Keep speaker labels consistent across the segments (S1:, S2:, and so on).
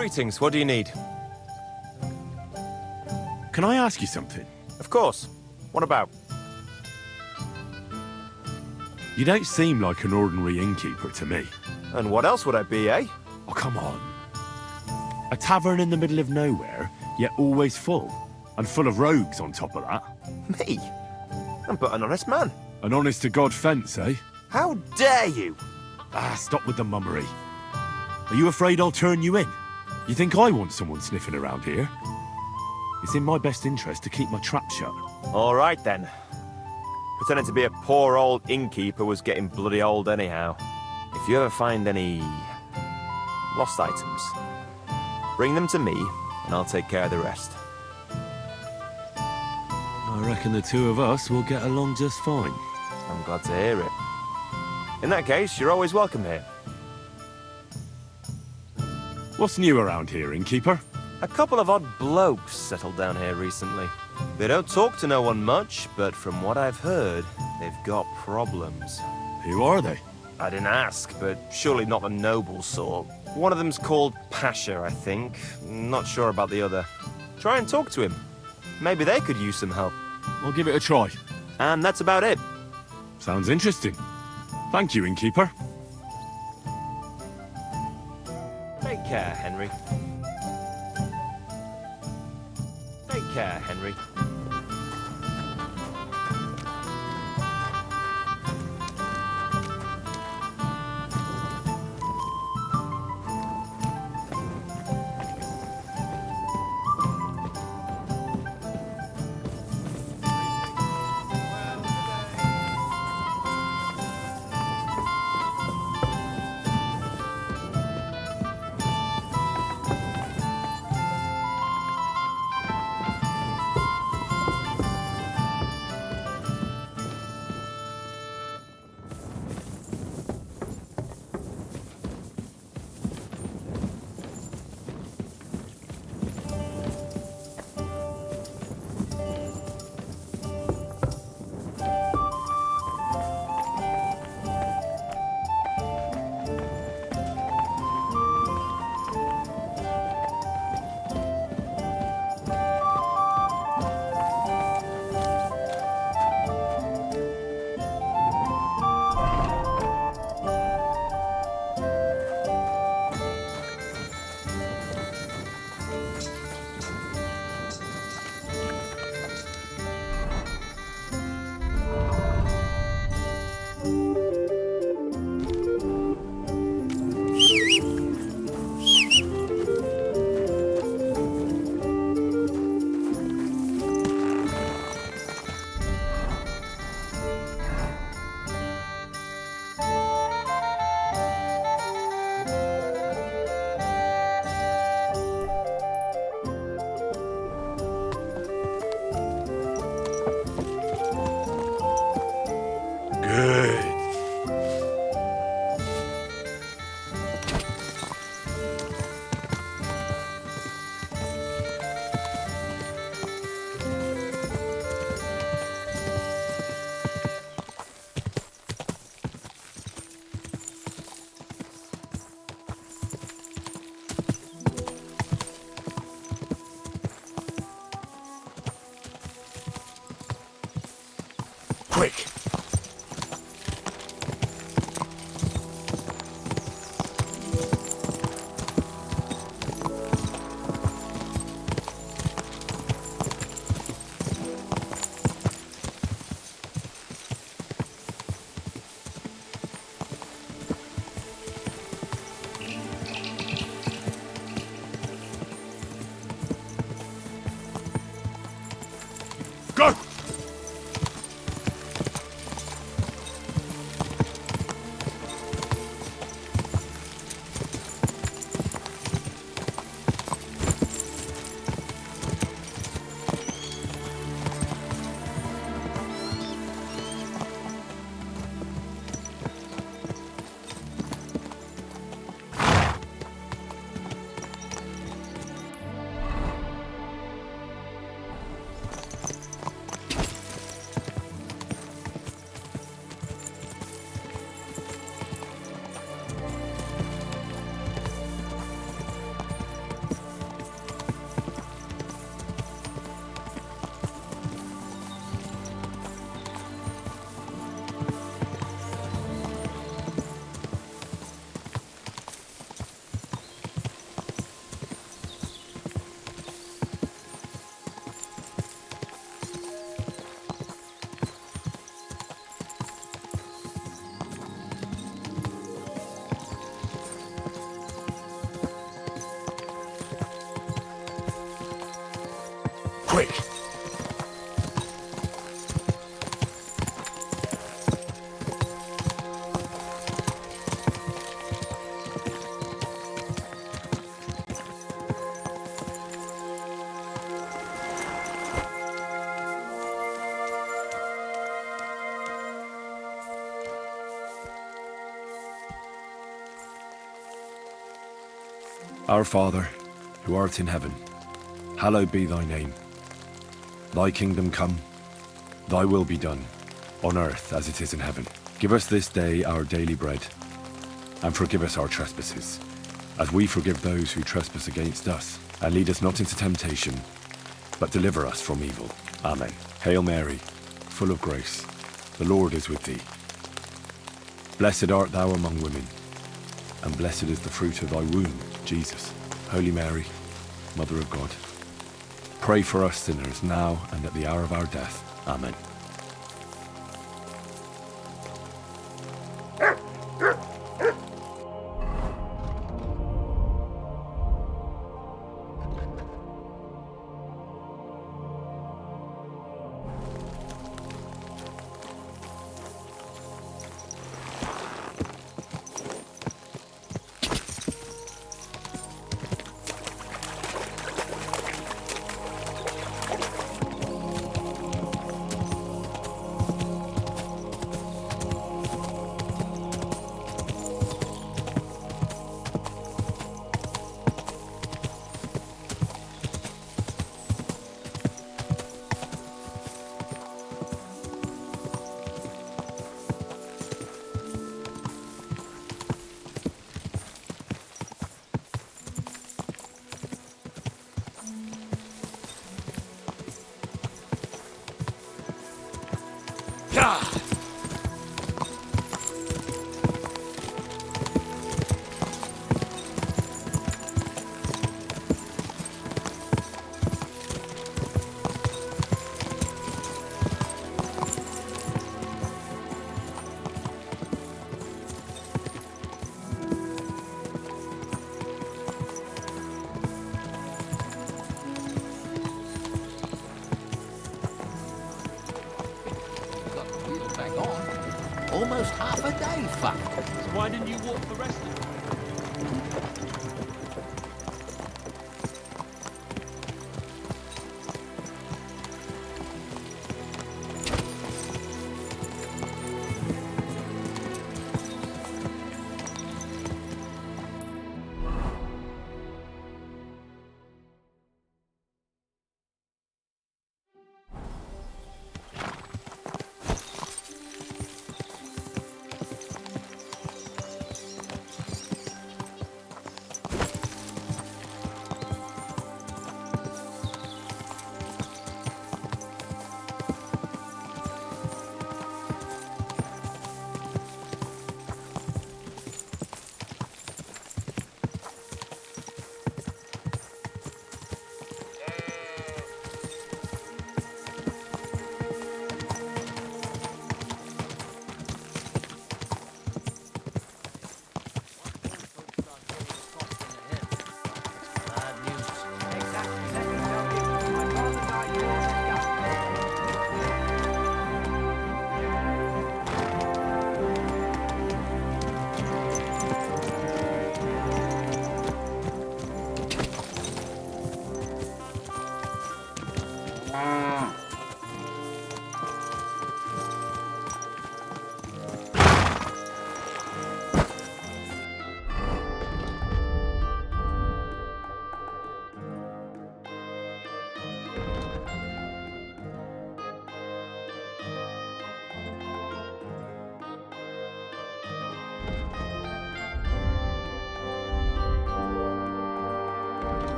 S1: Greetings, what do you need?
S2: Can I ask you something?
S1: Of course. What about?
S2: You don't seem like an ordinary innkeeper to me.
S1: And what else would I be, eh?
S2: Oh, come on. A tavern in the middle of nowhere, yet always full. And full of rogues on top of that.
S1: Me? I'm but an honest man.
S2: An honest-to-God fence, eh?
S1: How dare you?
S2: Ah, stop with the mummery. Are you afraid I'll turn you in? You think I want someone sniffing around here? It's in my best interest to keep my trap shut.
S1: All right, then. Pretending to be a poor old innkeeper was getting bloody old anyhow. If you ever find any lost items, bring them to me, and I'll take care of the rest.
S2: I reckon the two of us will get along just fine.
S1: I'm glad to hear it. In that case, you're always welcome here.
S2: What's new around here, innkeeper?
S1: A couple of odd blokes settled down here recently. They don't talk to no one much, but from what I've heard, they've got problems.
S2: Who are they?
S1: I didn't ask, but surely not the noble sort. One of them's called Pasha, I think. Not sure about the other. Try and talk to him. Maybe they could use some help.
S2: I'll give it a try.
S1: And that's about it.
S2: Sounds interesting. Thank you, innkeeper.
S1: Take care, Henry. Take care, Henry.
S2: quick! Our Father, who art in heaven, hallowed be thy name. Thy kingdom come, thy will be done, on earth as it is in heaven. Give us this day our daily bread, and forgive us our trespasses, as we forgive those who trespass against us. And lead us not into temptation, but deliver us from evil. Amen. Hail Mary, full of grace, the Lord is with thee. Blessed art thou among women, and blessed is the fruit of thy womb, Jesus. Holy Mary, Mother of God, pray for us sinners now and at the hour of our death. Amen.
S3: Almost half a day, fuck.
S4: So why didn't you walk the rest of it?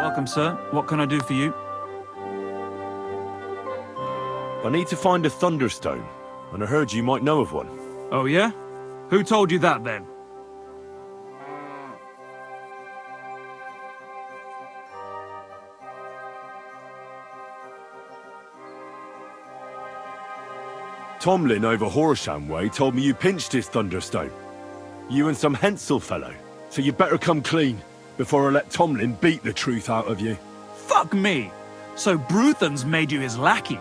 S4: Welcome, sir. What can I do for you?
S2: I need to find a thunderstone, and I heard you might know of one.
S4: Oh yeah? Who told you that then?
S2: Tomlin over Horsham way told me you pinched his Thunderstone. You and some Hensel fellow. So you better come clean, before I let Tomlin beat the truth out of you.
S4: Fuck me! So Bruthan's made you his lackey?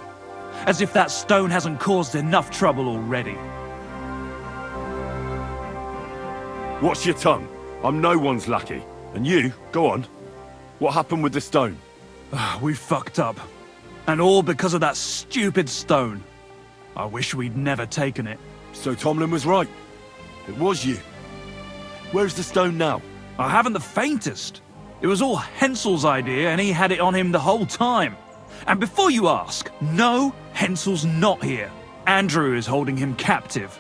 S4: As if that stone hasn't caused enough trouble already.
S2: Watch your tongue. I'm no one's lackey. And you, go on. What happened with the stone?
S4: We fucked up. And all because of that stupid stone. I wish we'd never taken it.
S2: So Tomlin was right. It was you. Where's the stone now?
S4: I haven't the faintest. It was all Hensel's idea and he had it on him the whole time. And before you ask, no, Hensel's not here. Andrew is holding him captive.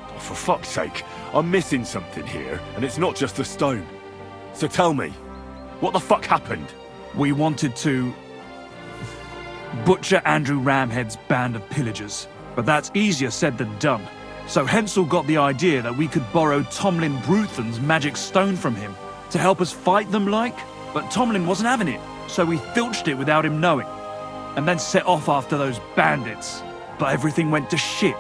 S2: Oh, for fuck's sake, I'm missing something here, and it's not just the stone. So tell me, what the fuck happened?
S4: We wanted to butcher Andrew Ramhead's band of pillagers, but that's easier said than done. So Hensel got the idea that we could borrow Tomlin Bruthan's magic stone from him to help us fight them like, but Tomlin wasn't having it, so we filched it without him knowing, and then set off after those bandits. But everything went to shit.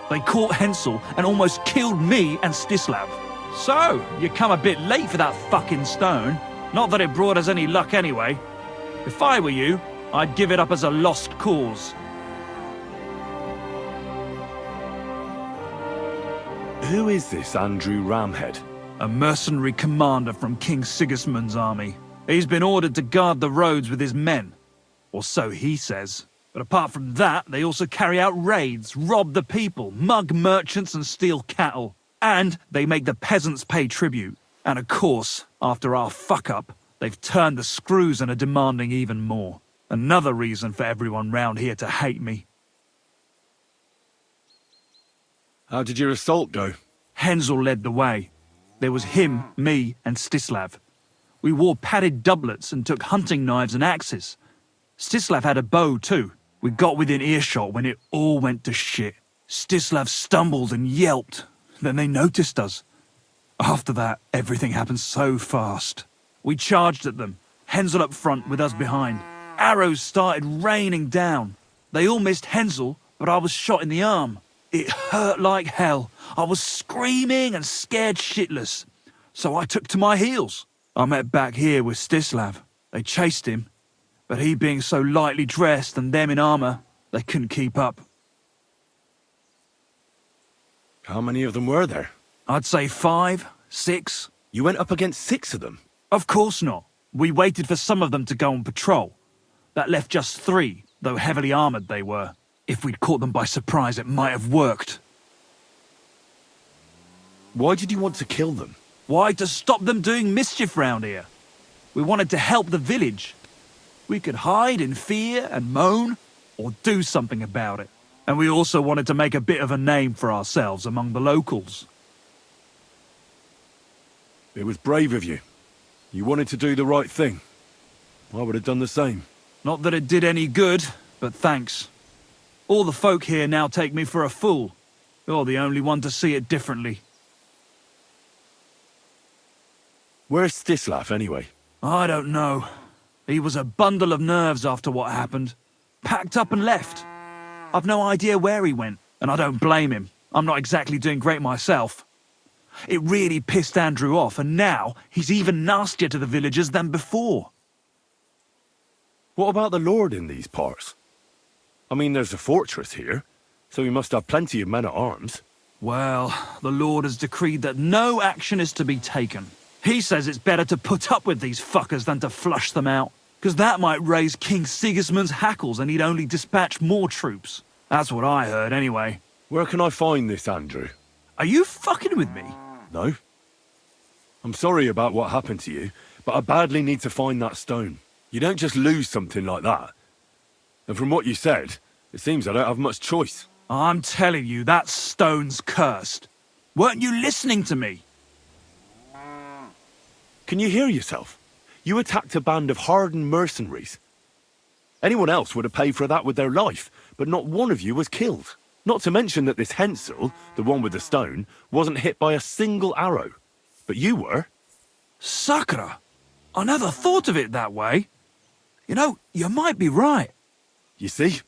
S4: They caught Hensel and almost killed me and Stislav. So, you come a bit late for that fucking stone. Not that it brought us any luck anyway. If I were you, I'd give it up as a lost cause.
S2: Who is this Andrew Ramhead?
S4: A mercenary commander from King Sigismund's army. He's been ordered to guard the roads with his men. Or so he says. But apart from that, they also carry out raids, rob the people, mug merchants and steal cattle. And they make the peasants pay tribute. And of course, after our fuck-up, they've turned the screws and are demanding even more. Another reason for everyone round here to hate me.
S2: How did your assault go?
S4: Hensel led the way. There was him, me, and Stislav. We wore padded doublets and took hunting knives and axes. Stislav had a bow too. We got within earshot when it all went to shit. Stislav stumbled and yelped. Then they noticed us. After that, everything happened so fast. We charged at them, Hensel up front with us behind. Arrows started raining down. They all missed Hensel, but I was shot in the arm. It hurt like hell. I was screaming and scared shitless. So I took to my heels. I met back here with Stislav. They chased him, but he being so lightly dressed and them in armor, they couldn't keep up.
S2: How many of them were there?
S4: I'd say 5, 6.
S2: You went up against 6 of them?
S4: Of course not. We waited for some of them to go on patrol. That left just 3, though heavily armored they were. If we'd caught them by surprise, it might have worked.
S2: Why did you want to kill them?
S4: Why? To stop them doing mischief round here. We wanted to help the village. We could hide in fear and moan, or do something about it. And we also wanted to make a bit of a name for ourselves among the locals.
S2: It was brave of you. You wanted to do the right thing. I would have done the same.
S4: Not that it did any good, but thanks. All the folk here now take me for a fool. You're the only one to see it differently.
S2: Where's Stislav, anyway?
S4: I don't know. He was a bundle of nerves after what happened. Packed up and left. I've no idea where he went, and I don't blame him. I'm not exactly doing great myself. It really pissed Andrew off, and now he's even nastier to the villagers than before.
S2: What about the Lord in these parts? I mean, there's a fortress here, so he must have plenty of men-at-arms.
S4: Well, the Lord has decreed that no action is to be taken. He says it's better to put up with these fuckers than to flush them out, because that might raise King Sigismund's hackles and he'd only dispatch more troops. That's what I heard, anyway.
S2: Where can I find this, Andrew?
S4: Are you fucking with me?
S2: No. I'm sorry about what happened to you, but I badly need to find that stone. You don't just lose something like that. And from what you said, it seems I don't have much choice.
S4: I'm telling you, that stone's cursed. Weren't you listening to me?
S2: Can you hear yourself? You attacked a band of hardened mercenaries. Anyone else would have paid for that with their life, but not one of you was killed. Not to mention that this Hensel, the one with the stone, wasn't hit by a single arrow. But you were.
S4: Sakura! I never thought of it that way. You know, you might be right.
S2: You see?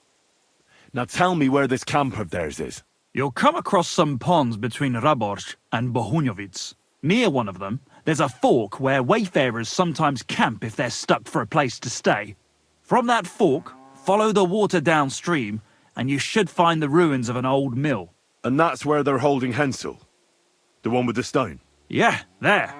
S2: Now tell me where this camp of theirs is.
S4: You'll come across some ponds between Raborz and Bohunjovic. Near one of them, there's a fork where wayfarers sometimes camp if they're stuck for a place to stay. From that fork, follow the water downstream, and you should find the ruins of an old mill.
S2: And that's where they're holding Hensel? The one with the stone?
S4: Yeah, there.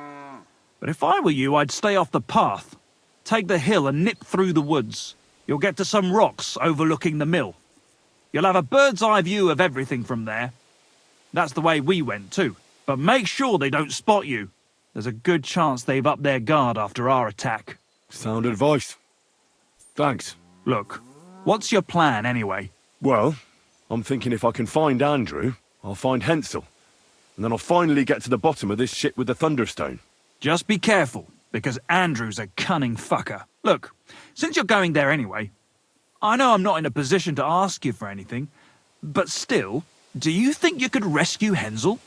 S4: But if I were you, I'd stay off the path. Take the hill and nip through the woods. You'll get to some rocks overlooking the mill. You'll have a bird's eye view of everything from there. That's the way we went too. But make sure they don't spot you. There's a good chance they've upped their guard after our attack.
S2: Sound advice. Thanks.
S4: Look, what's your plan anyway?
S2: Well, I'm thinking if I can find Andrew, I'll find Hensel. And then I'll finally get to the bottom of this shit with the Thunderstone.
S4: Just be careful, because Andrew's a cunning fucker. Look, since you're going there anyway, I know I'm not in a position to ask you for anything, but still, do you think you could rescue Hensel?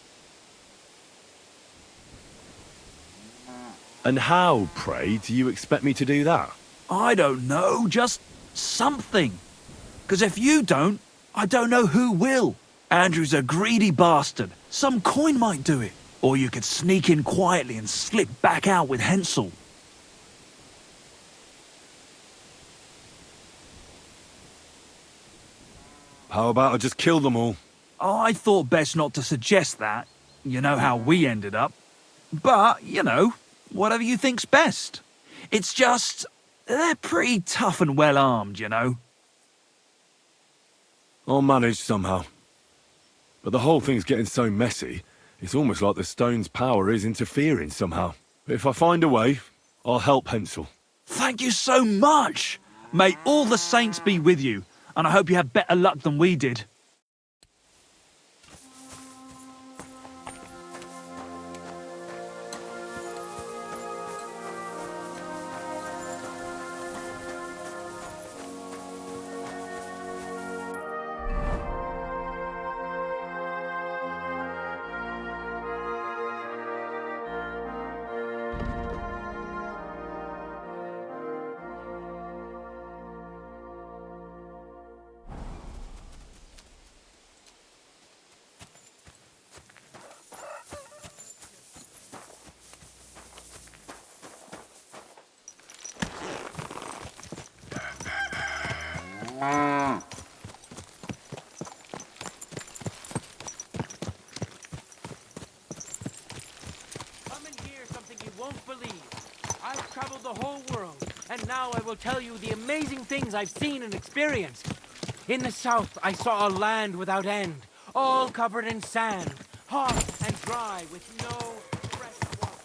S2: And how, pray, do you expect me to do that?
S4: I don't know, just something. Because if you don't, I don't know who will. Andrew's a greedy bastard. Some coin might do it. Or you could sneak in quietly and slip back out with Hensel.
S2: How about I just kill them all?
S4: I thought best not to suggest that. You know how we ended up. But, you know, whatever you think's best. It's just, they're pretty tough and well armed, you know.
S2: I'll manage somehow. But the whole thing's getting so messy, it's almost like the stone's power is interfering somehow. But if I find a way, I'll help Hensel.
S4: Thank you so much! May all the saints be with you, and I hope you have better luck than we did.
S5: Come and hear something you won't believe. I've traveled the whole world, and now I will tell you the amazing things I've seen and experienced. In the south, I saw a land without end, all covered in sand, hot and dry, with no fresh water.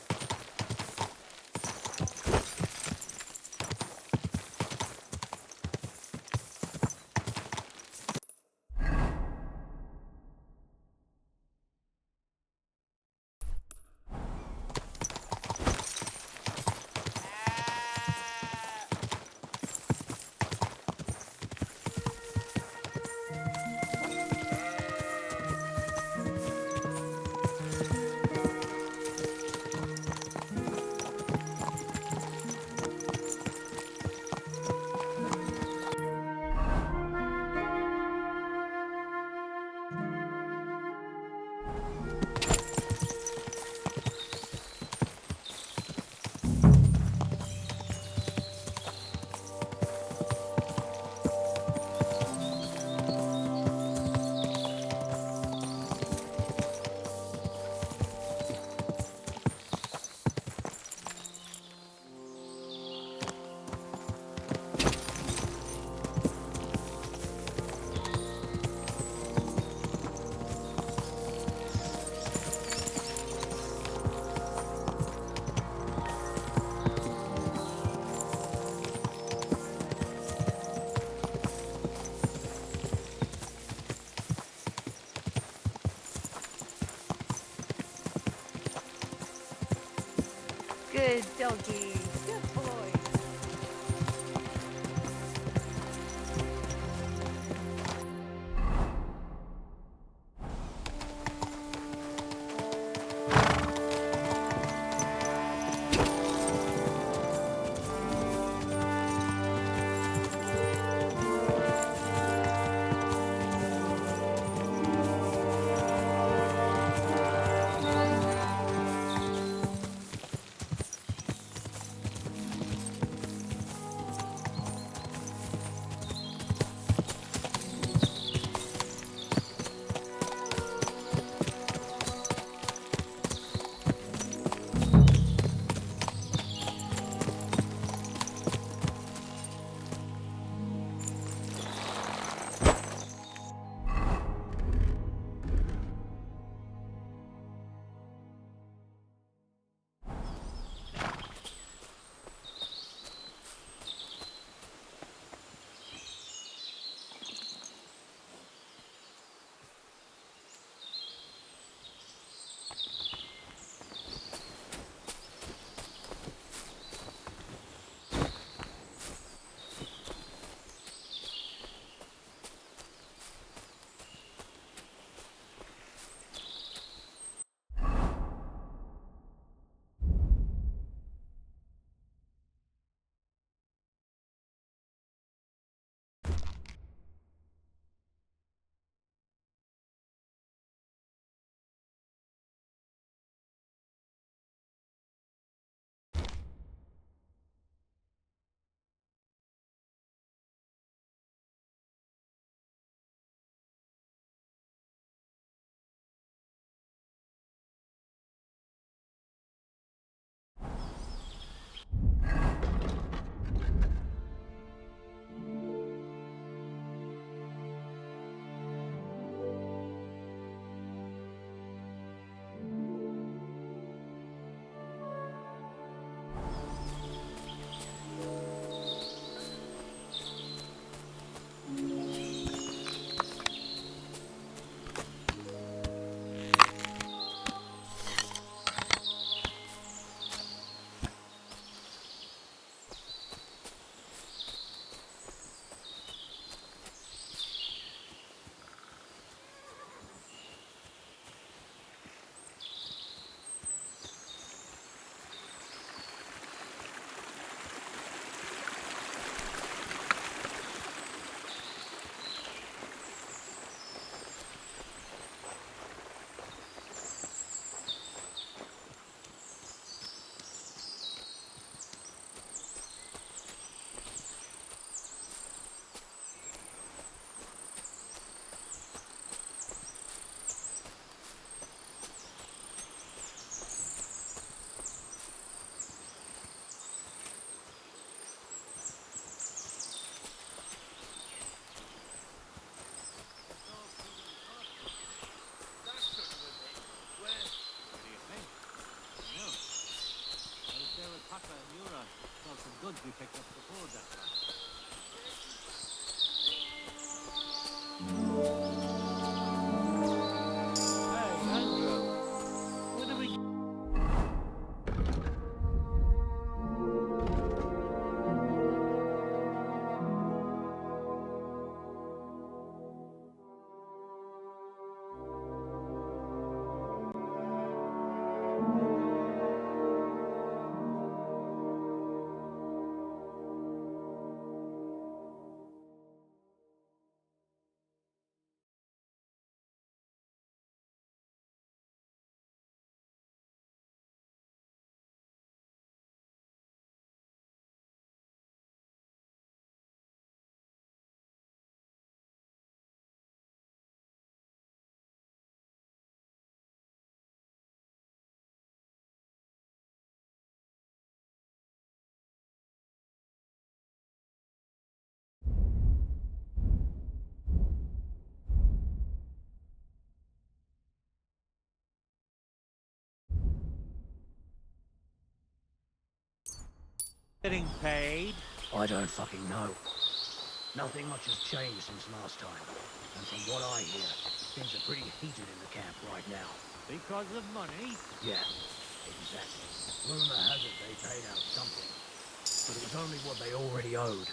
S5: Hey, Andrew. What do we... Getting paid?
S6: I don't fucking know. Nothing much has changed since last time. And from what I hear, things are pretty heated in the camp right now.
S5: Because of money?
S6: Yeah, exactly. Rumor has it they paid out something. But it was only what they already owed.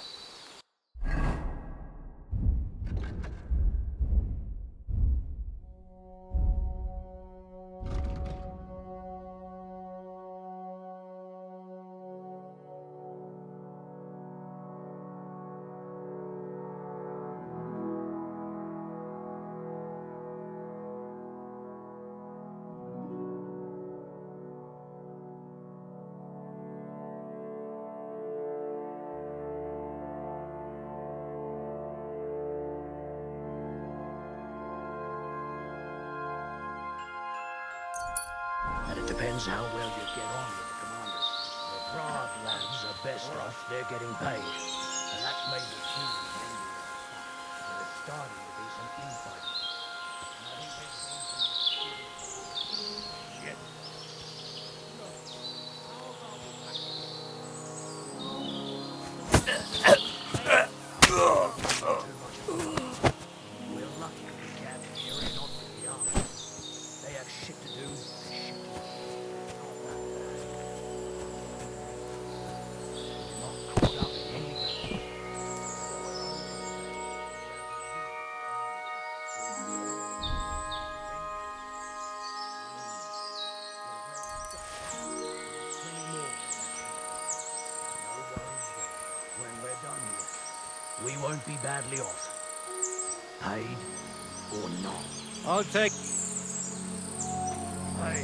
S6: And it depends how well you get on with the commanders. The Prague lads are best off, they're getting paid. And that's made the humans angry. There's starting to be some infighting. And I think they've seen some... Shit. We're lucky we can't hear it on with the army. They have shit to do, there's shit to do. Not caught up in anything. When we're done here, we won't be badly off. Paid or not.
S5: I'll take...
S6: Hey,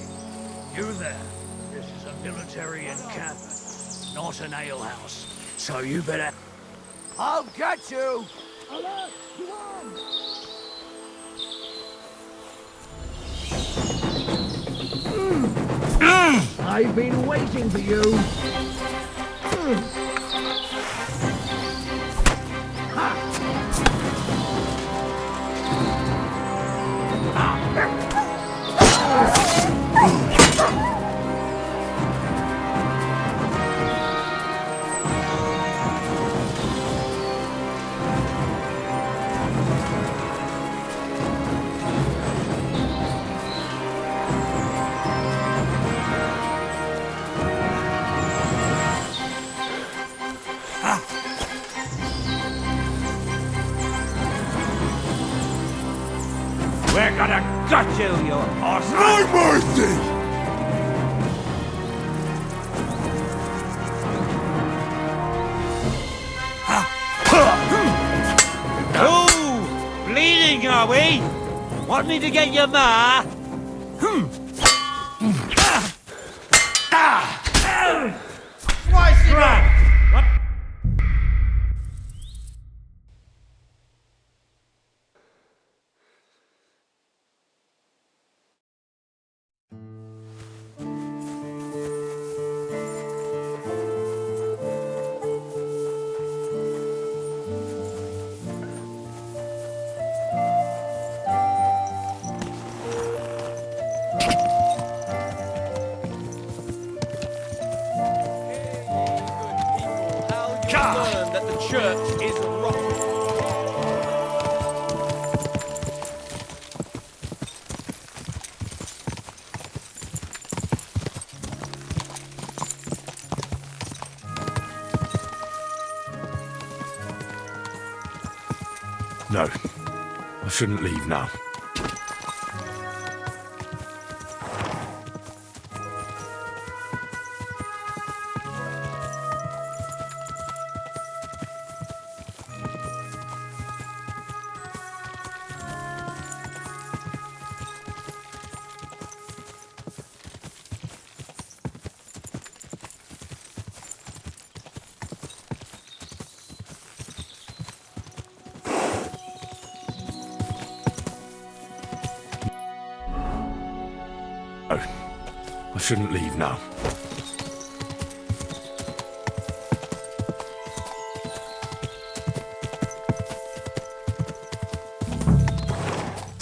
S6: you there. This is a military encampment, not an alehouse. So you better... I'll get you! Alert! You on! I've been waiting for you.
S5: We're gonna gut you horse!
S2: No mercy!
S5: Oh! Bleeding, are we? Want me to get your ma? Slice it up! What? learn that the church is rotten.
S2: No, I shouldn't leave now. I shouldn't leave now.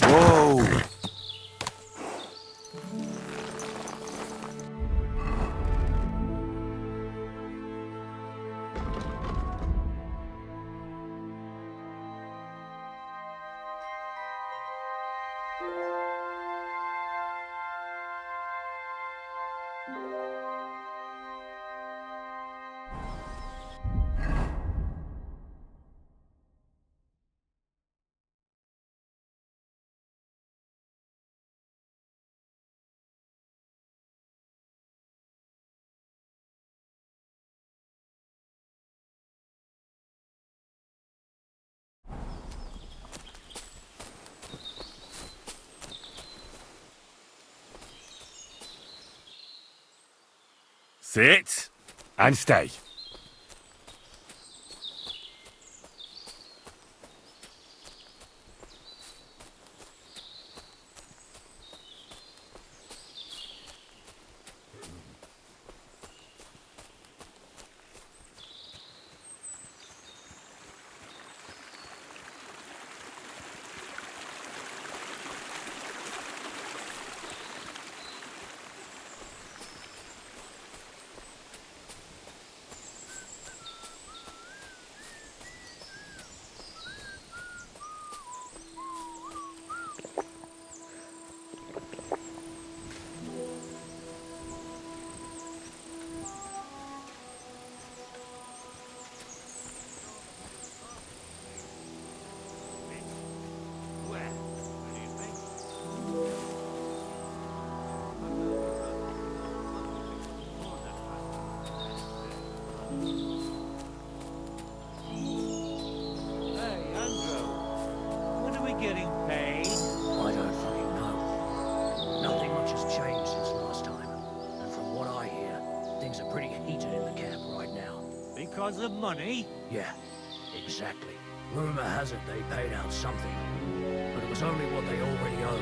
S2: Whoa! Sit and stay.
S5: Getting paid?
S6: I don't fucking know. Nothing much has changed since last time. And from what I hear, things are pretty heated in the camp right now.
S5: Because of money?
S6: Yeah, exactly. Rumor has it they paid out something, but it was only what they already owed.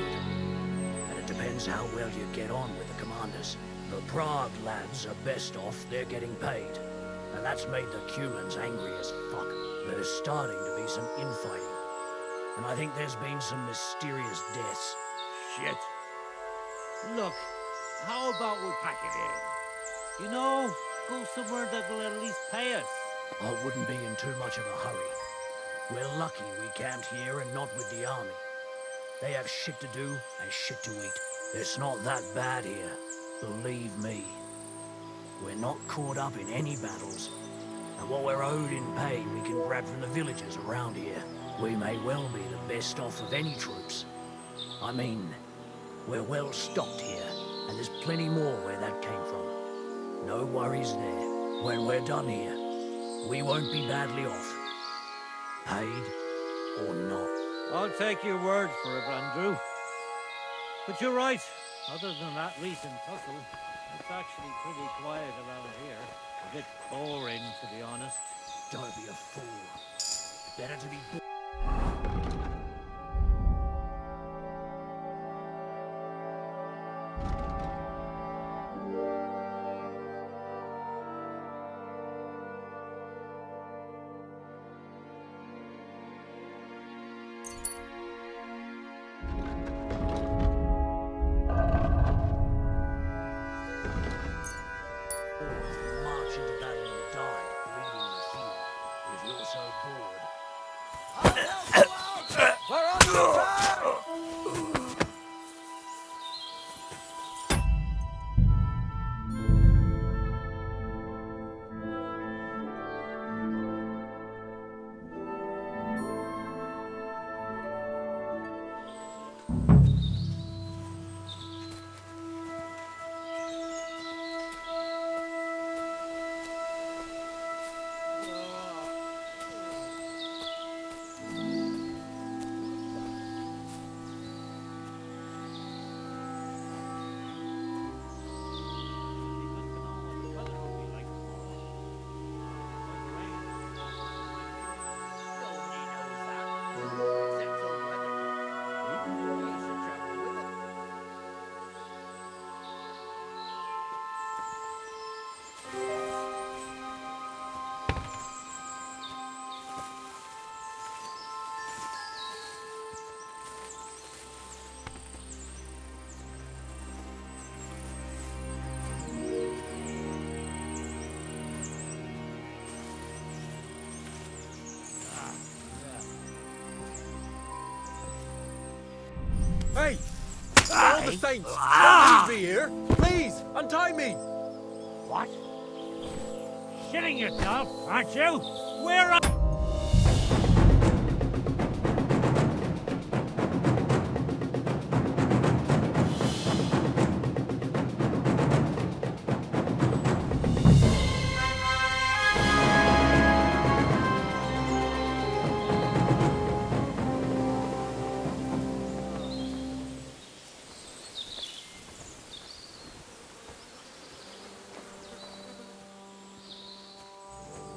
S6: And it depends how well you get on with the commanders. The Prague lads are best off, they're getting paid. And that's made the Cumans angry as fuck. There's starting to be some infighting. And I think there's been some mysterious deaths.
S5: Shit. Look, how about we pack it in? You know, go somewhere that will at least pay us.
S6: I wouldn't be in too much of a hurry. We're lucky we camped here and not with the army. They have shit to do and shit to eat. It's not that bad here, believe me. We're not caught up in any battles. And what we're owed in pay we can grab from the villagers around here. We may well be the best off of any troops. I mean, we're well stocked here, and there's plenty more where that came from. No worries there. When we're done here, we won't be badly off. Paid or not.
S5: I'll take your word for it, Andrew. But you're right. Other than that recent tussle, it's actually pretty quiet around here. A bit boring, to be honest.
S6: Don't be a fool. Better to be... march into battle and die, bleeding the field.
S7: Hey! All the saints! Don't leave me here! Please, untie me!
S6: What? Shitting yourself, aren't you? Where are...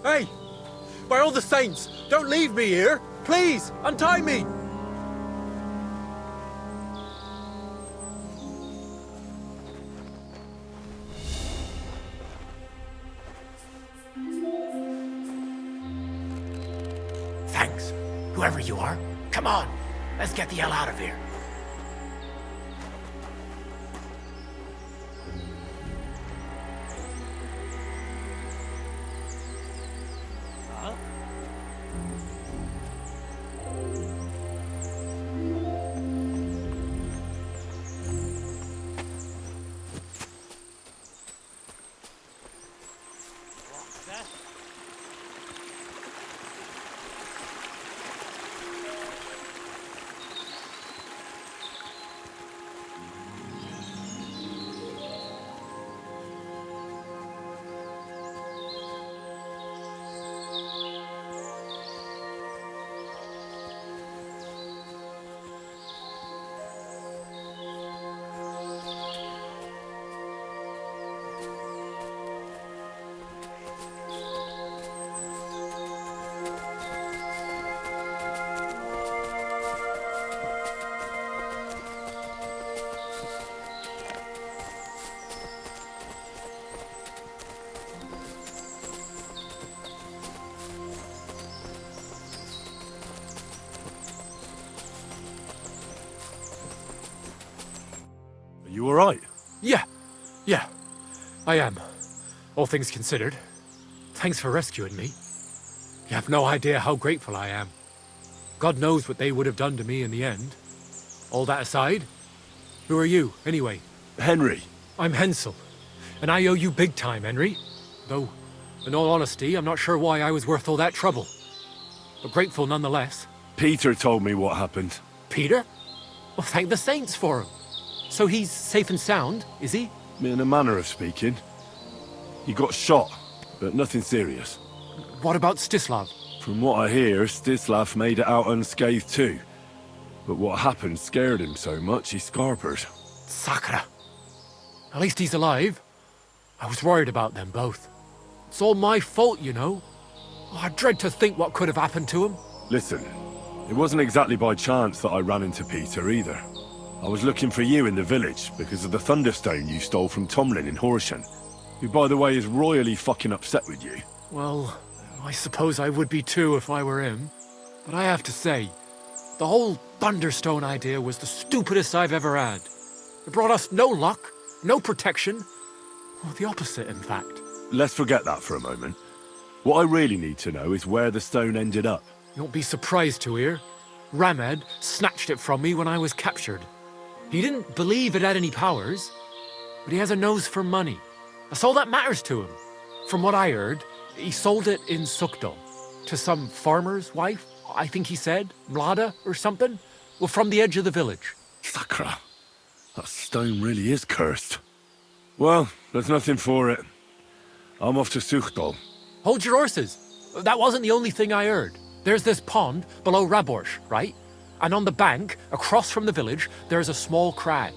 S7: Hey! By all the saints, don't leave me here! Please, untie me!
S3: Thanks, whoever you are. Come on, let's get the hell out of here.
S2: You alright?
S7: Yeah, I am. All things considered. Thanks for rescuing me. You have no idea how grateful I am. God knows what they would have done to me in the end. All that aside, who are you, anyway?
S2: Henry.
S7: I'm Hensel, and I owe you big time, Henry. Though, in all honesty, I'm not sure why I was worth all that trouble. But grateful nonetheless.
S2: Peter told me what happened.
S7: Peter? Well, thank the saints for him. So he's safe and sound, is he?
S2: In a manner of speaking. He got shot, but nothing serious.
S7: What about Stislav?
S2: From what I hear, Stislav made it out unscathed too. But what happened scared him so much he scarpered.
S7: Sakra. At least he's alive. I was worried about them both. It's all my fault, you know. Oh, I dread to think what could have happened to him.
S2: Listen, it wasn't exactly by chance that I ran into Peter either. I was looking for you in the village because of the Thunderstone you stole from Tomlin in Coercion, who by the way is royally fucking upset with you.
S7: Well, I suppose I would be too if I were him. But I have to say, the whole Thunderstone idea was the stupidest I've ever had. It brought us no luck, no protection. Well, the opposite, in fact.
S2: Let's forget that for a moment. What I really need to know is where the stone ended up.
S7: You won't be surprised to hear. Ramed snatched it from me when I was captured. He didn't believe it had any powers, but he has a nose for money. That's all that matters to him. From what I heard, he sold it in Sukdal to some farmer's wife, I think he said, Mlada or something. Well, from the edge of the village.
S2: Sakra. That stone really is cursed. Well, there's nothing for it. I'm off to Sukdal.
S7: Hold your horses. That wasn't the only thing I heard. There's this pond below Raborsh, right? And on the bank, across from the village, there's a small crag.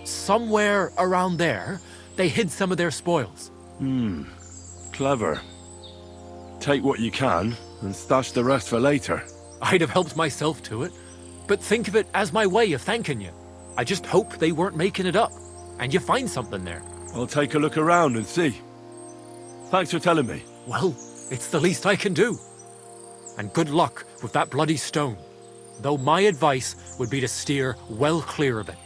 S7: Somewhere around there, they hid some of their spoils.
S2: Clever. Take what you can, and stash the rest for later.
S7: I'd have helped myself to it, but think of it as my way of thanking you. I just hope they weren't making it up, and you find something there.
S2: I'll take a look around and see. Thanks for telling me.
S7: Well, it's the least I can do. And good luck with that bloody stone. Though my advice would be to steer well clear of it.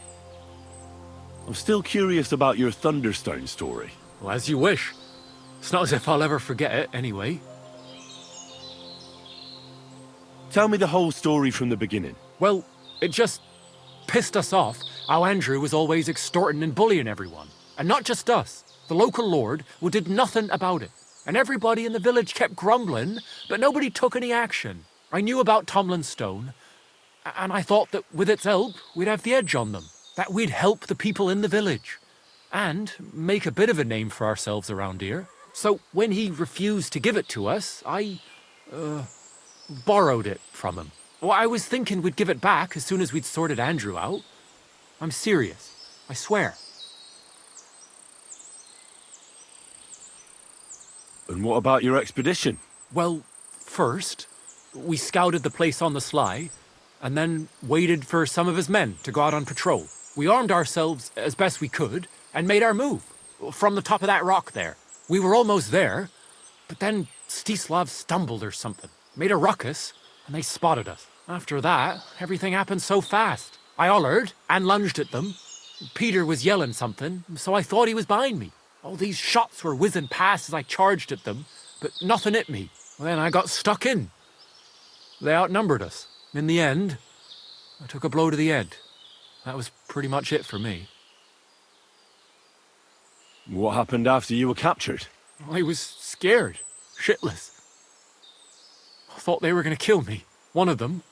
S2: I'm still curious about your Thunderstone story.
S7: Well, as you wish. It's not as if I'll ever forget it, anyway.
S2: Tell me the whole story from the beginning.
S7: Well, it just pissed us off how Andrew was always extorting and bullying everyone. And not just us. The local lord who did nothing about it. And everybody in the village kept grumbling, but nobody took any action. I knew about Tomlin's Stone, and I thought that with its help, we'd have the edge on them. That we'd help the people in the village. And make a bit of a name for ourselves around here. So when he refused to give it to us, I borrowed it from him. Well, I was thinking we'd give it back as soon as we'd sorted Andrew out. I'm serious. I swear.
S2: And what about your expedition?
S7: Well, first, we scouted the place on the sly, and then waited for some of his men to go out on patrol. We armed ourselves as best we could, and made our move, from the top of that rock there. We were almost there, but then Stislav stumbled or something, made a ruckus, and they spotted us. After that, everything happened so fast. I hollered and lunged at them. Peter was yelling something, so I thought he was behind me. All these shots were whizzing past as I charged at them, but nothing hit me. Well, then I got stuck in. They outnumbered us. In the end, I took a blow to the head. That was pretty much it for me.
S2: What happened after you were captured?
S7: I was scared, shitless. I thought they were going to kill me. One of them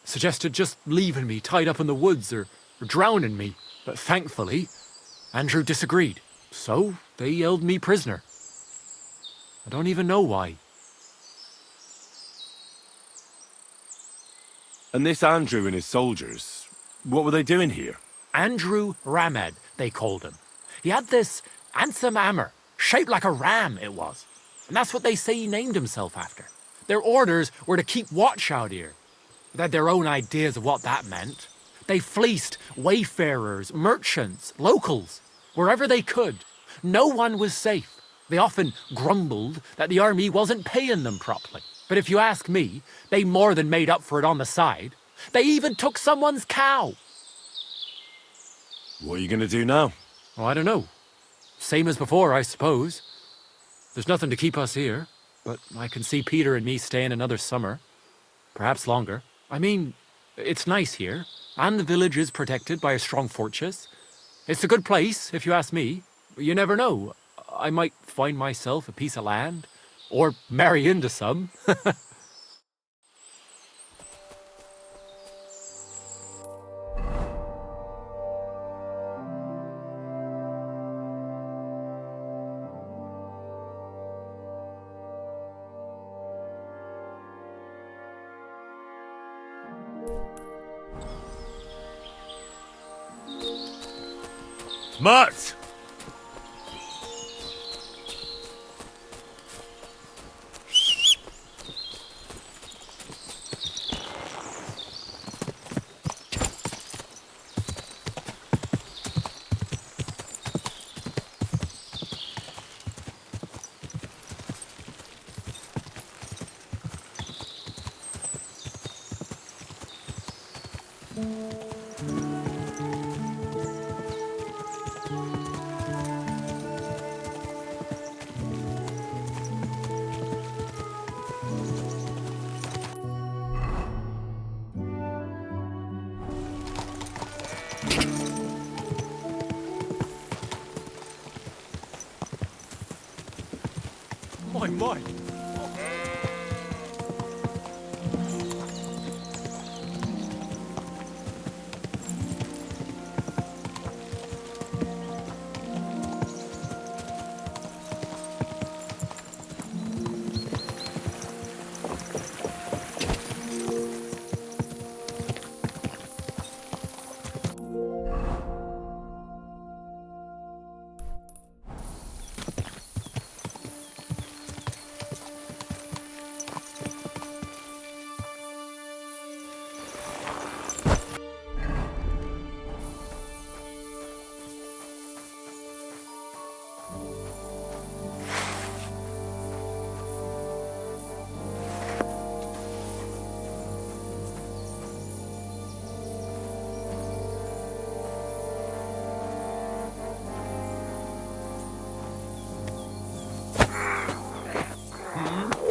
S7: suggested just leaving me tied up in the woods or drowning me. But thankfully, Andrew disagreed. So they held me prisoner. I don't even know why.
S2: And this Andrew and his soldiers, what were they doing here?
S7: Andrew Ramed, they called him. He had this handsome hammer, shaped like a ram it was. And that's what they say he named himself after. Their orders were to keep watch out here. They had their own ideas of what that meant. They fleeced wayfarers, merchants, locals, wherever they could. No one was safe. They often grumbled that the army wasn't paying them properly. But if you ask me, they more than made up for it on the side. They even took someone's cow.
S2: What are you going to do now?
S7: Oh, I don't know. Same as before, I suppose. There's nothing to keep us here, but I can see Peter and me staying another summer. Perhaps longer. I mean, it's nice here, and the village is protected by a strong fortress. It's a good place, if you ask me. You never know. I might find myself a piece of land, or marry into some.
S2: Mart!
S7: My.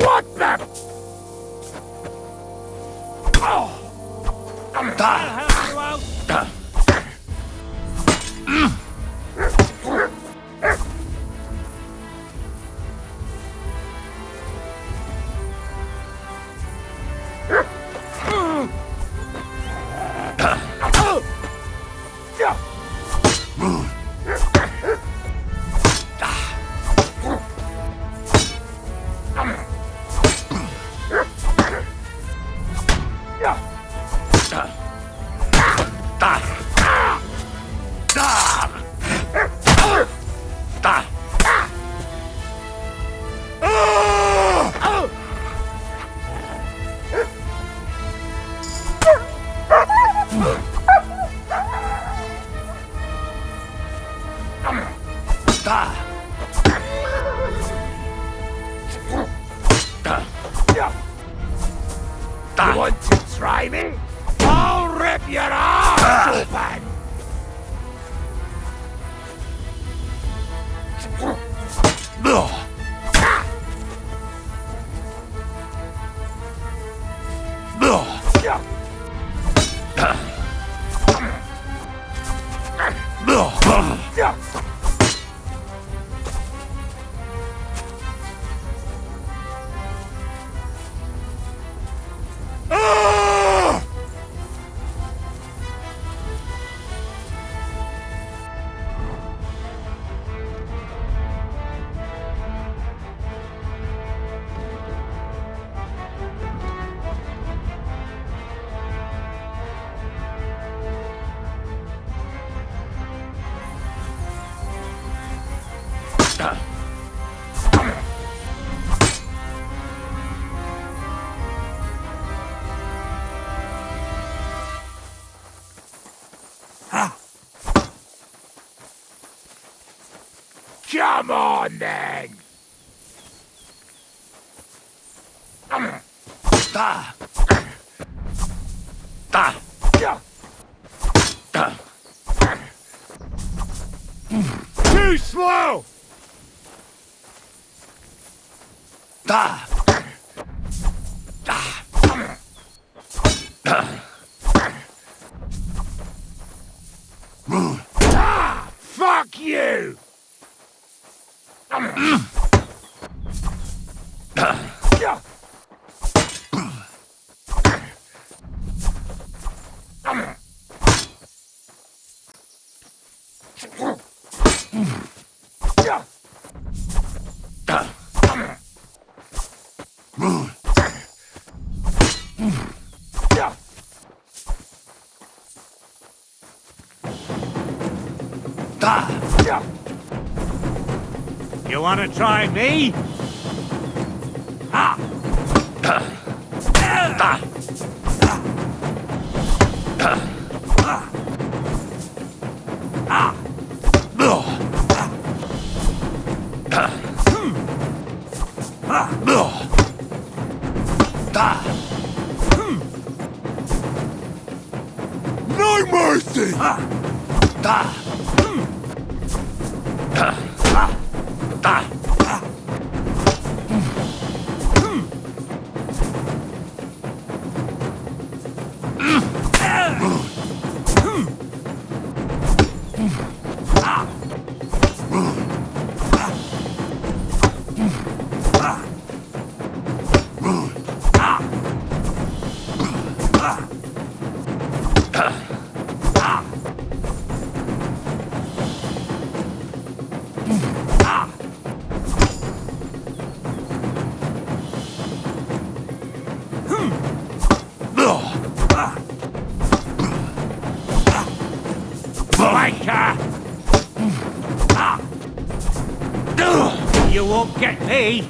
S3: What the? Oh! Want to try me? I'll rip your ass open! Come on, then! Too slow! Fuck you! You wanna try me? No mercy! You won't get me!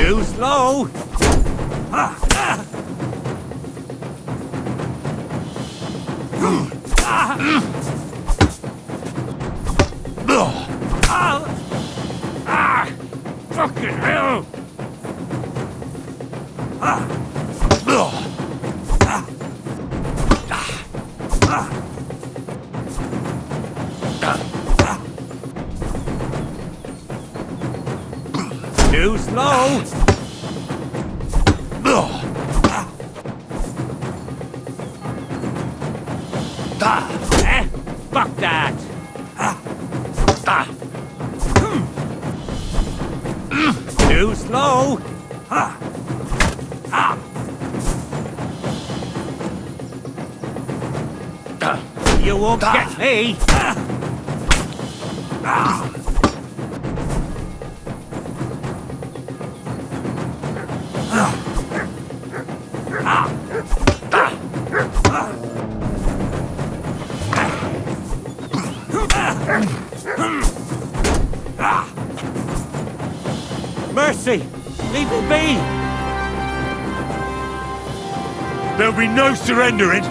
S3: Too slow! Fucking hell! Too slow! Fuck that! Too slow!
S5: You won't get me! Mercy! Leave me be!
S8: There'll be no surrendering!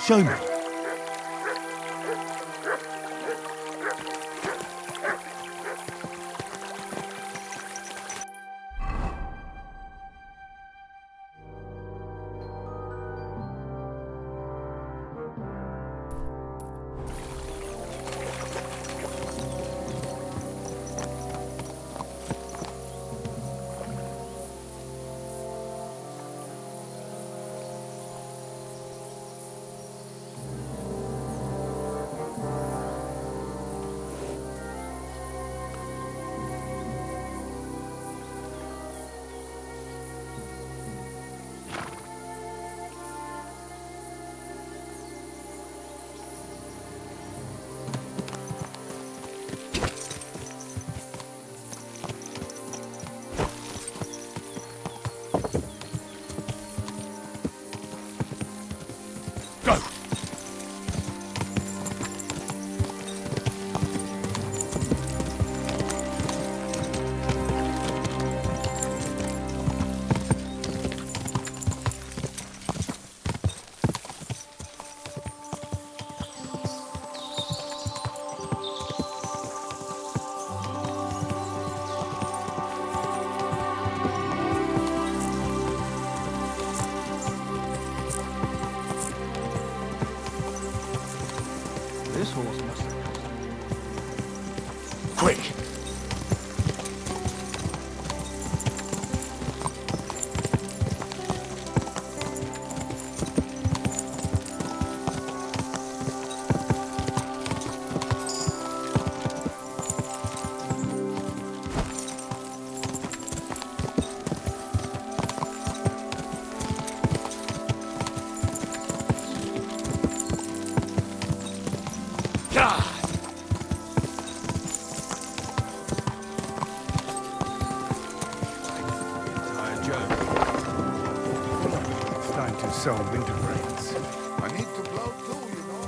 S8: Show me.
S6: quick.
S9: It's time to sow winter rains.
S10: I need to blow too, you know.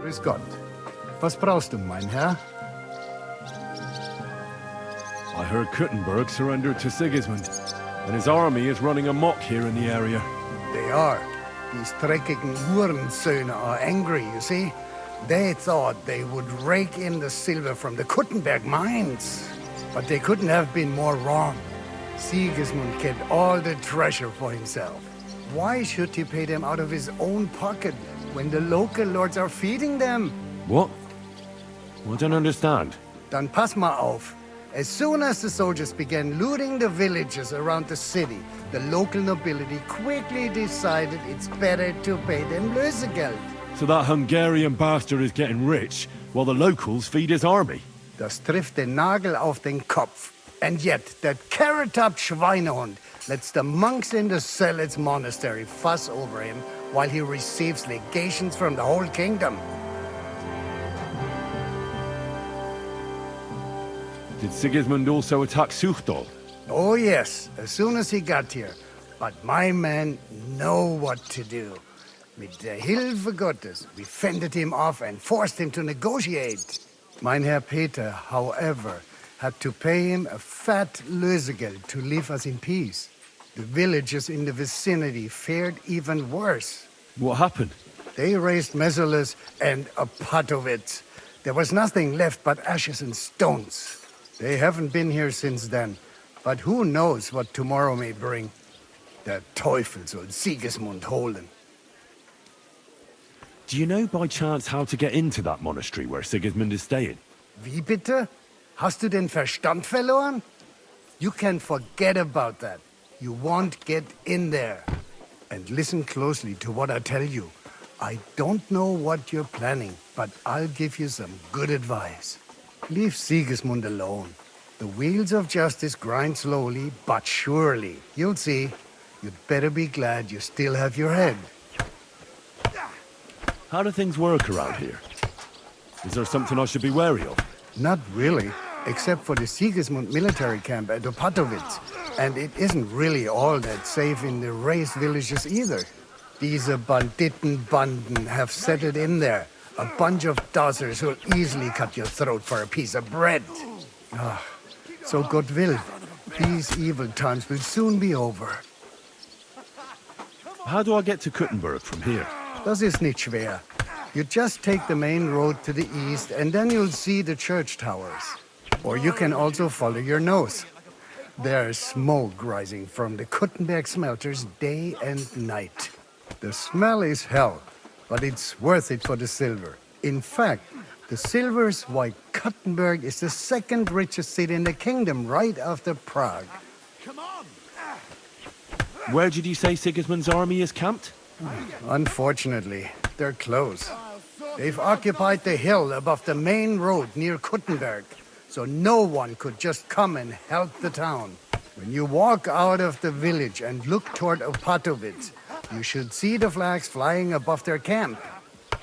S9: Grüß Gott. Was brauchst du, mein Herr?
S2: I heard Kuttenberg surrendered to Sigismund, and his army is running amok here in the area.
S9: They are. These dreckigen Hurensöhne are angry, you see? They thought they would rake in the silver from the Kuttenberg mines. But they couldn't have been more wrong. Sigismund kept all the treasure for himself. Why should he pay them out of his own pocket when the local lords are feeding them?
S2: What? I don't understand.
S9: Dann pass mal auf. As soon as the soldiers began looting the villages around the city, the local nobility quickly decided it's better to pay them Lösegeld.
S2: So that Hungarian bastard is getting rich, while the locals feed his army?
S9: Das trifft den Nagel auf den Kopf. And yet, that carrot-top Schweinehund lets the monks in the Zealots monastery fuss over him while he receives legations from the whole kingdom.
S2: Did Sigismund also attack Suchdol?
S9: Oh yes, as soon as he got here. But my men know what to do. Mit der Hilfe Gottes, we fended him off and forced him to negotiate. Mein Herr Peter, however, had to pay him a fat Lösegeld to leave us in peace. The villagers in the vicinity fared even worse.
S2: What happened?
S9: They raised Messalus and Opatovitz. There was nothing left but ashes and stones. They haven't been here since then, but who knows what tomorrow may bring. Der Teufel soll Sigismund holen.
S2: Do you know by chance how to get into that monastery where Sigismund is staying?
S9: Wie bitte? Hast du den Verstand verloren? You can forget about that. You won't get in there. And listen closely to what I tell you. I don't know what you're planning, but I'll give you some good advice. Leave Sigismund alone. The wheels of justice grind slowly, but surely. You'll see. You'd better be glad you still have your head.
S2: How do things work around here? Is there something I should be wary of?
S9: Not really. except for the Sigismund military camp at Opatowitz. And it isn't really all that safe in the raised villages either. These Banditenbanden have set it in there. A bunch of dozzers who'll easily cut your throat for a piece of bread. Ah, so Gott will. These evil times will soon be over.
S2: How do I get to Kuttenberg from here?
S9: Das ist nicht schwer. You just take the main road to the east and then you'll see the church towers. Or you can also follow your nose. There's smoke rising from the Kuttenberg smelters day and night. The smell is hell, but it's worth it for the silver. In fact, the silver's why Kuttenberg is the second richest city in the kingdom, right after Prague.
S2: Where did you say Sigismund's army is camped?
S9: Unfortunately, they're close. They've occupied the hill above the main road near Kuttenberg, so no one could just come and help the town. When you walk out of the village and look toward Opatowitz, you should see the flags flying above their camp.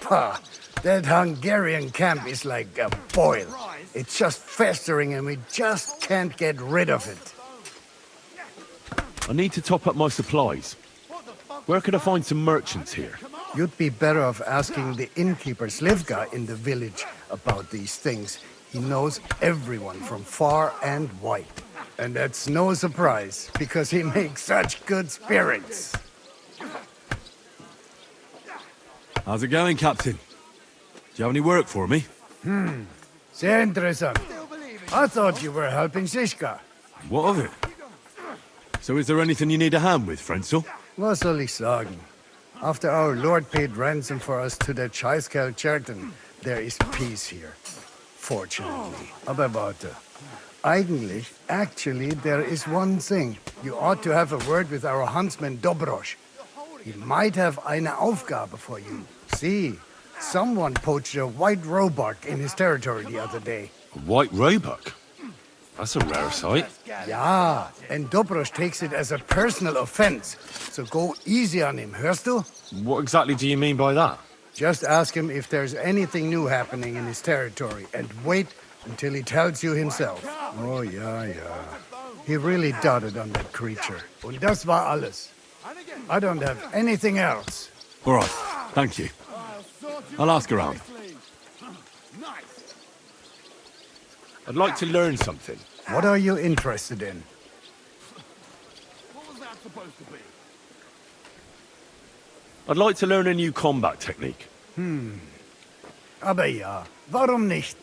S9: Pah, that Hungarian camp is like a boil. It's just festering and we just can't get rid of it.
S2: I need to top up my supplies. Where could I find some merchants here?
S9: You'd be better off asking the innkeeper Slivka in the village about these things. He knows everyone from far and wide. And that's no surprise, because he makes such good spirits.
S2: How's it going, Captain? Do you have any work for me?
S9: Sehr interessant. I thought you were helping Shishka.
S2: What of it? So is there anything you need a hand with, Frenzel?
S9: Was soll ich sagen? After our Lord paid ransom for us to the Chaiskel Cherton, there is peace here. Fortunately. Aber warte. Actually, there is one thing. You ought to have a word with our huntsman Dobrosch. He might have eine Aufgabe for you. See, someone poached a white roebuck in his territory the other day.
S2: A white roebuck? That's a rare sight.
S9: Ja, and Dobrosch takes it as a personal offense. So go easy on him, hörst du?
S2: What exactly do you mean by that?
S9: Just ask him if there's anything new happening in his territory, and wait until he tells you himself. Oh, ja. He really doted on that creature. Und das war alles. I don't have anything else.
S2: All right, thank you. I'll ask around. I'd like to learn something.
S9: What are you interested in?
S2: I'd like to learn a new combat technique.
S9: Aber ja, warum nicht?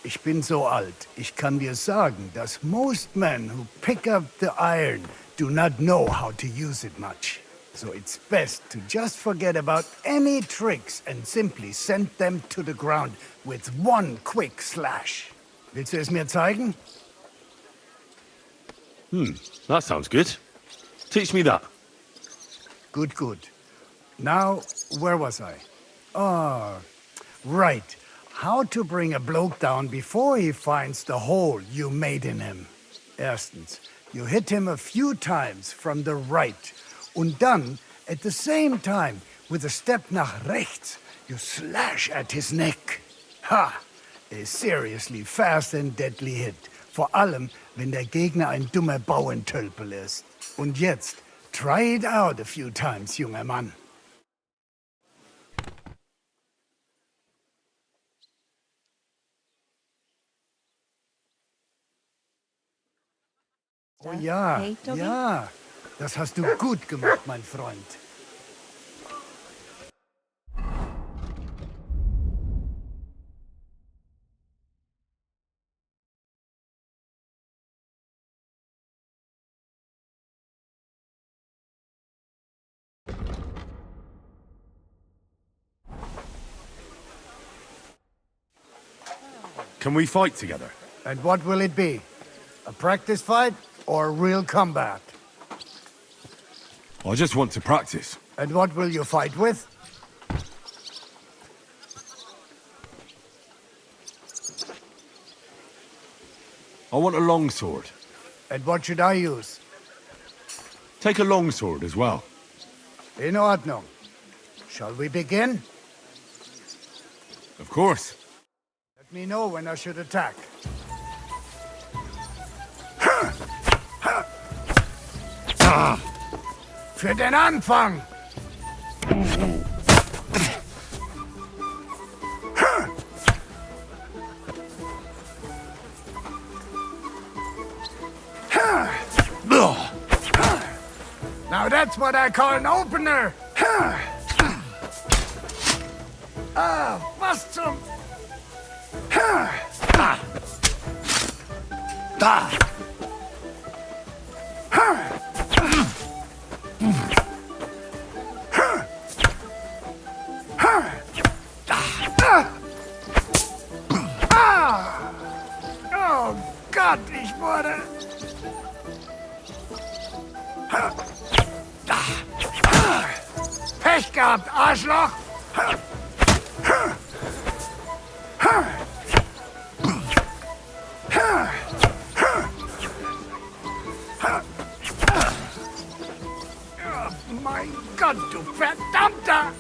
S9: Ich bin so alt, ich kann dir sagen, dass most men who pick up the iron do not know how to use it much. So it's best to just forget about any tricks and simply send them to the ground with one quick slash. Willst du es mir zeigen?
S2: That sounds good. Teach me that.
S9: Good. Now, where was I? Right. How to bring a bloke down before he finds the hole you made in him. Erstens, you hit him a few times from the right. Und dann, at the same time, with a step nach rechts, you slash at his neck. Ha! A seriously fast and deadly hit. Vor allem, wenn der Gegner ein dummer Bauentölpel ist. Und jetzt, try it out a few times, junger Mann. Oh ja,
S11: Hey, Tobi?
S9: ja. Das hast du gut gemacht, mein Freund.
S2: Can we fight together?
S9: And what will it be? A practice fight or real combat?
S2: I just want to practice.
S9: And what will you fight with?
S2: I want a longsword.
S9: And what should I use?
S2: Take a longsword as well.
S9: In Ordnung. Shall we begin?
S2: Of course.
S9: Let me know when I should attack. Für den Anfang! Now that's what I call an opener! Was zum... Oh Gott, ich wurde... Pech gehabt, Arschloch! Oh mein Gott, du verdammter!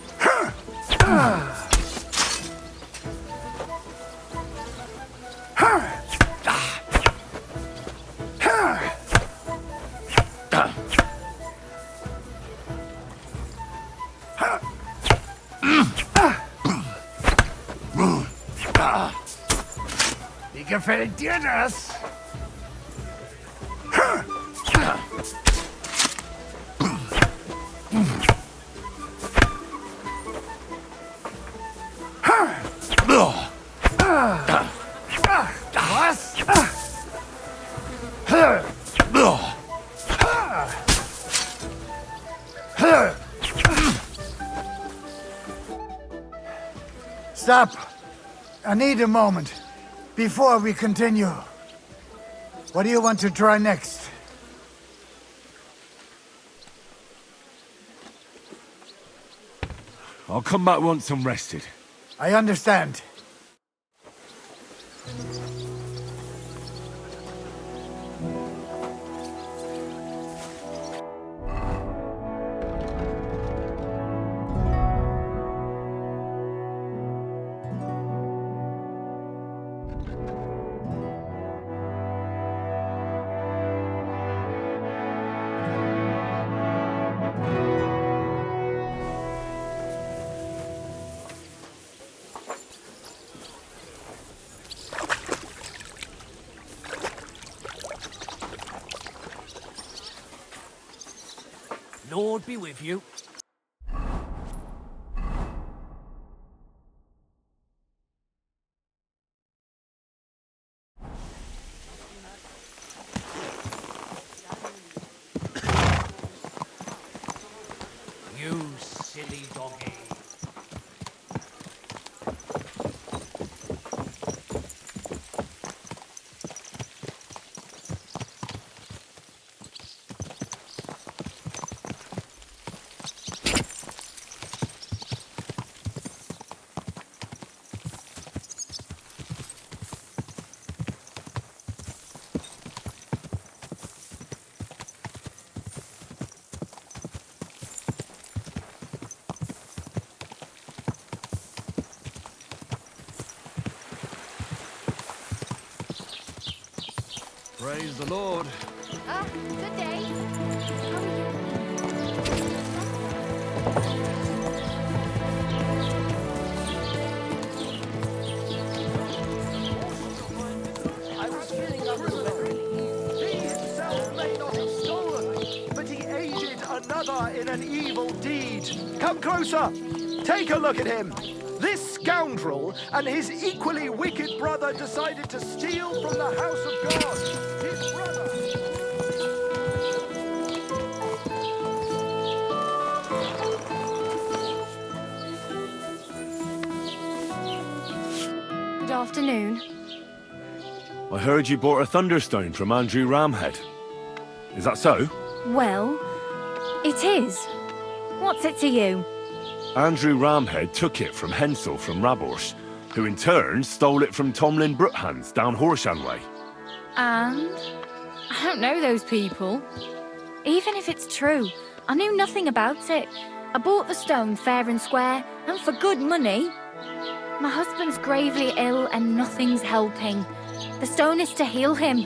S9: Wie gefällt dir das? Was? Stop. I need a moment before we continue. What do you want to try next?
S2: I'll come back once I'm rested.
S9: I understand.
S5: Lord be with you. You silly doggy.
S2: Praise the Lord.
S11: Good day. How are you?
S12: I was feeling unwell. He himself may not have stolen, but he aided another in an evil deed. Come closer. Take a look at him. This scoundrel and his equally wicked brother decided to steal from the house of God. His brother...
S11: Good afternoon.
S2: I heard you bought a Thunderstone from Andrew Ramhead. Is that so?
S11: Well, it is. What's it to you?
S2: Andrew Ramhead took it from Hensel from Warhorse, who in turn stole it from Tomlin Brookhans down Horshan way.
S11: And? I don't know those people. Even if it's true, I knew nothing about it. I bought the stone fair and square, and for good money. My husband's gravely ill and nothing's helping. The stone is to heal him.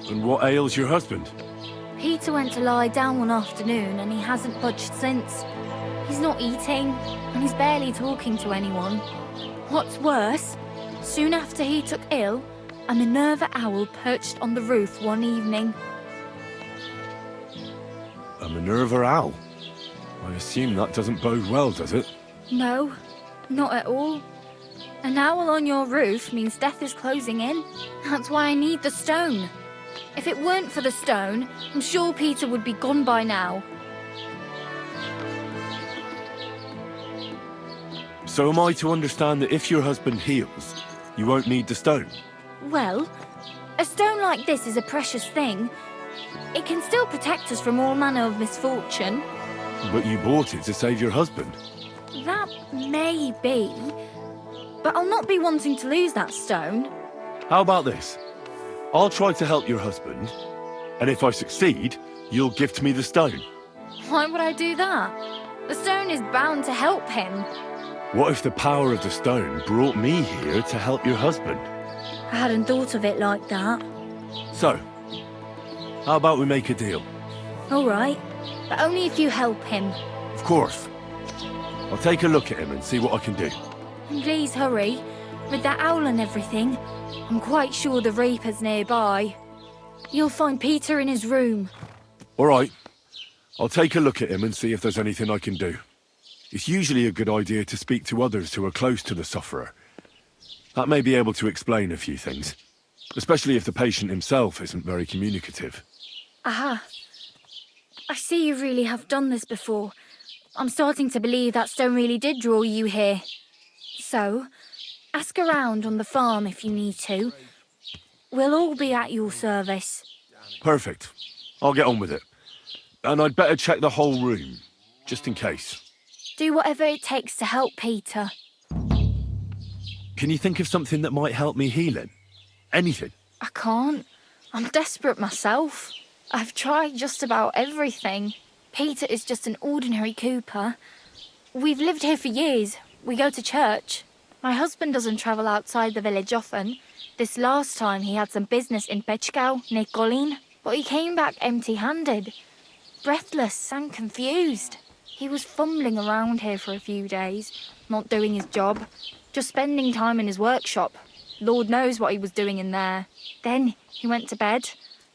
S2: And what ails your husband?
S11: Peter went to lie down one afternoon and he hasn't budged since. He's not eating, and he's barely talking to anyone. What's worse, soon after he took ill, a Minerva owl perched on the roof one evening.
S2: A Minerva owl? I assume that doesn't bode well, does it?
S11: No, not at all. An owl on your roof means death is closing in. That's why I need the stone. If it weren't for the stone, I'm sure Peter would be gone by now.
S2: So am I to understand that if your husband heals, you won't need the stone?
S11: Well, a stone like this is a precious thing. It can still protect us from all manner of misfortune.
S2: But you bought it to save your husband.
S11: That may be, but I'll not be wanting to lose that stone.
S2: How about this? I'll try to help your husband, and if I succeed, you'll gift me the stone.
S11: Why would I do that? The stone is bound to help him.
S2: What if the power of the stone brought me here to help your husband?
S11: I hadn't thought of it like that.
S2: So, how about we make a deal?
S11: All right, but only if you help him.
S2: Of course. I'll take a look at him and see what I can do.
S11: And please hurry. With that owl and everything, I'm quite sure the Reaper's nearby. You'll find Peter in his room.
S2: All right. I'll take a look at him and see if there's anything I can do. It's usually a good idea to speak to others who are close to the sufferer. That may be able to explain a few things, especially if the patient himself isn't very communicative.
S11: Aha. I see you really have done this before. I'm starting to believe that stone really did draw you here. So, ask around on the farm if you need to. We'll all be at your service.
S2: Perfect. I'll get on with it. And I'd better check the whole room, just in case.
S11: Do whatever it takes to help Peter.
S2: Can you think of something that might help me heal him? Anything?
S11: I can't. I'm desperate myself. I've tried just about everything. Peter is just an ordinary cooper. We've lived here for years. We go to church. My husband doesn't travel outside the village often. This last time he had some business in Pechkau, near Kolin, but he came back empty-handed, breathless and confused. He was fumbling around here for a few days, not doing his job, just spending time in his workshop. Lord knows what he was doing in there. Then he went to bed,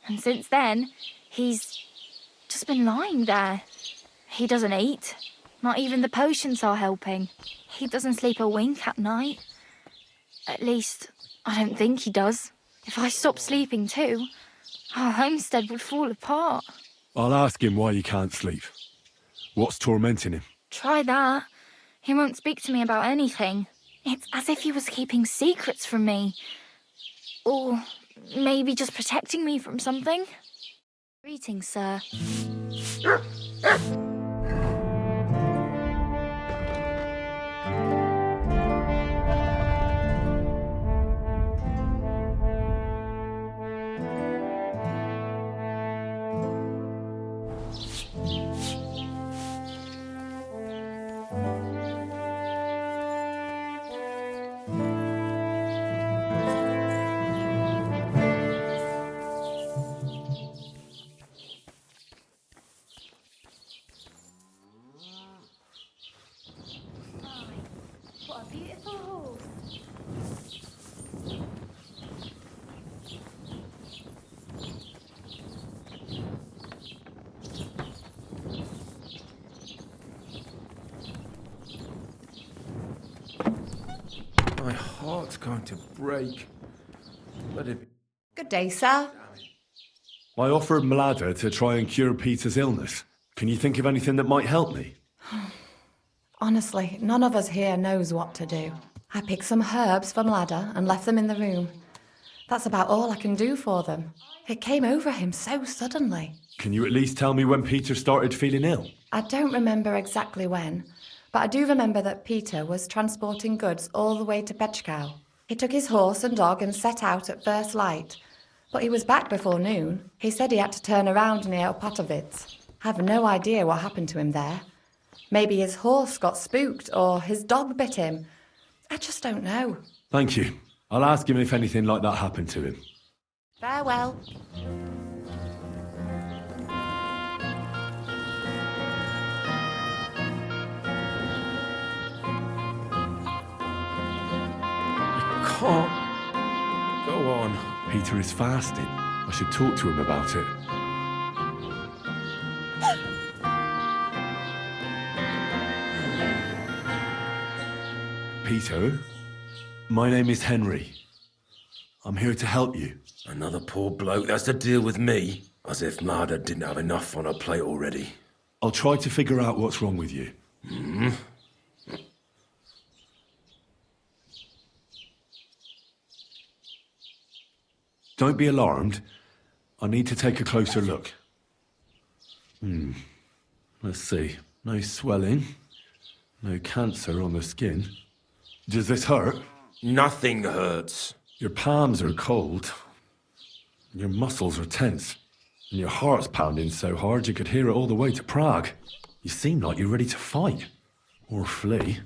S11: and since then, he's just been lying there. He doesn't eat. Not even the potions are helping. He doesn't sleep a wink at night. At least, I don't think he does. If I stopped sleeping too, our homestead would fall apart.
S2: I'll ask him why he can't sleep. What's tormenting him?
S11: Try that. He won't speak to me about anything. It's as if he was keeping secrets from me. Or maybe just protecting me from something. Greetings, sir. What a beautiful horse.
S2: My heart's going to break. Let it be.
S13: Good day, sir.
S2: I offered Mlada to try and cure Peter's illness. Can you think of anything that might help me?
S13: Honestly, none of us here knows what to do. I picked some herbs from Ladder and left them in the room. That's about all I can do for them. It came over him so suddenly.
S2: Can you at least tell me when Peter started feeling ill?
S13: I don't remember exactly when, but I do remember that Peter was transporting goods all the way to Pechkau. He took his horse and dog and set out at first light, but he was back before noon. He said he had to turn around near Opatovitz. I've no idea what happened to him there. Maybe his horse got spooked or his dog bit him. I just don't know.
S2: Thank you. I'll ask him if anything like that happened to him.
S13: Farewell.
S2: Can't. Go on. Peter is fasting. I should talk to him about it. Peter, my name is Henry. I'm here to help you.
S14: Another poor bloke that's to deal with me. As if Marder didn't have enough on her plate already.
S2: I'll try to figure out what's wrong with you. Don't be alarmed. I need to take a closer look. Let's see. No swelling. No cancer on the skin. Does this hurt?
S14: Nothing hurts.
S2: Your palms are cold. Your muscles are tense. And your heart's pounding so hard you could hear it all the way to Prague. You seem like you're ready to fight. Or flee.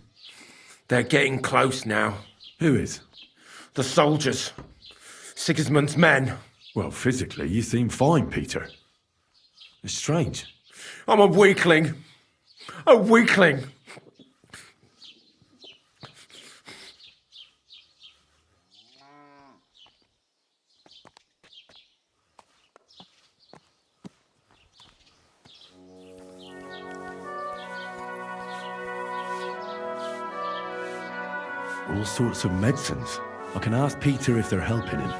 S14: They're getting close now.
S2: Who is?
S14: The soldiers. Sigismund's men.
S2: Well, physically, you seem fine, Peter. It's strange.
S14: I'm a weakling. A weakling.
S2: All sorts of medicines. I can ask Peter if they're helping him.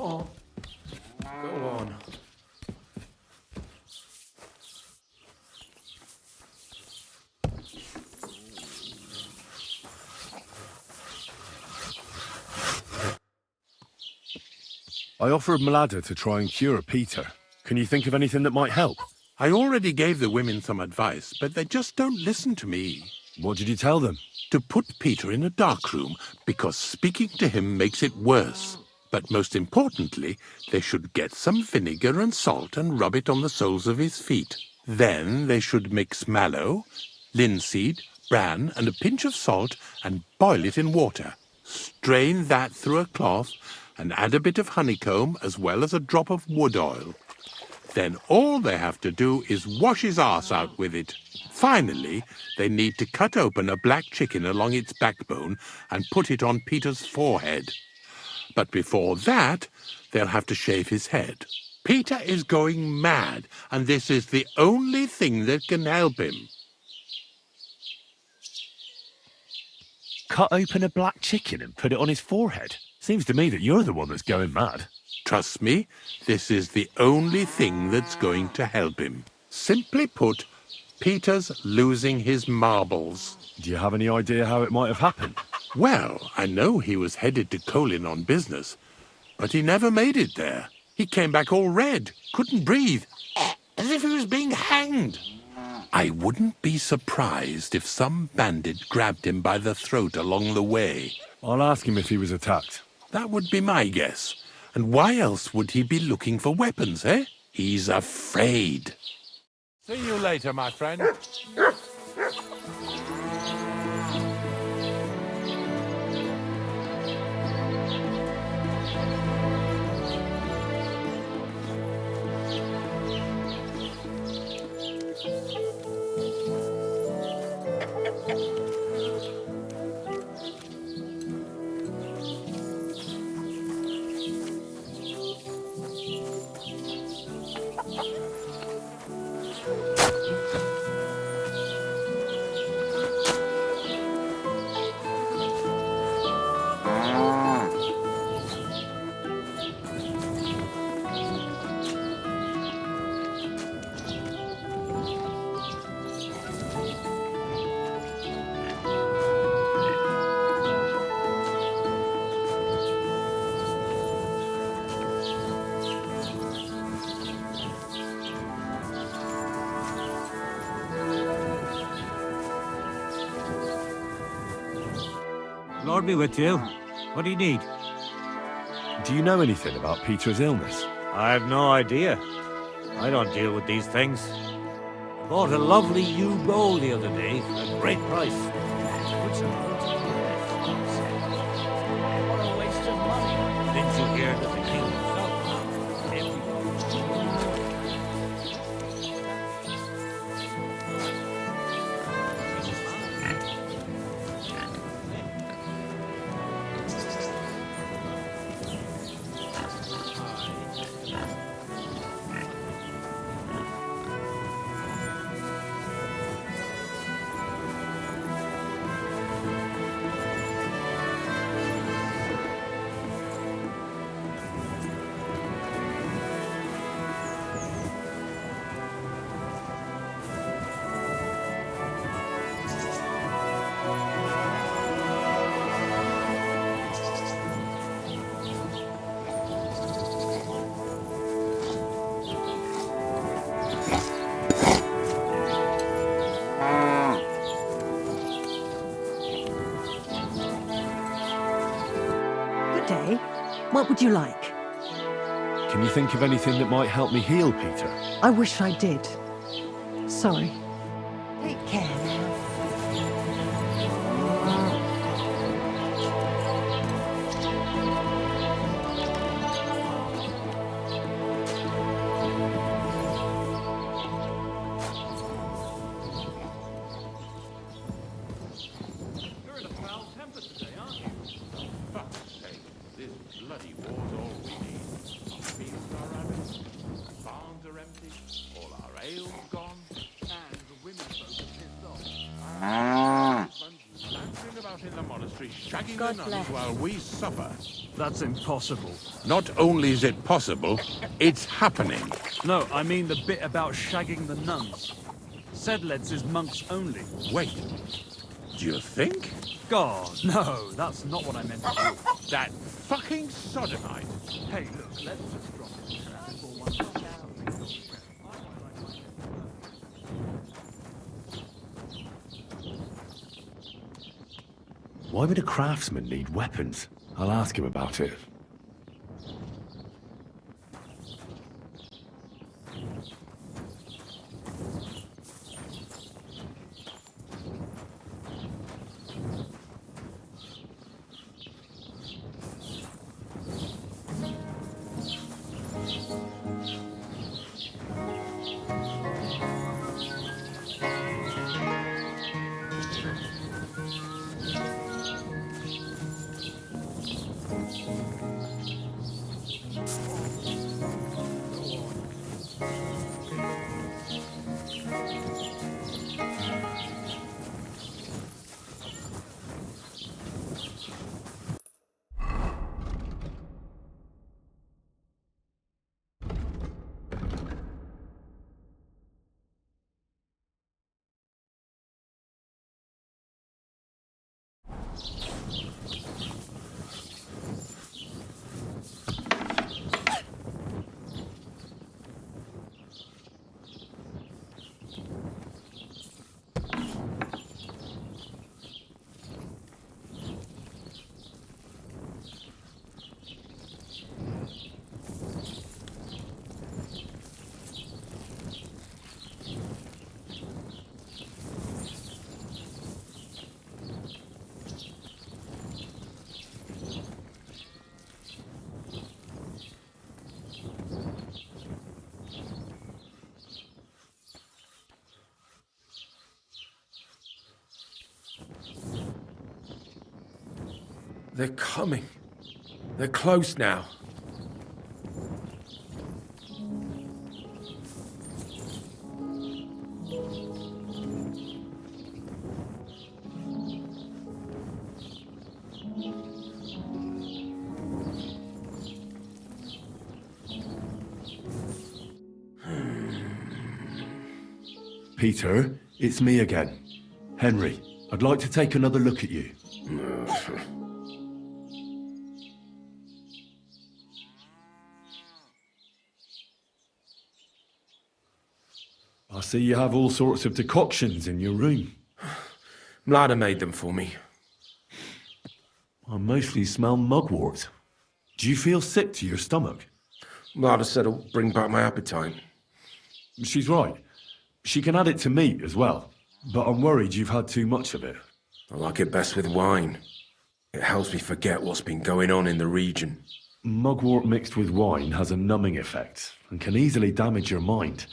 S14: Go on.
S2: I offered Mlada to try and cure Peter. Can you think of anything that might help?
S8: I already gave the women some advice, but they just don't listen to me.
S2: What did you tell them?
S8: To put Peter in a dark room, because speaking to him makes it worse. But most importantly, they should get some vinegar and salt and rub it on the soles of his feet. Then they should mix mallow, linseed, bran, and a pinch of salt and boil it in water. Strain that through a cloth and add a bit of honeycomb as well as a drop of wood oil. Then all they have to do is wash his arse out with it. Finally, they need to cut open a black chicken along its backbone and put it on Peter's forehead. But before that, they'll have to shave his head. Peter is going mad, and this is the only thing that can help him.
S2: Cut open a black chicken and put it on his forehead? Seems to me that you're the one that's going mad.
S8: Trust me, this is the only thing that's going to help him. Simply put, Peter's losing his marbles.
S2: Do you have any idea how it might have happened?
S8: Well, I know he was headed to Colin on business, but he never made it there. He came back all red, couldn't breathe, as if he was being hanged. I wouldn't be surprised if some bandit grabbed him by the throat along the way.
S2: I'll ask him if he was attacked.
S8: That would be my guess. And why else would he be looking for weapons, eh? He's afraid. See you later, my friend.
S15: Lord be with you. What do you need?
S2: Do you know anything about Peter's illness?
S15: I have no idea. I don't deal with these things. I bought a lovely yew bowl the other day at a great price.
S6: What a waste of money.
S15: Didn't you hear that the king himself now?
S16: Good day. What would you like?
S2: Can you think of anything that might help me heal Peter?
S16: I wish I did. Sorry. Take care now.
S8: You're in a foul temper today, aren't you? Fuck's sake, this bloody war's all we need. Our fields are ravaged, our barns are empty, all our ale's gone, and the women folk are pissed off. Lounging about in the monastery, shagging
S16: God
S8: the nuns
S16: bless.
S8: while we suffer.
S4: That's impossible.
S8: Not only is it possible, it's happening.
S4: No, I mean the bit about shagging the nuns. Sedled says monks only.
S8: Wait, do you think?
S4: God, no, that's not what I meant to do.
S8: That fucking sodomite.
S4: Hey, look, let's just drop it before one comes out.
S2: Why would a craftsman need weapons? I'll ask him about it.
S14: They're coming. They're close now.
S2: Peter, it's me again. Henry, I'd like to take another look at you. I see you have all sorts of decoctions in your room.
S14: Mlada made them for me.
S2: I mostly smell mugwort. Do you feel sick to your stomach?
S14: Marta said it'll bring back my appetite.
S2: She's right. She can add it to meat as well. But I'm worried you've had too much of it.
S14: I like it best with wine. It helps me forget what's been going on in the region.
S2: Mugwort mixed with wine has a numbing effect and can easily damage your mind.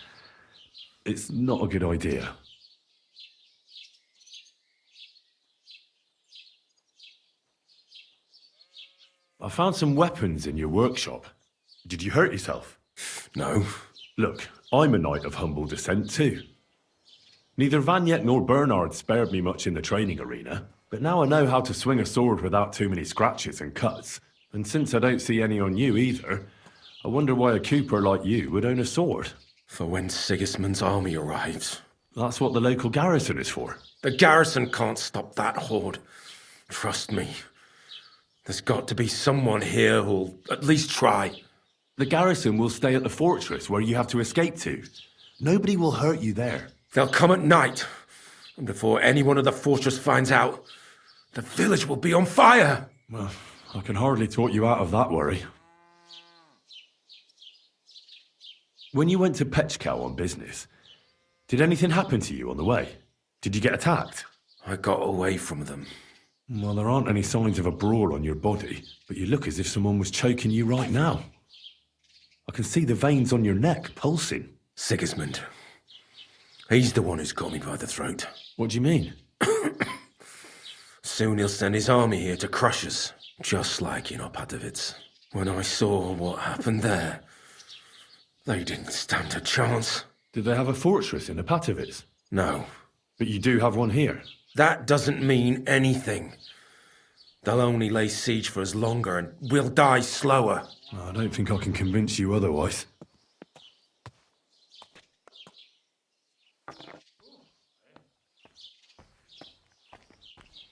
S2: It's not a good idea. I found some weapons in your workshop. Did you hurt yourself?
S14: No.
S2: Look, I'm a knight of humble descent too. Neither Vanyek nor Bernard spared me much in the training arena, but now I know how to swing a sword without too many scratches and cuts. And since I don't see any on you either, I wonder why a cooper like you would own a sword.
S14: For when Sigismund's army arrives.
S2: That's what the local garrison is for.
S14: The garrison can't stop that horde. Trust me. There's got to be someone here who'll at least try.
S2: The garrison will stay at the fortress where you have to escape to. Nobody will hurt you there.
S14: They'll come at night. And before anyone of the fortress finds out, the village will be on fire.
S2: Well, I can hardly talk you out of that worry. When you went to Pechkow on business, did anything happen to you on the way? Did you get attacked?
S14: I got away from them.
S2: Well, there aren't any signs of a brawl on your body, but you look as if someone was choking you right now. I can see the veins on your neck pulsing.
S14: Sigismund. He's the one who's got me by the throat.
S2: What do you mean?
S14: Soon he'll send his army here to crush us, just like in Opatovitz. When I saw what happened there, they didn't stand a chance.
S2: Did they have a fortress in Opatovitz?
S14: No.
S2: But you do have one here.
S14: That doesn't mean anything. They'll only lay siege for us longer and we'll die slower.
S2: I don't think I can convince you otherwise.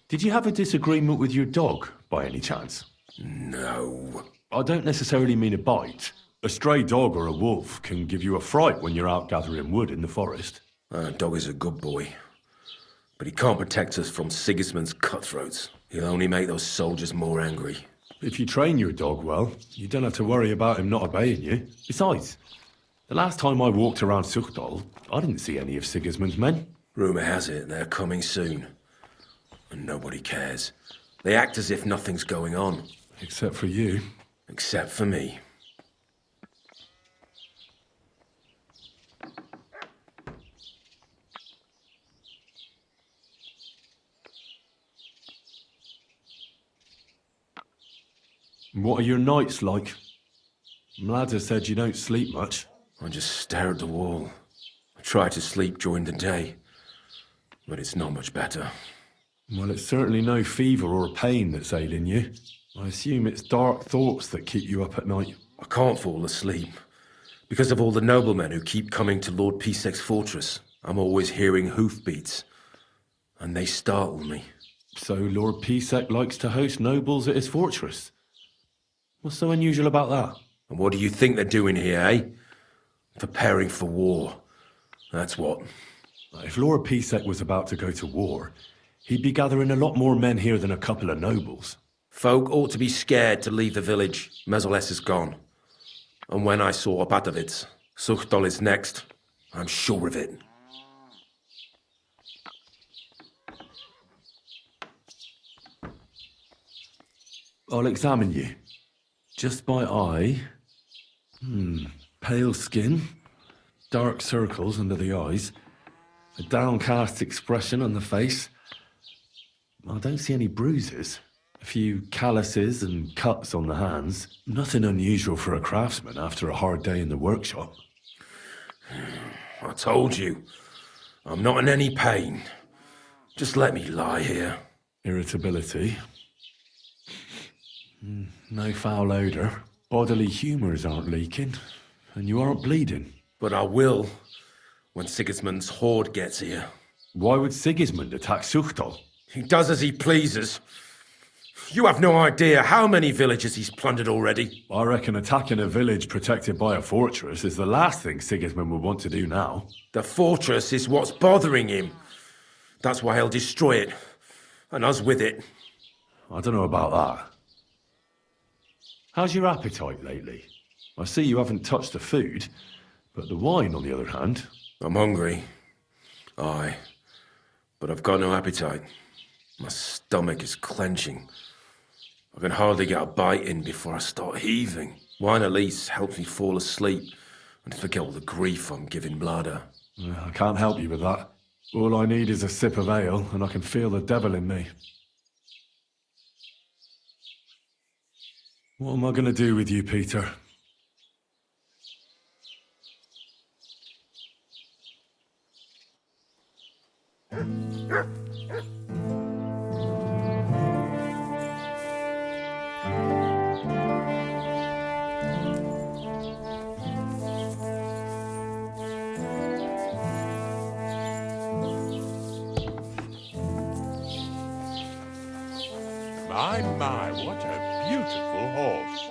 S2: Did you have a disagreement with your dog, by any chance?
S14: No.
S2: I don't necessarily mean a bite. A stray dog or a wolf can give you a fright when you're out gathering wood in the forest.
S14: Our dog is a good boy. But he can't protect us from Sigismund's cutthroats. He'll only make those soldiers more angry.
S2: If you train your dog well, you don't have to worry about him not obeying you. Besides, the last time I walked around Suchdal, I didn't see any of Sigismund's men.
S14: Rumour has it they're coming soon. And nobody cares. They act as if nothing's going on.
S2: Except for you.
S14: Except for me.
S2: What are your nights like? Mlada said you don't sleep much.
S14: I just stare at the wall. I try to sleep during the day, but it's not much better.
S2: Well, it's certainly no fever or pain that's ailing you. I assume it's dark thoughts that keep you up at night.
S14: I can't fall asleep, because of all the noblemen who keep coming to Lord Pisek's fortress. I'm always hearing hoofbeats, and they startle me.
S2: So Lord Pisek likes to host nobles at his fortress? What's so unusual about that?
S14: And what do you think they're doing here, eh? Preparing for war. That's what.
S2: If Lord Pisek was about to go to war, he'd be gathering a lot more men here than a couple of nobles.
S14: Folk ought to be scared to leave the village. Mezoles is gone. And when I saw Opatovitz, Suchdol is next. I'm sure of it.
S2: I'll examine you. Just by eye. Pale skin. Dark circles under the eyes. A downcast expression on the face. I don't see any bruises. A few calluses and cuts on the hands. Nothing unusual for a craftsman after a hard day in the workshop.
S14: I told you. I'm not in any pain. Just let me lie here.
S2: Irritability. No foul odour. Bodily humours aren't leaking. And you aren't bleeding.
S14: But I will when Sigismund's horde gets here.
S2: Why would Sigismund attack Suchdal?
S14: He does as he pleases. You have no idea how many villages he's plundered already.
S2: I reckon attacking a village protected by a fortress is the last thing Sigismund would want to do now.
S14: The fortress is what's bothering him. That's why he'll destroy it. And us with it.
S2: I don't know about that. How's your appetite lately? I see you haven't touched the food, but the wine, on the other hand...
S14: I'm hungry. Aye. But I've got no appetite. My stomach is clenching. I can hardly get a bite in before I start heaving. Wine at least helps me fall asleep and forget all the grief I'm giving Blada.
S2: I can't help you with that. All I need is a sip of ale, and I can feel the devil in me. What am I going to do with you, Peter?
S8: My, what a beautiful horse.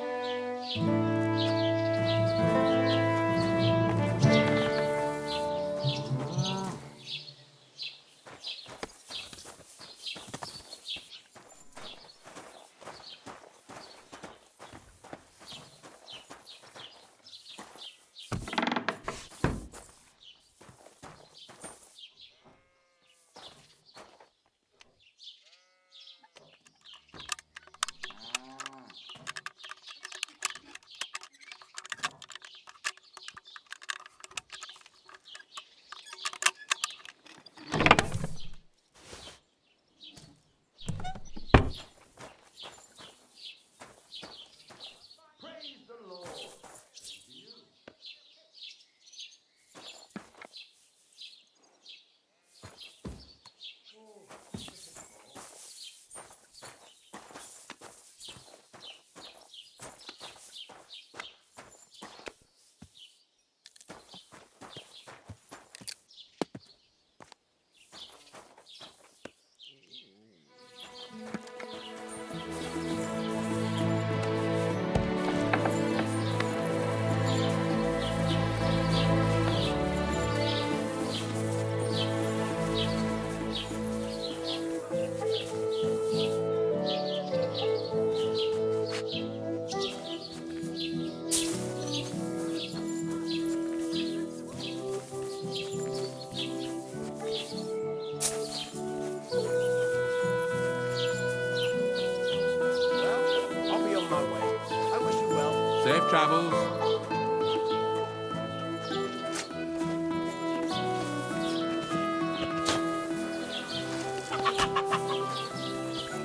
S8: Safe travels.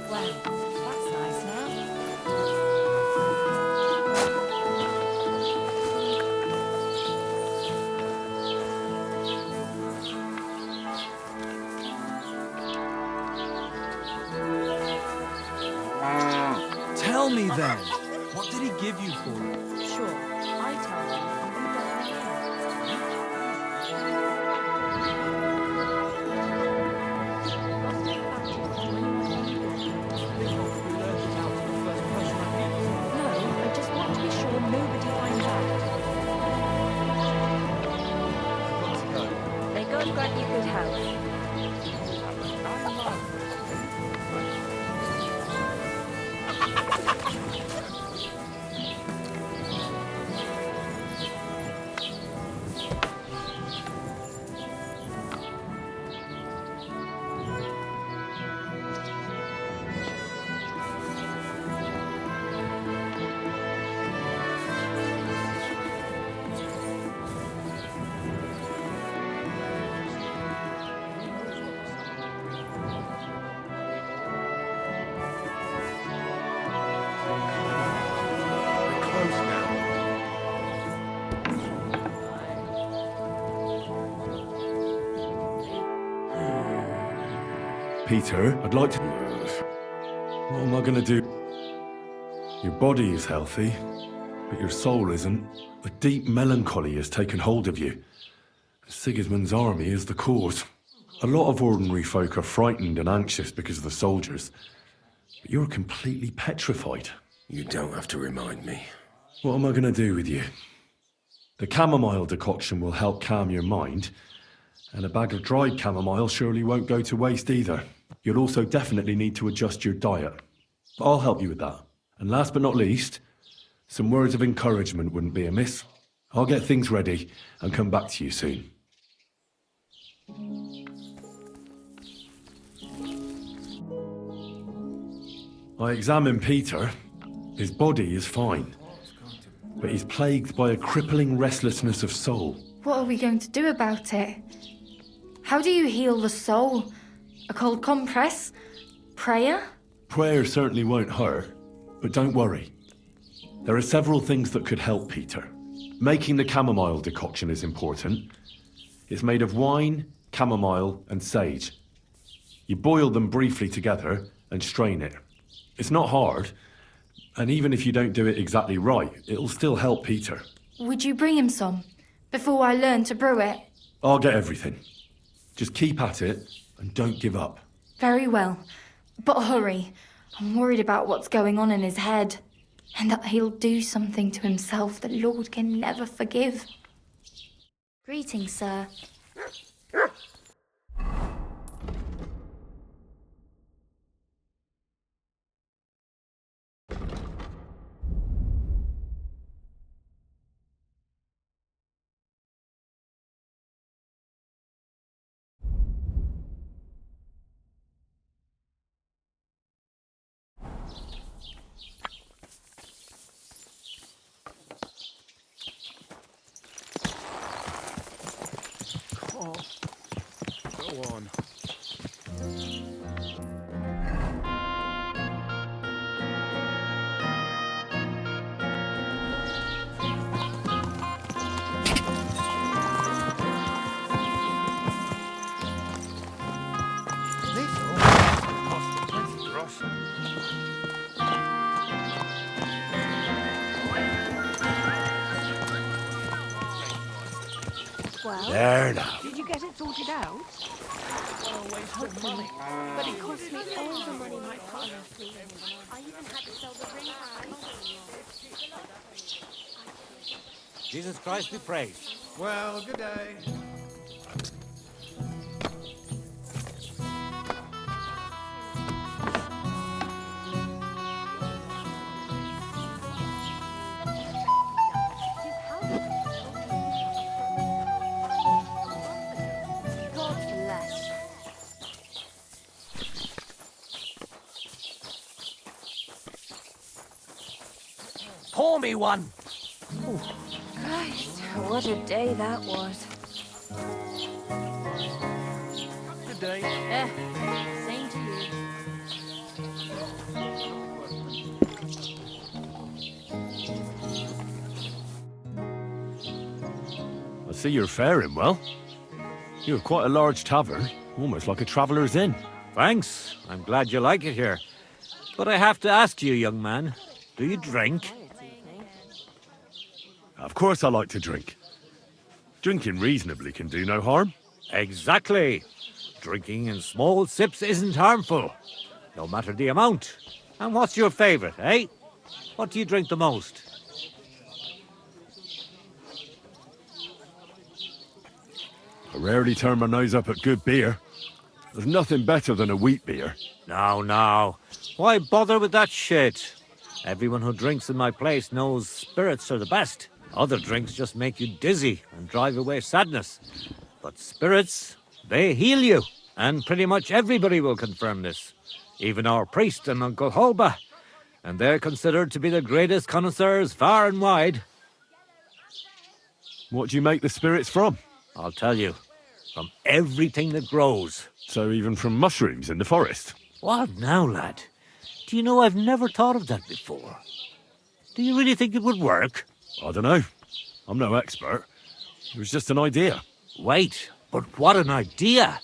S16: Well, that's nice now.
S4: Tell me then, what did he give you for it?
S16: Sure, I tell you, you don't know. No, I just want to be sure nobody finds out.
S17: May God grant you good health.
S2: Peter, I'd like to... What am I going to do? Your body is healthy, but your soul isn't. A deep melancholy has taken hold of you. Sigismund's army is the cause. A lot of ordinary folk are frightened and anxious because of the soldiers, but you're completely petrified.
S14: You don't have to remind me.
S2: What am I going to do with you? The chamomile decoction will help calm your mind, and a bag of dried chamomile surely won't go to waste either. You'll also definitely need to adjust your diet. I'll help you with that. And last but not least, some words of encouragement wouldn't be amiss. I'll get things ready and come back to you soon. I examined Peter. His body is fine, but he's plagued by a crippling restlessness of soul.
S11: What are we going to do about it? How do you heal the soul? A cold compress? Prayer?
S2: Prayer certainly won't hurt, but don't worry. There are several things that could help Peter. Making the chamomile decoction is important. It's made of wine, chamomile, and sage. You boil them briefly together and strain it. It's not hard, and even if you don't do it exactly right, it'll still help Peter.
S11: Would you bring him some, before I learn to brew it?
S2: I'll get everything. Just keep at it, and don't give up.
S11: Very well, but hurry. I'm worried about what's going on in his head, and that he'll do something to himself the Lord can never forgive. Greetings, sir.
S1: Go on.
S17: Well,
S1: There now.
S17: did you get it sorted out? Hopefully. But it cost me all the money my partner threw in. I even had to sell the ring.
S15: Jesus Christ be praised.
S10: Well, good day.
S17: God bless.
S3: Pour me one.
S17: Christ, what a day that was.
S3: Good day.
S17: Same to you.
S2: I see you're faring well. You have quite a large tavern, almost like a traveller's inn.
S15: Thanks. I'm glad you like it here. But I have to ask you, young man, do you drink?
S2: Of course I like to drink. Drinking reasonably can do no harm.
S15: Exactly. Drinking in small sips isn't harmful, no matter the amount. And what's your favourite, eh? What do you drink the most?
S2: I rarely turn my nose up at good beer. There's nothing better than a wheat beer.
S15: Now. Why bother with that shit? Everyone who drinks in my place knows spirits are the best. Other drinks just make you dizzy and drive away sadness. But spirits, they heal you. And pretty much everybody will confirm this. Even our priest and Uncle Holba. And they're considered to be the greatest connoisseurs far and wide.
S2: What do you make the spirits from?
S15: I'll tell you. From everything that grows.
S2: So even from mushrooms in the forest?
S15: What now, lad? Do you know I've never thought of that before? Do you really think it would work?
S2: I don't know. I'm no expert. It was just an idea.
S15: Wait, but what an idea!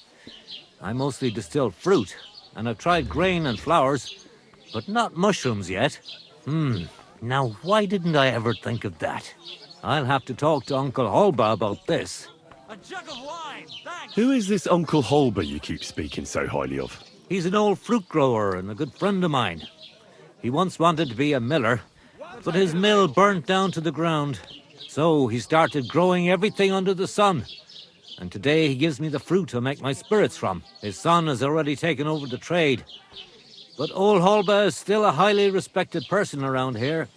S15: I mostly distill fruit, and I've tried grain and flowers, but not mushrooms yet. Now why didn't I ever think of that? I'll have to talk to Uncle Holba about this. A jug of wine, thanks!
S2: Who is this Uncle Holba you keep speaking so highly of?
S15: He's an old fruit grower and a good friend of mine. He once wanted to be a miller, but his mill burnt down to the ground. So he started growing everything under the sun. And today he gives me the fruit to make my spirits from. His son has already taken over the trade. But old Halba is still a highly respected person around here.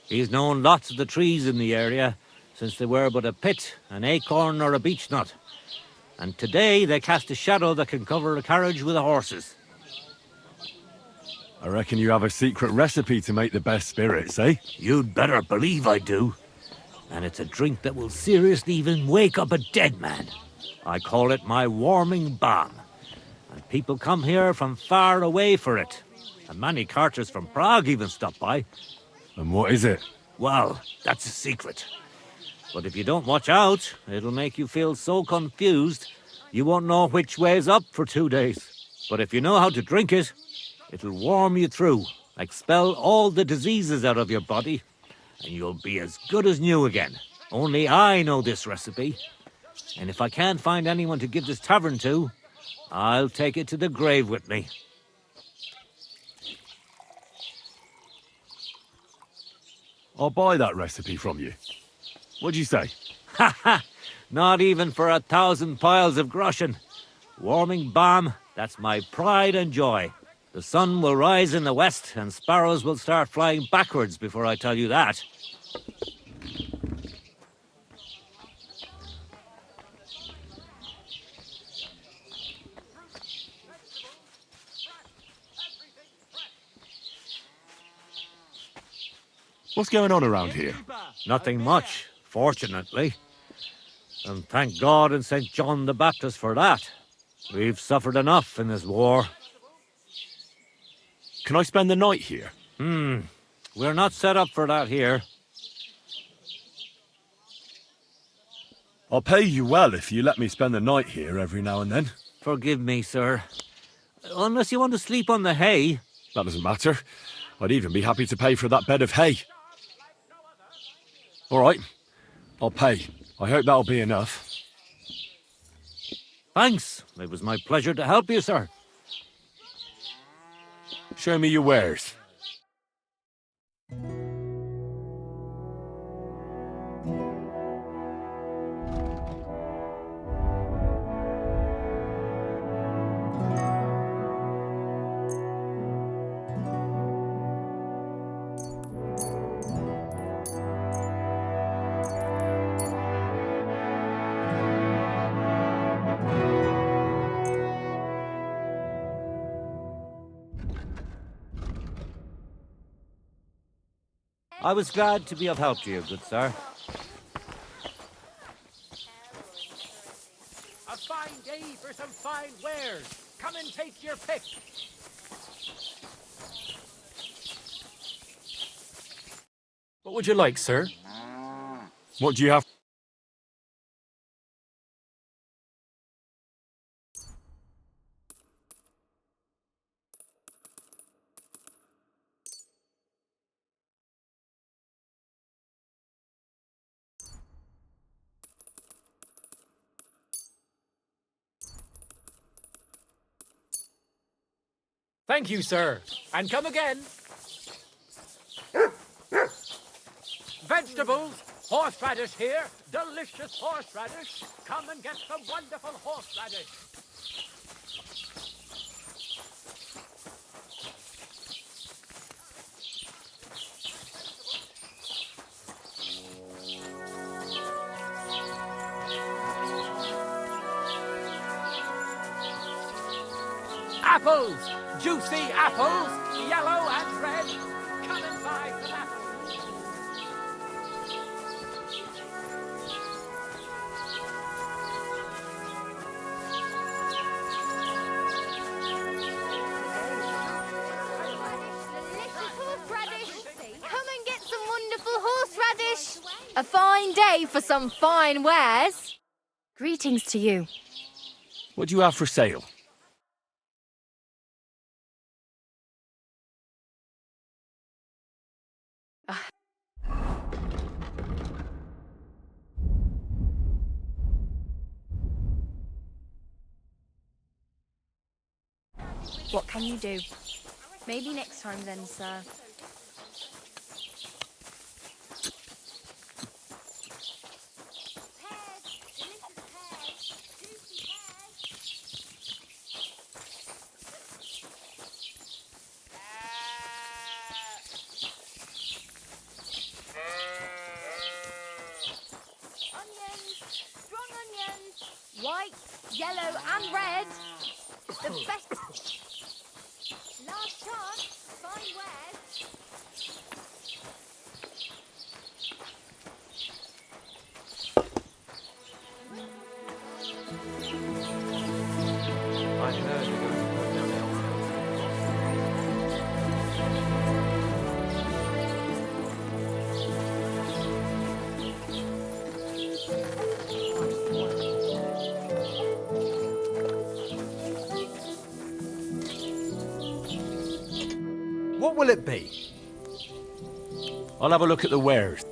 S15: He's known lots of the trees in the area since they were but a pit, an acorn, or a beech nut. And today they cast a shadow that can cover a carriage with the horses.
S2: I reckon you have a secret recipe to make the best spirits, eh?
S15: You'd better believe I do. And it's a drink that will seriously even wake up a dead man. I call it my warming balm. And people come here from far away for it. And many carters from Prague even stop by.
S2: And what is it?
S15: Well, that's a secret. But if you don't watch out, it'll make you feel so confused, you won't know which way's up for 2 days. But if you know how to drink it, it'll warm you through, expel all the diseases out of your body, and you'll be as good as new again. Only I know this recipe. And if I can't find anyone to give this tavern to, I'll take it to the grave with me.
S2: I'll buy that recipe from you. What'd you say?
S15: Ha ha! Not even for 1,000 piles of groschen. Warming balm, that's my pride and joy. The sun will rise in the west and sparrows will start flying backwards before I tell you that.
S2: What's going on around here?
S15: Nothing much, fortunately. And thank God and St. John the Baptist for that. We've suffered enough in this war.
S2: Can I spend the night here?
S15: We're not set up for that here.
S2: I'll pay you well if you let me spend the night here every now and then.
S15: Forgive me, sir. Unless you want to sleep on the hay.
S2: That doesn't matter. I'd even be happy to pay for that bed of hay. All right, I'll pay. I hope that'll be enough.
S15: Thanks. It was my pleasure to help you, sir.
S2: Show me your wares.
S15: I was glad to be of help to you, good sir.
S5: A fine day for some fine wares. Come and take your pick.
S7: What would you like, sir?
S2: What do you have?
S7: Thank you, sir.
S5: And come again. Vegetables. Horseradish here. Delicious horseradish. Come and get some wonderful horseradish. Apples! Juicy apples! Yellow and red! Come and buy some apples!
S11: Come and get some wonderful horseradish. A fine day for some fine wares. Greetings to you.
S2: What do you have for sale?
S11: What can you do? Maybe next time then, sir. Onions, strong onions, white, yellow, and red. The best. Last chance, find wares.
S1: I heard they're going to put down the
S18: What will it be? I'll have a look at the wares.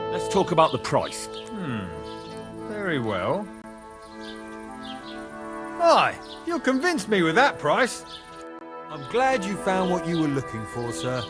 S18: Let's talk about the price.
S19: Very well. Aye, you'll convince me with that price. I'm glad you found what you were looking for, sir.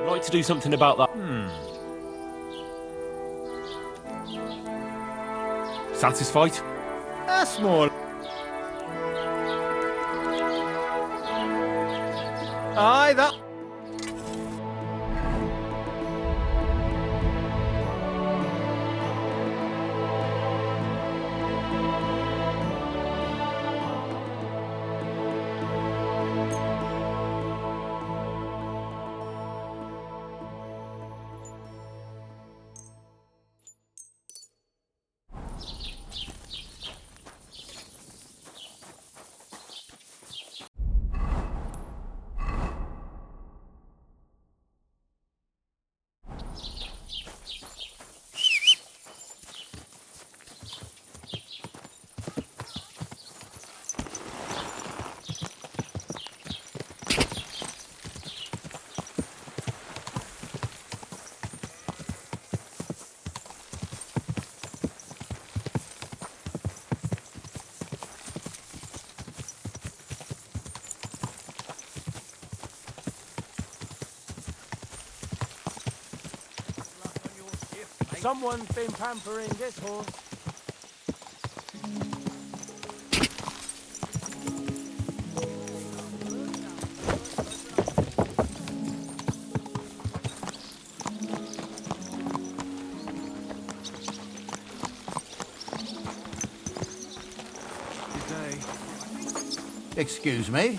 S18: I'd like to do something about that. Satisfied?
S19: That's more. Aye, that.
S5: Someone's been pampering this horse.
S3: Excuse me?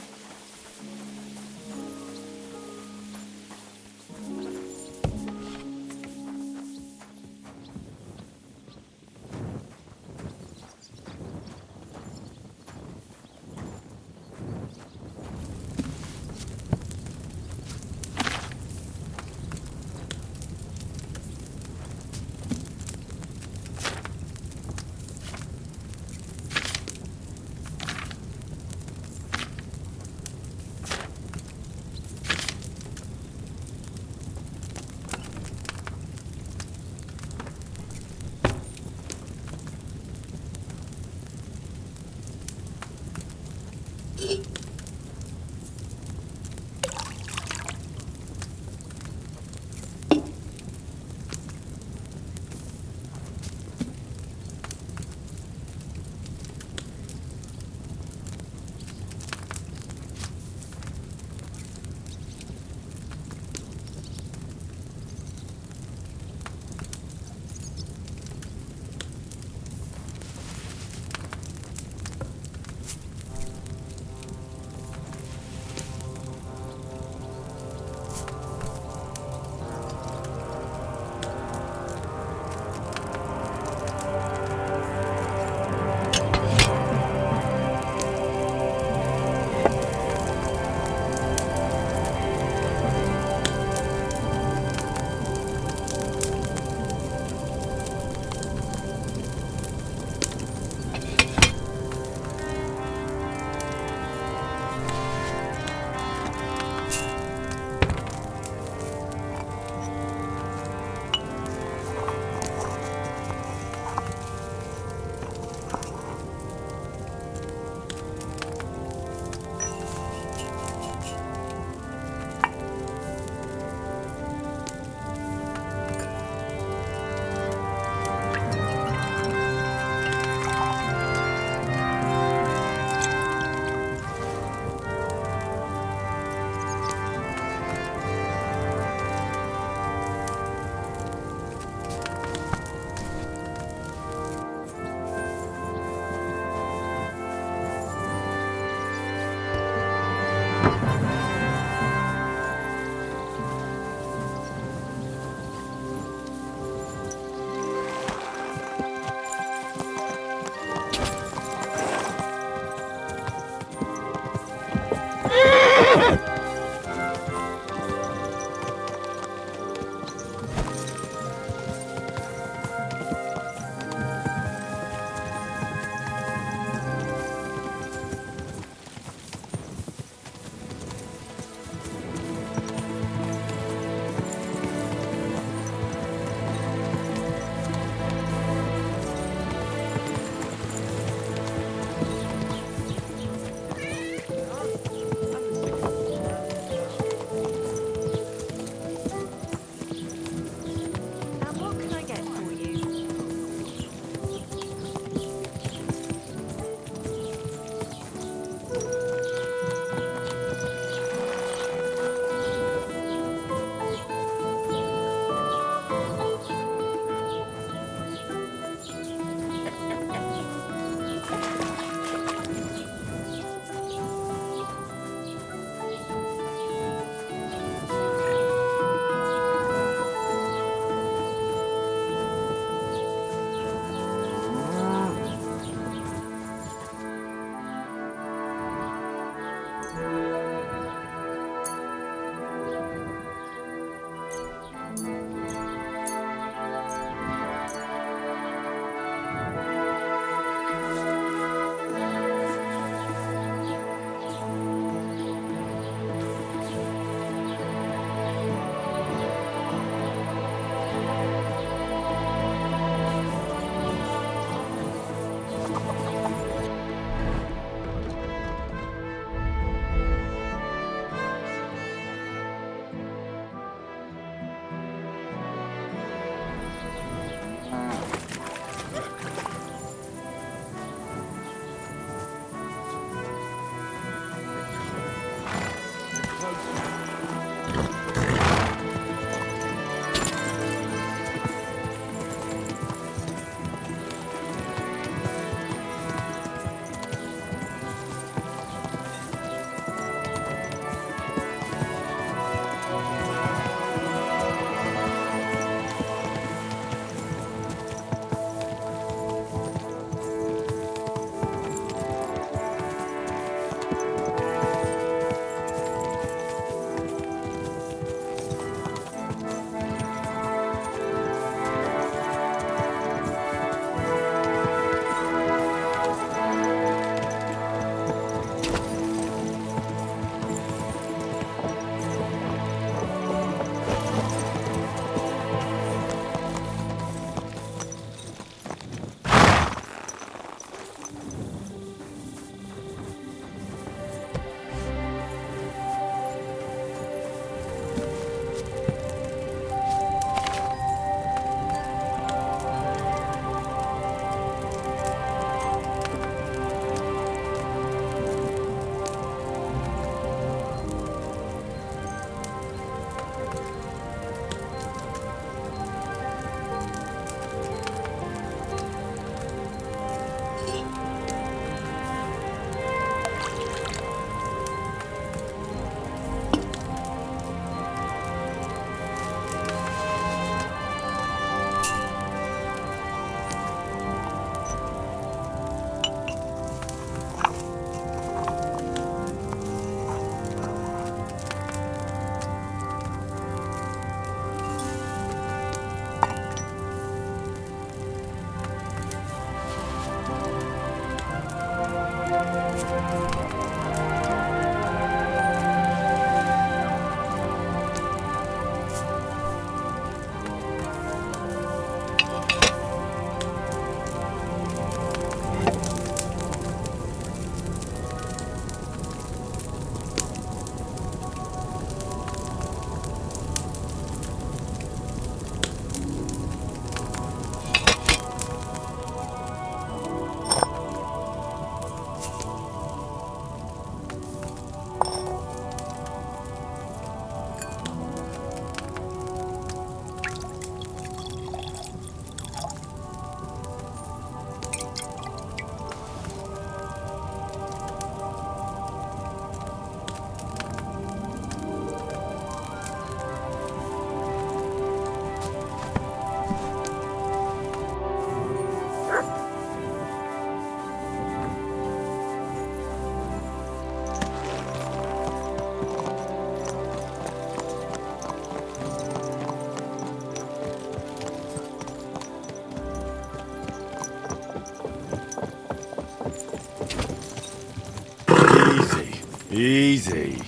S2: Easy.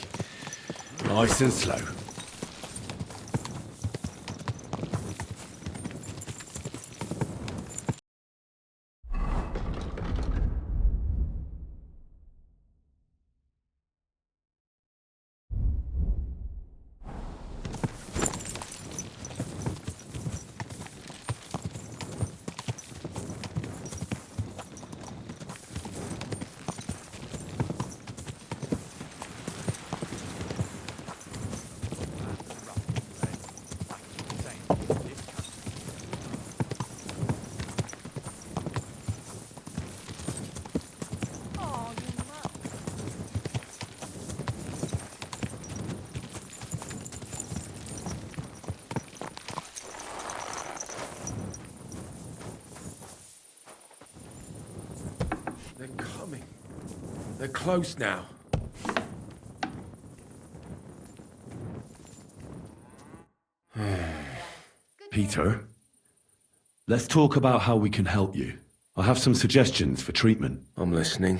S2: Nice and slow.
S14: They're coming. They're close now.
S2: Peter, let's talk about how we can help you. I have some suggestions for treatment.
S14: I'm listening.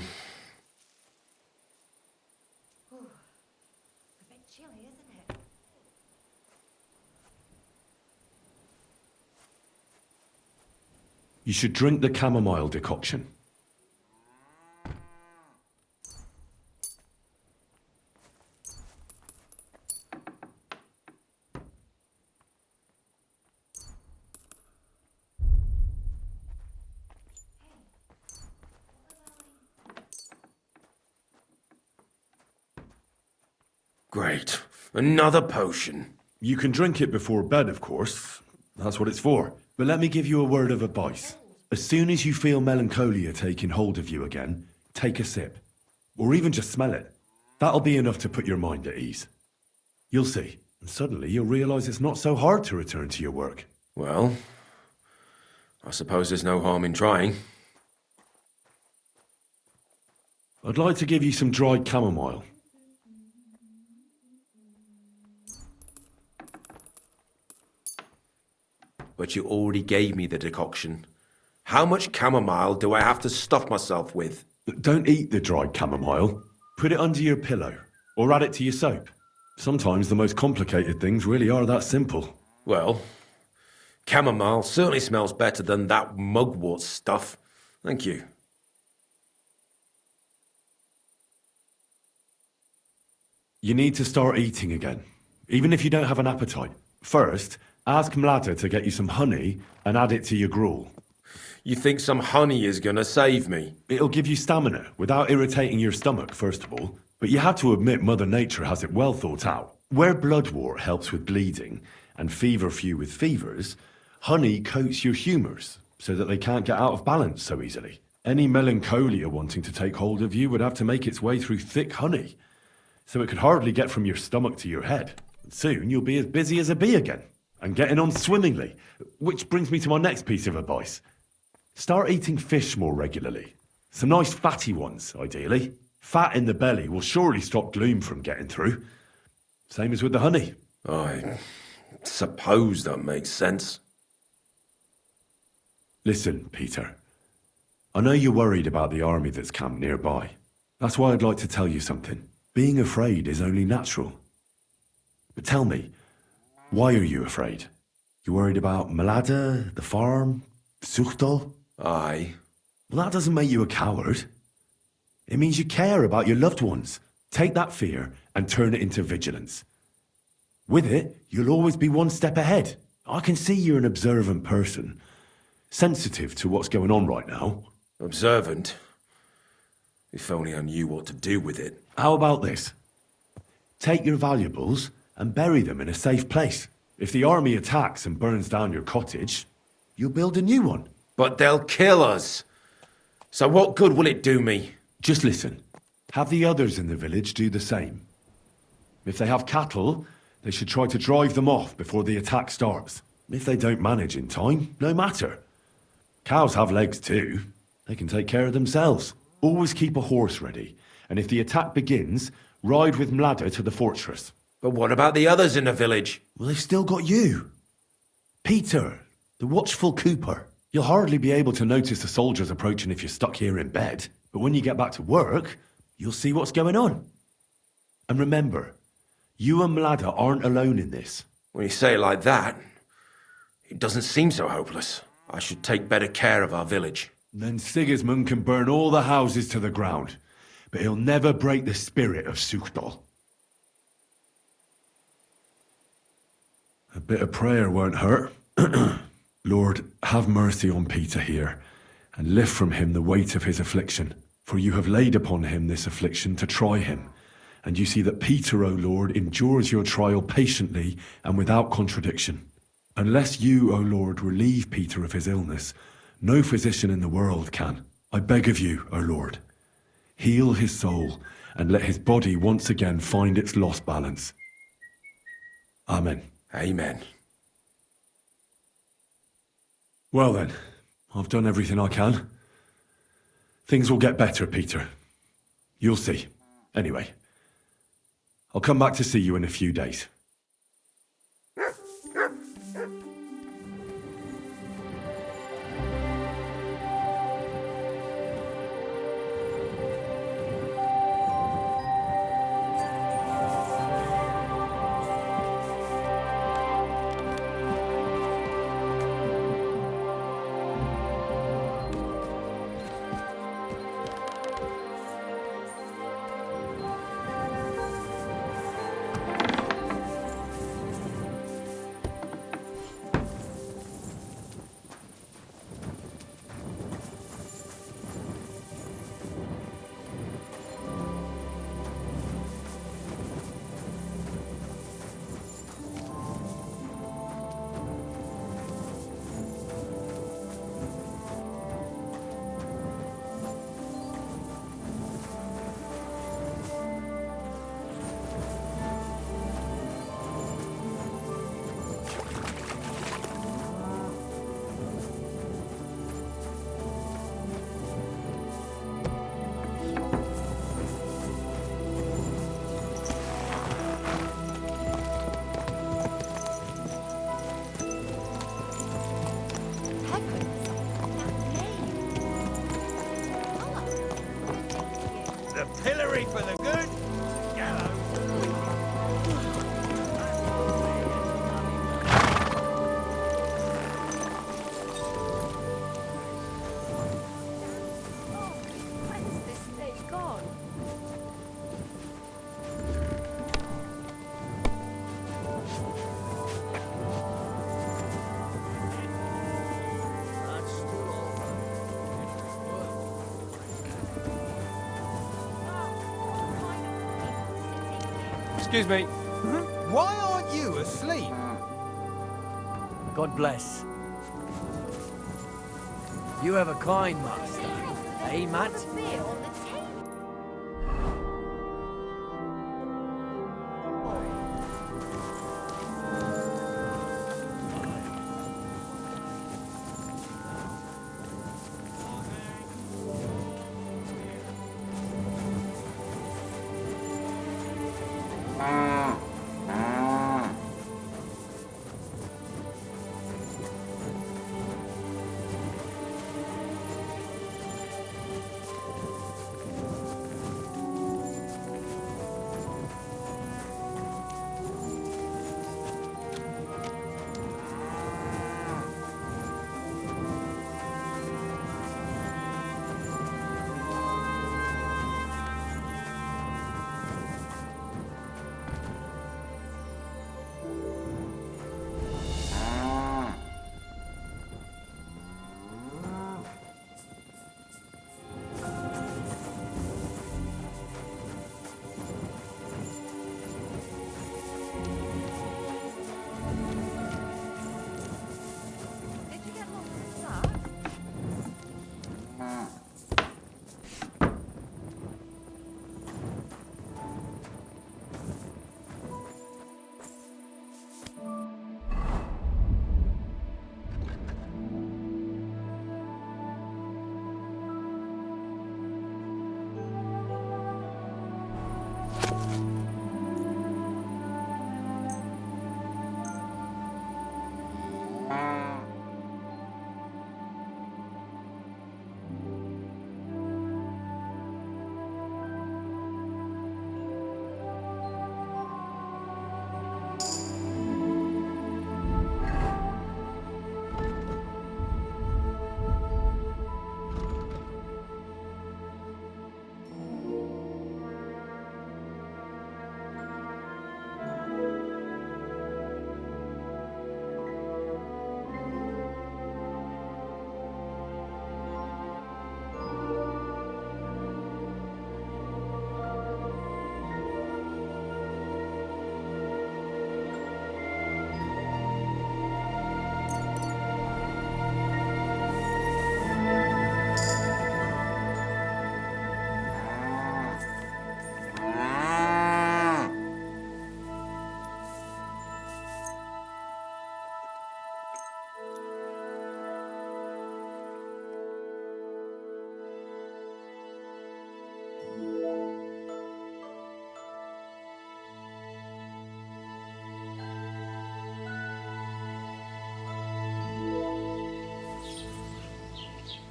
S2: You should drink the chamomile decoction.
S14: Great. Another potion.
S2: You can drink it before bed, of course. That's what it's for. But let me give you a word of advice. As soon as you feel melancholia taking hold of you again, take a sip. Or even just smell it. That'll be enough to put your mind at ease. You'll see. And suddenly you'll realize it's not so hard to return to your work.
S14: Well, I suppose there's no harm in trying.
S2: I'd like to give you some dried chamomile.
S14: But you already gave me the decoction. How much chamomile do I have to stuff myself with?
S2: Don't eat the dried chamomile. Put it under your pillow, or add it to your soap. Sometimes the most complicated things really are that simple.
S14: Well, chamomile certainly smells better than that mugwort stuff. Thank you.
S2: You need to start eating again, even if you don't have an appetite. First, ask Mlada to get you some honey and add it to your gruel.
S14: You think some honey is gonna save me?
S2: It'll give you stamina without irritating your stomach, first of all. But you have to admit Mother Nature has it well thought out. Where bloodwort helps with bleeding and feverfew with fevers, honey coats your humours so that they can't get out of balance so easily. Any melancholia wanting to take hold of you would have to make its way through thick honey, so it could hardly get from your stomach to your head. Soon you'll be as busy as a bee again, and getting on swimmingly. Which brings me to my next piece of advice. Start eating fish more regularly. Some nice fatty ones, ideally. Fat in the belly will surely stop gloom from getting through. Same as with the honey.
S14: I suppose that makes sense.
S2: Listen, Peter. I know you're worried about the army that's camped nearby. That's why I'd like to tell you something. Being afraid is only natural. But tell me, why are you afraid? You worried about Mlada, the farm, Zuchtal?
S14: Aye.
S2: Well, that doesn't make you a coward. It means you care about your loved ones. Take that fear and turn it into vigilance. With it, you'll always be one step ahead. I can see you're an observant person, sensitive to what's going on right now.
S14: Observant? If only I knew what to do with it.
S2: How about this? Take your valuables and bury them in a safe place. If the army attacks and burns down your cottage, you'll build a new one.
S14: But they'll kill us. So what good will it do me?
S2: Just listen. Have the others in the village do the same. If they have cattle, they should try to drive them off before the attack starts. If they don't manage in time, no matter. Cows have legs too. They can take care of themselves. Always keep a horse ready. And if the attack begins, ride with Mlada to the fortress.
S14: But what about the others in the village?
S2: Well, they've still got you. Peter, the watchful Cooper. You'll hardly be able to notice the soldiers approaching if you're stuck here in bed. But when you get back to work, you'll see what's going on. And remember, you and Mlada aren't alone in this.
S14: When you say it like that, it doesn't seem so hopeless. I should take better care of our village.
S2: Then Sigismund can burn all the houses to the ground, but he'll never break the spirit of Suchdol. A bit of prayer won't hurt. Lord, have mercy on Peter here, and lift from him the weight of his affliction. For you have laid upon him this affliction to try him. And you see that Peter, O Lord, endures your trial patiently and without contradiction. Unless you, O Lord, relieve Peter of his illness, no physician in the world can. I beg of you, O Lord, heal his soul and let his body once again find its lost balance. Amen.
S14: Amen.
S2: Well then, I've done everything I can. Things will get better, Peter. You'll see. Anyway, I'll come back to see you in a few days.
S19: Pillory for the good, gallows for the wicked.
S17: When's this stage gone?
S19: Excuse me. Why aren't you asleep?
S20: God bless. You have a kind master, eh, Matt?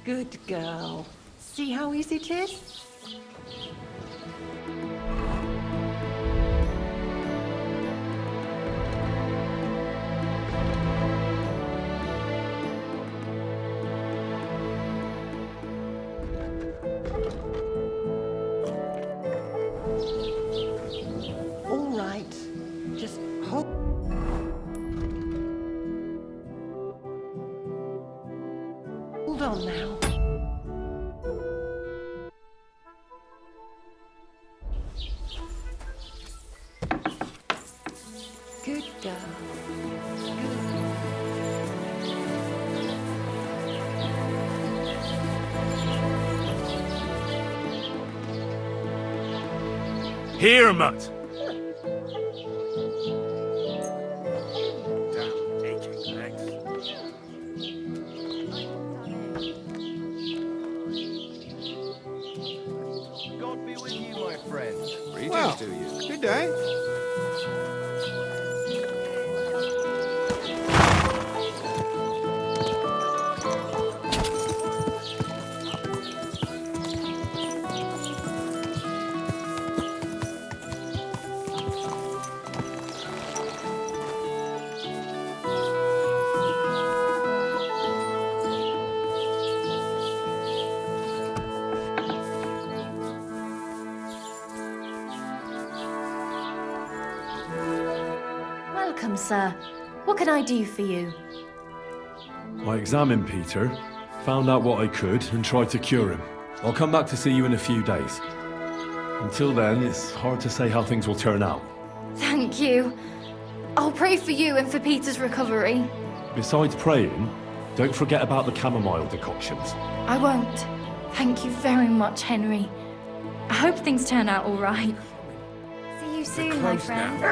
S16: Good girl. See how easy it is? All right. Just hold. Hold on now. Good girl.
S4: Here, mutt.
S12: God be with you, my friend. Greetings
S21: Well,
S12: to you.
S21: good day.
S22: Welcome, sir. What can I do for you?
S2: I examined Peter, found out what I could, and tried to cure him. I'll come back to see you in a few days. Until then, it's hard to say how things will turn out.
S11: Thank you. I'll pray for you and for Peter's recovery.
S2: Besides praying, don't forget about the chamomile decoctions.
S11: I won't. Thank you very much, Henry. I hope things turn out all right. See you soon, my friend.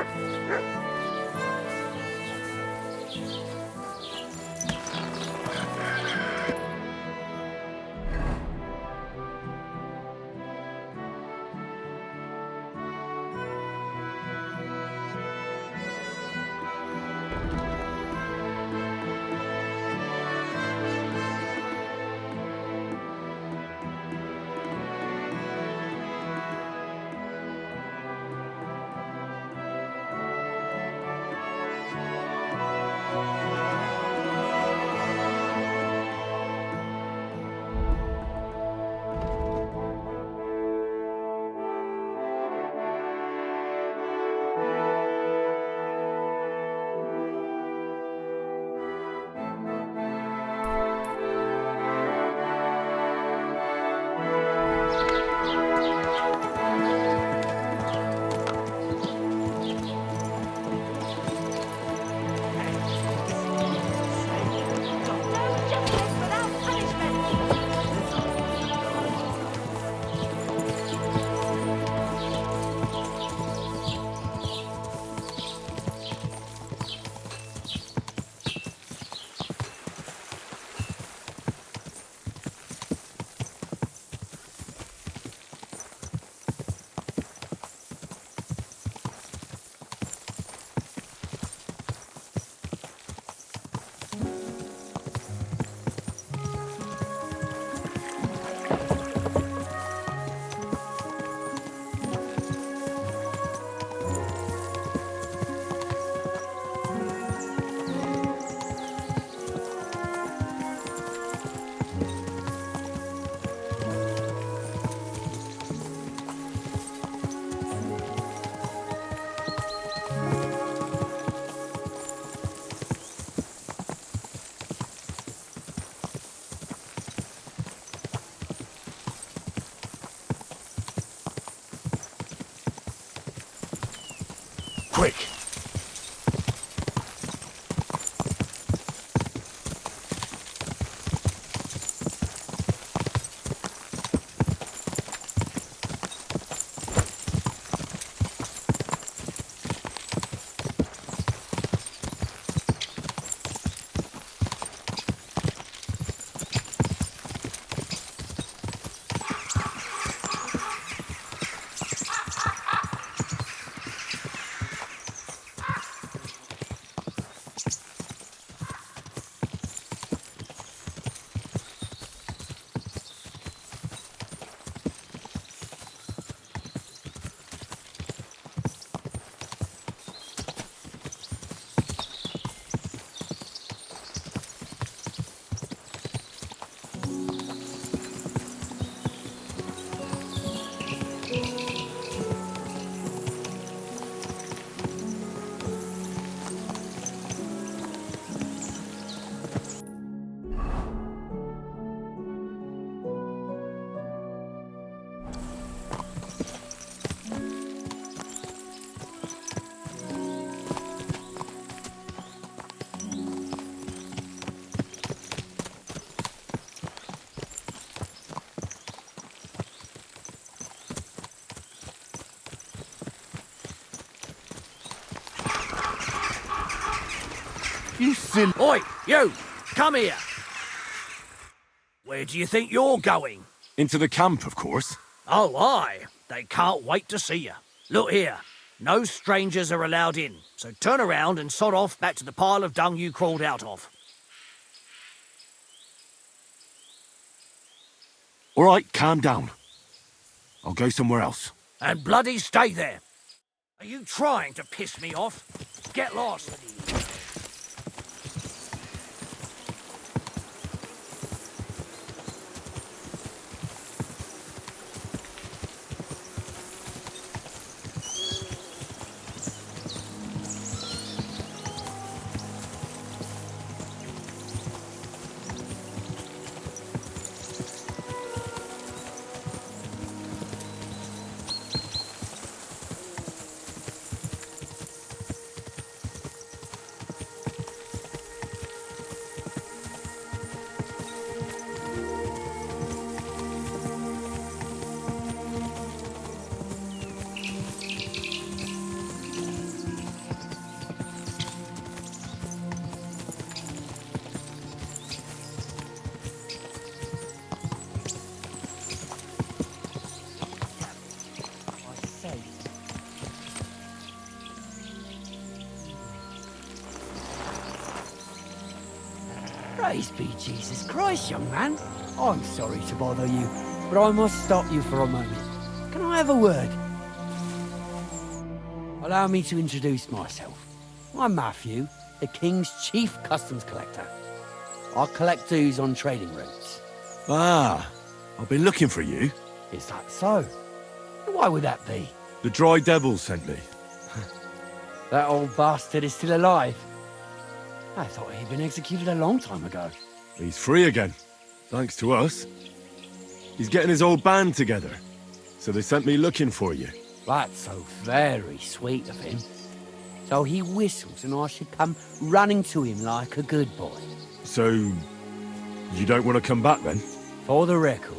S21: Quick!
S3: You silly... Oi, you! Come here! Where do you think you're going?
S2: Into the camp, of course.
S3: Oh, aye. They can't wait to see you. Look here. No strangers are allowed in, so turn around and sod off back to the pile of dung you crawled out of.
S2: All right, calm down. I'll go somewhere else.
S3: And bloody stay there. Are you trying to piss me off? Get lost.
S20: Praise be Jesus Christ, young man. I'm sorry to bother you, but I must stop you for a moment. Can I have a word? Allow me to introduce myself. I'm Matthew, the King's Chief Customs Collector. I collect dues on trading routes.
S2: Ah, I've been looking for you.
S20: Is that so? Why would that be?
S2: The Dry Devil sent me.
S20: That old bastard is still alive. I thought he'd been executed a long time ago.
S2: He's free again, thanks to us. He's getting his old band together, so they sent me looking for you.
S20: That's so very sweet of him. So he whistles and I should come running to him like a good boy.
S2: So, you don't want to come back then?
S20: For the record,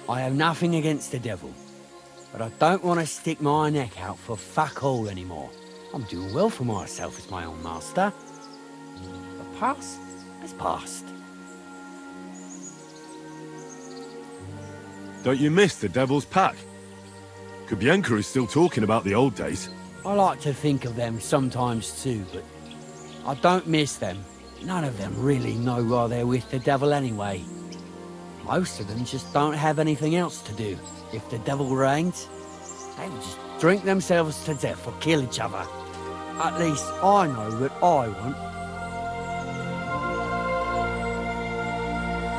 S20: I have nothing against the devil, but I don't want to stick my neck out for fuck all anymore. I'm doing well for myself as my own master. The past is past.
S2: Don't you miss the Devil's Pack? Kubienka is still talking about the old days.
S20: I like to think of them sometimes too, but I don't miss them. None of them really know why they're with the devil anyway. Most of them just don't have anything else to do. If the devil reigns, they would just drink themselves to death or kill each other. At least I know what I want.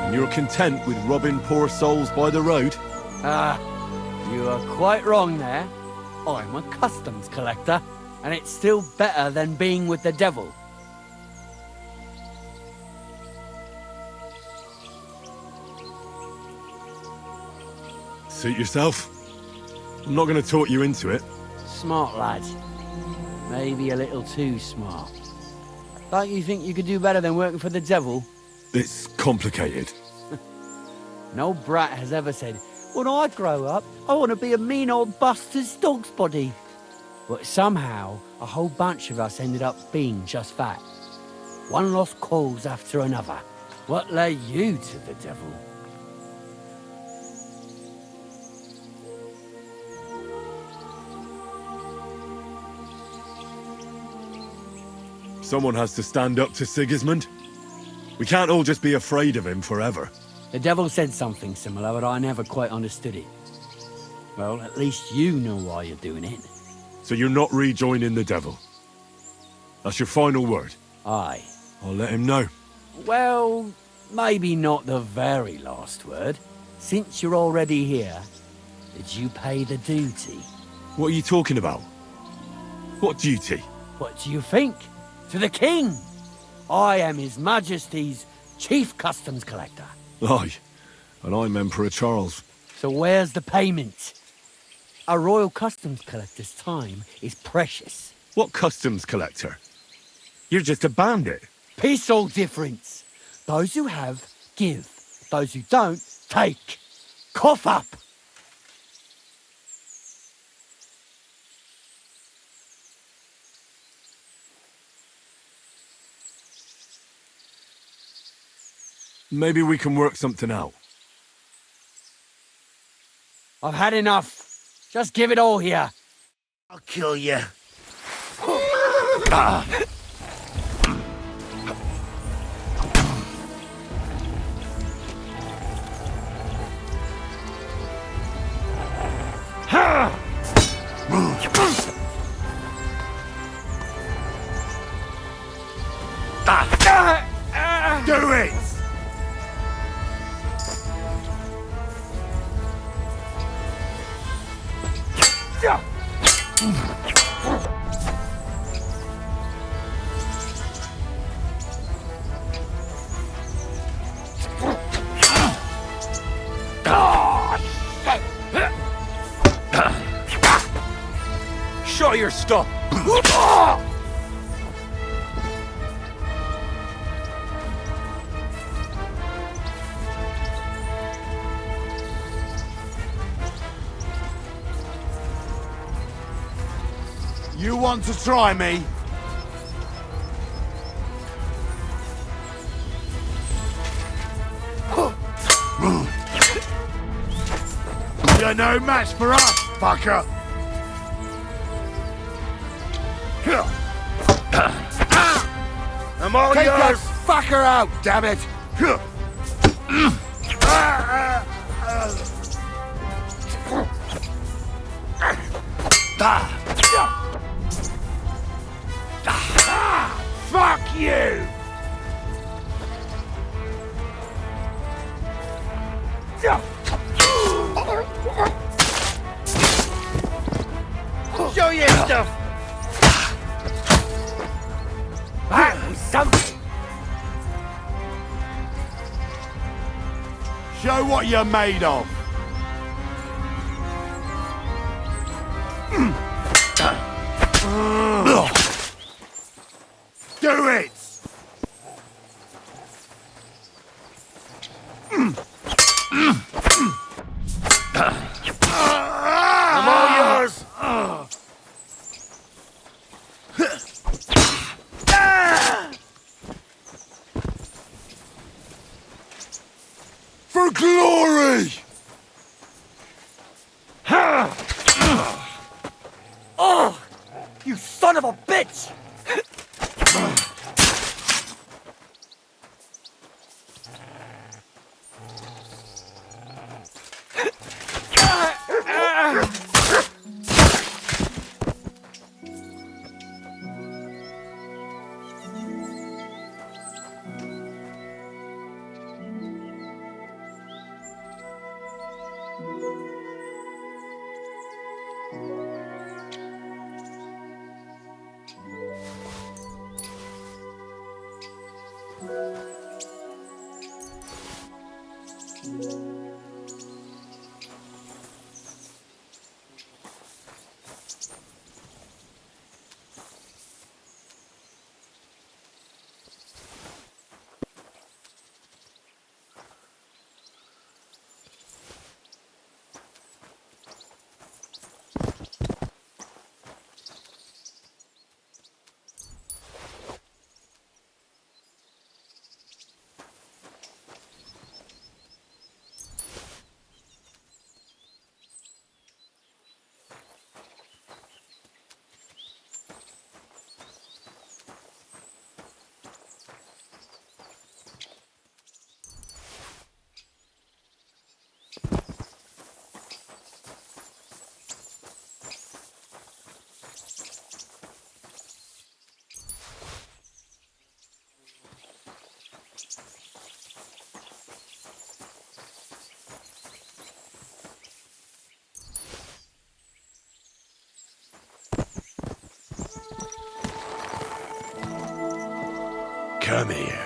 S2: And you're content with robbing poor souls by the road?
S20: Ah, you are quite wrong there. I'm a customs collector, and it's still better than being with the devil.
S2: Suit yourself. I'm not going to talk you into it.
S20: Smart lad. Maybe a little too smart. Don't you think you could do better than working for the devil?
S2: It's complicated.
S20: No brat has ever said, when I grow up, I want to be a mean old bastard's dog's body. But somehow, a whole bunch of us ended up being just that. One lost cause after another. What lay you to the devil?
S2: Someone has to stand up to Sigismund. We can't all just be afraid of him forever.
S20: The devil said something similar, but I never quite understood it. Well, at least you know why you're doing it.
S2: So you're not rejoining the devil? That's your final word?
S20: Aye.
S2: I'll let him know.
S20: Well, maybe not the very last word. Since you're already here, did you pay the duty?
S2: What are you talking about? What duty?
S20: What do you think? To the king! I am His Majesty's Chief Customs Collector.
S2: Aye, and I'm Emperor Charles.
S20: So where's the payment? A royal customs collector's time is precious.
S2: What customs collector? You're just a bandit.
S20: Piss all difference. Those who have, give. Those who don't, take. Cough up!
S2: Maybe we can work something out.
S20: I've had enough. Just give it all here.
S6: I'll kill you.
S10: Do it!
S18: Show your stuff!
S10: You want to try me? You're no match for us, fucker!
S6: I'm all
S10: Take
S6: yours!
S10: that fucker out, damn it!
S6: Fuck you! Show your stuff! That was something!
S10: Show what you're made of! Do it!
S6: I'm all yours!
S10: For glory!
S3: Oh! You son of a bitch!
S10: Come here.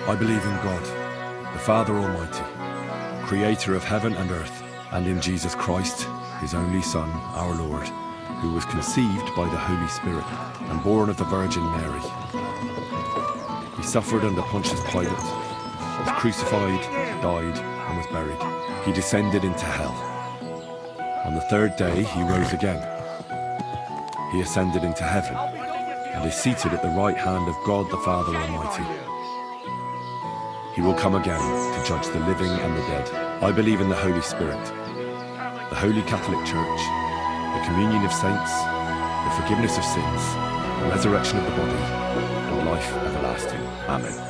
S2: I believe in God, the Father Almighty, creator of heaven and earth, and in Jesus Christ, his only Son, our Lord, who was conceived by the Holy Spirit and born of the Virgin Mary. He suffered under Pontius Pilate, was crucified, died, and was buried. He descended into hell. On the third day, he rose again. He ascended into heaven and is seated at the right hand of God the Father Almighty. He will come again to judge the living and the dead. I believe in the Holy Spirit, the Holy Catholic Church, the communion of saints, the forgiveness of sins, the resurrection of the body, and life everlasting. Amen.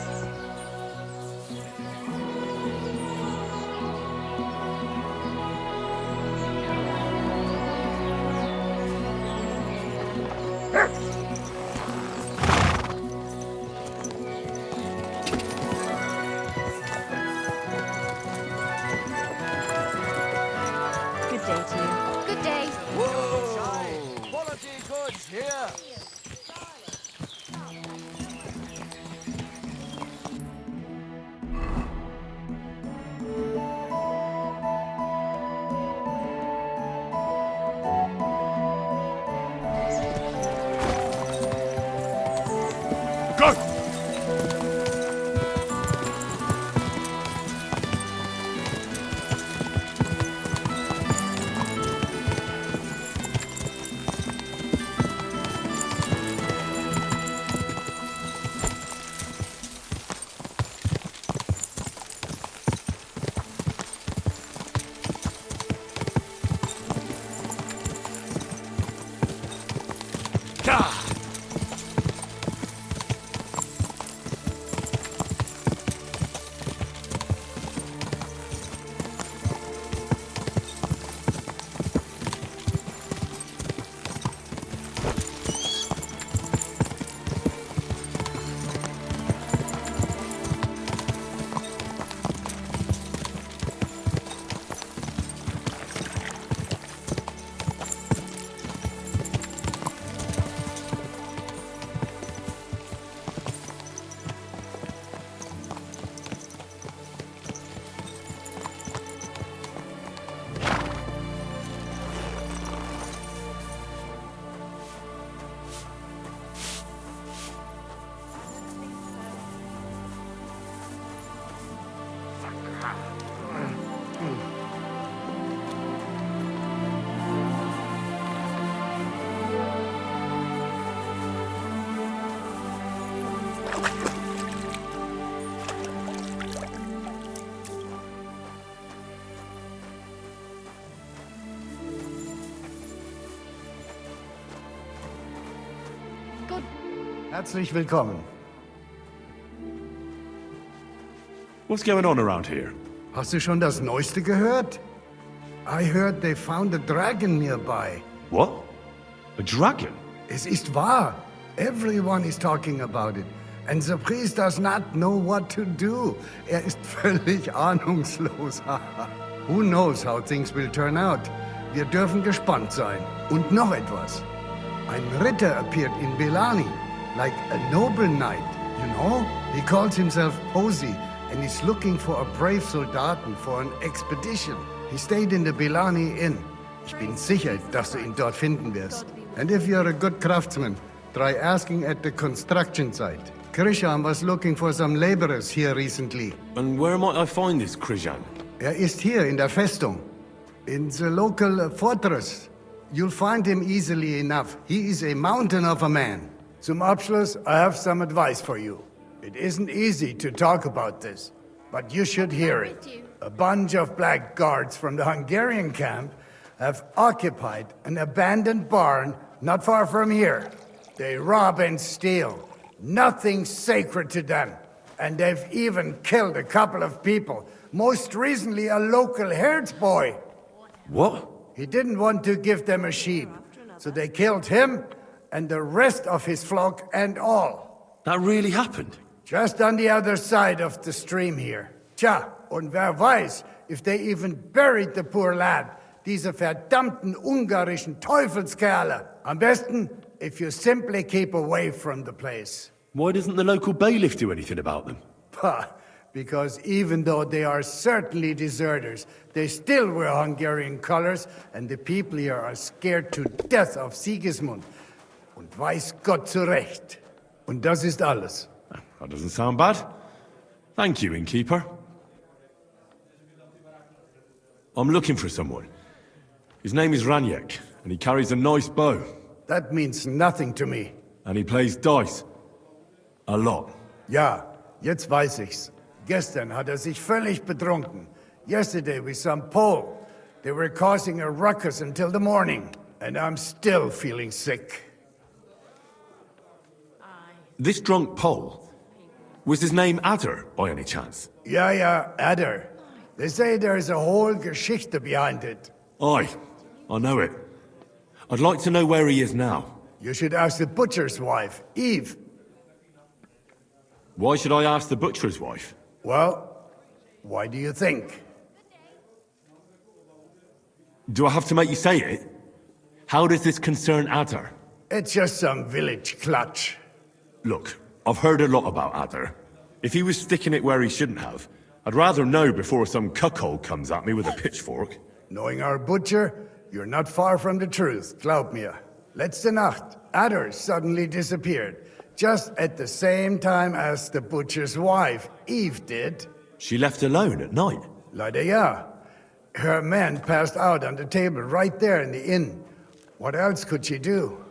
S10: Herzlich willkommen.
S2: What's going on around here?
S10: Hast du schon das Neueste gehört? I heard they found a dragon nearby.
S2: What? A dragon?
S10: Es ist wahr. Everyone is talking about it. And the priest does not know what to do. Er ist völlig ahnungslos. Who knows how things will turn out? Wir dürfen gespannt sein. Und noch etwas. Ein Ritter appeared in Belani, like a noble knight, you know? He calls himself Posey, and he's looking for a brave Soldaten for an expedition. He stayed in the Belani Inn. Ich bin sicher, dass du ihn dort finden wirst. And if you're a good craftsman, try asking at the construction site. Krishan was looking for some laborers here recently.
S2: And where might I find this Krishan?
S10: Ist hier in der Festung. In the local fortress. You'll find him easily enough. He is a mountain of a man. Zum Abschluss, I have some advice for you. It isn't easy to talk about this, but you should hear it. A bunch of black guards from the Hungarian camp have occupied an abandoned barn not far from here. They rob and steal. Nothing sacred to them. And they've even killed a couple of people. Most recently, a local herdsboy.
S2: What?
S10: He didn't want to give them a sheep, so they killed him and the rest of his flock and all.
S2: That really happened?
S10: Just on the other side of the stream here. Tja, und wer weiß, if they even buried the poor lad. Diese verdammten ungarischen Teufelskerle. Am besten, if you simply keep away from the place.
S2: Why doesn't the local bailiff do anything about them?
S10: Because even though they are certainly deserters, they still wear Hungarian colors, and the people here are scared to death of Sigismund. Und weiß Gott zu Recht. Und das ist alles.
S2: That doesn't sound bad. Thank you, innkeeper. I'm looking for someone. His name is Raniek, and he carries a nice bow.
S10: That means nothing to me.
S2: And he plays dice. A lot.
S10: Ja, jetzt weiß ich's. Gestern hat sich völlig betrunken. Yesterday with some Pole. They were causing a ruckus until the morning. And I'm still feeling sick.
S2: This drunk Pole, was his name Adder, by any chance?
S10: Ja, Adder. They say there's a whole Geschichte behind it.
S2: Aye, I know it. I'd like to know where he is now.
S10: You should ask the butcher's wife, Eve.
S2: Why should I ask the butcher's wife?
S10: Well, why do you think?
S2: Do I have to make you say it? How does this concern Adder?
S10: It's just some village clutch.
S2: Look, I've heard a lot about Adder. If he was sticking it where he shouldn't have, I'd rather know before some cuckold comes at me with a pitchfork.
S10: Knowing our butcher, you're not far from the truth, glaub mir. Letzte Nacht, Adder suddenly disappeared, just at the same time as the butcher's wife, Eve, did.
S2: She left alone at night?
S10: Leider ja. Her man passed out on the table right there in the inn. What else could she do?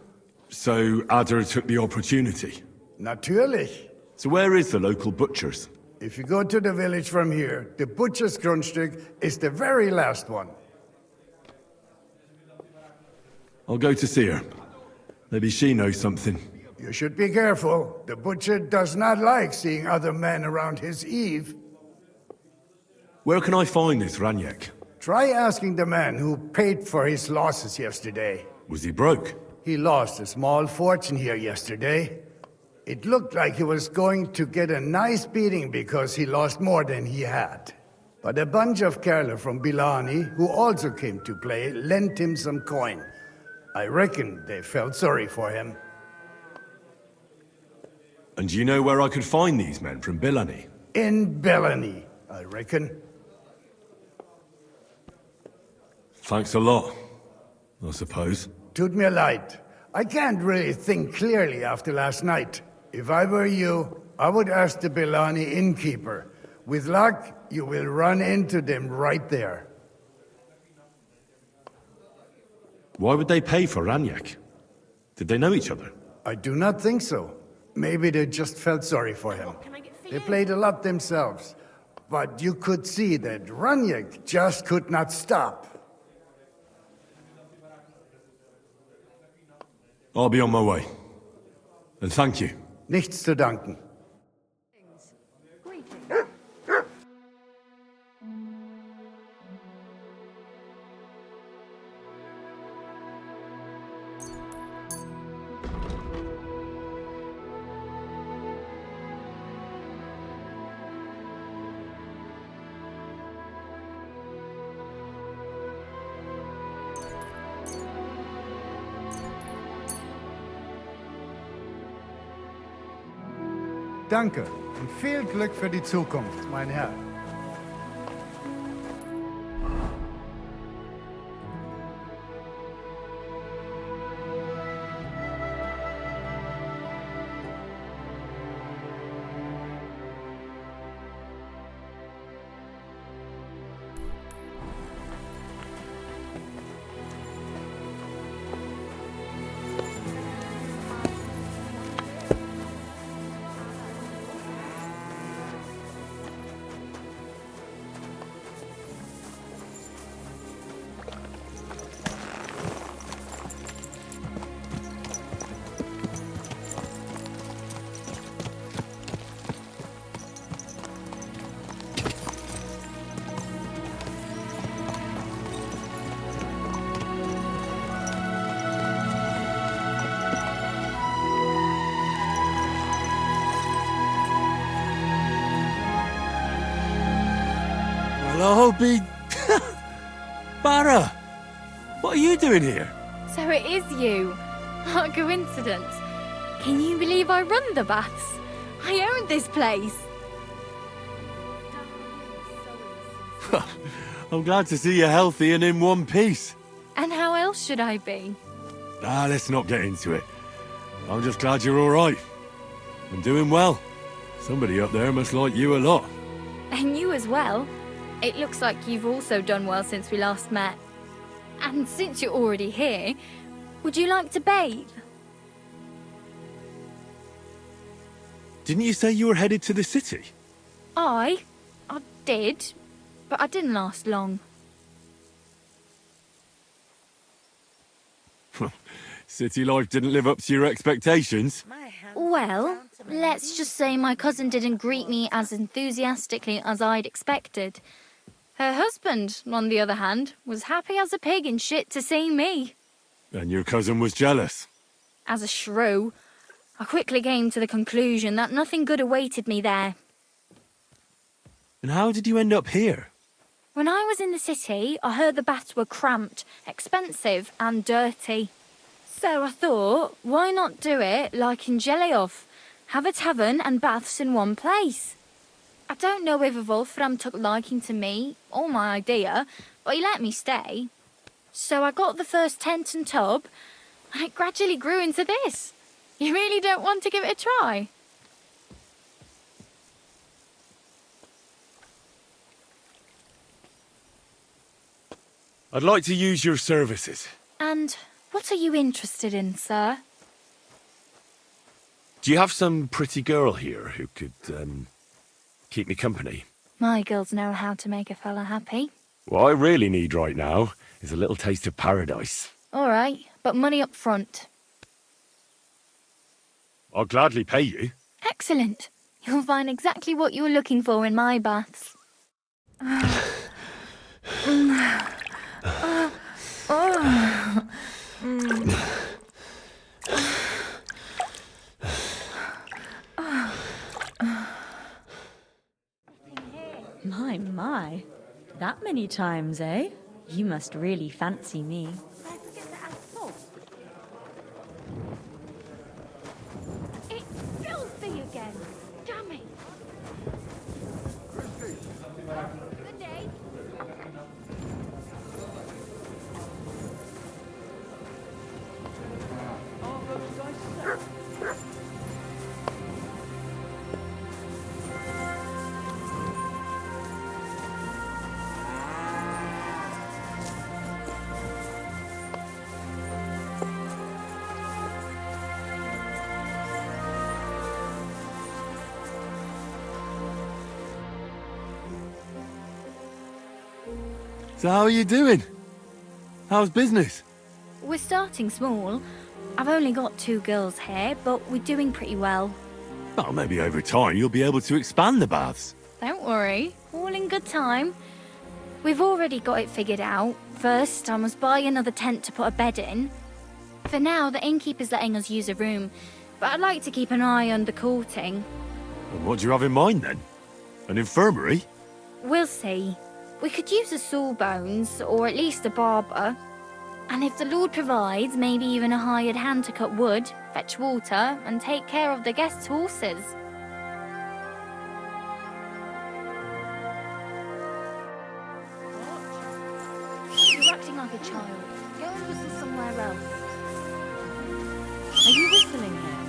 S2: So Adder took the opportunity?
S10: Natürlich.
S2: So where is the local butcher's?
S10: If you go to the village from here, the butcher's Grundstück is the very last one.
S2: I'll go to see her. Maybe she knows something.
S10: You should be careful. The butcher does not like seeing other men around his Eve.
S2: Where can I find this Raniek?
S10: Try asking the man who paid for his losses yesterday.
S2: Was he broke?
S10: He lost a small fortune here yesterday. It looked like he was going to get a nice beating because he lost more than he had. But a bunch of Kerle from Bilani, who also came to play, lent him some coin. I reckon they felt sorry for him.
S2: And do you know where I could find these men from Bilani?
S10: In Bilani, I reckon.
S2: Thanks a lot, I suppose.
S10: Tut mir leid. I can't really think clearly after last night. If I were you, I would ask the Bilani innkeeper. With luck, you will run into them right there.
S2: Why would they pay for Raniek? Did they know each other?
S10: I do not think so. Maybe they just felt sorry for him. They played a lot themselves. But you could see that Raniek just could not stop.
S2: I'll be on my way. And thank you.
S10: Nichts zu danken. Danke und viel Glück für die Zukunft, mein Herr.
S20: Hello, be... Barra! What are you doing here?
S11: So it is you. What a coincidence. Can you believe I run the baths? I own this place.
S20: I'm glad to see you healthy and in one piece.
S11: And how else should I be?
S20: Let's not get into it. I'm just glad you're all right. And doing well. Somebody up there must like you a lot.
S11: And you as well. It looks like you've also done well since we last met. And since you're already here, would you like to bathe?
S20: Didn't you say you were headed to the city?
S11: I did, but I didn't last long.
S20: City life didn't live up to your expectations.
S11: Well, let's just say my cousin didn't greet me as enthusiastically as I'd expected. Her husband, on the other hand, was happy as a pig in shit to see me.
S20: And your cousin was jealous.
S11: As a shrew, I quickly came to the conclusion that nothing good awaited me there.
S20: And how did you end up here?
S11: When I was in the city, I heard the baths were cramped, expensive and dirty. So I thought, why not do it like in Jellyov? Have a tavern and baths in one place. I don't know if Wolfram took liking to me or my idea, but he let me stay. So I got the first tent and tub, and it gradually grew into this. You really don't want to give it a try?
S2: I'd like to use your services.
S11: And what are you interested in, sir?
S2: Do you have some pretty girl here who could, keep me company?
S11: My girls know how to make a fella happy.
S2: What I really need right now is a little taste of paradise.
S11: All right, but money up front.
S2: I'll gladly pay you.
S11: Excellent. You'll find exactly what you're looking for in my baths.
S9: My. That many times, eh? You must really fancy me.
S11: It's filthy again. Damn it. Good day.
S20: So how are you doing? How's business?
S11: We're starting small. I've only got 2 girls here, but we're doing pretty well.
S20: Oh, maybe over time you'll be able to expand the baths.
S11: Don't worry, all in good time. We've already got it figured out. First, I must buy another tent to put a bed in. For now, the innkeeper's letting us use a room, but I'd like to keep an eye on the courting.
S20: And what do you have in mind then? An infirmary?
S11: We'll see. We could use a sawbones, or at least a barber. And if the Lord provides, maybe even a hired hand to cut wood, fetch water, and take care of the guests' horses. You're acting like a child. Go and whistle somewhere else.
S9: Are you whistling here?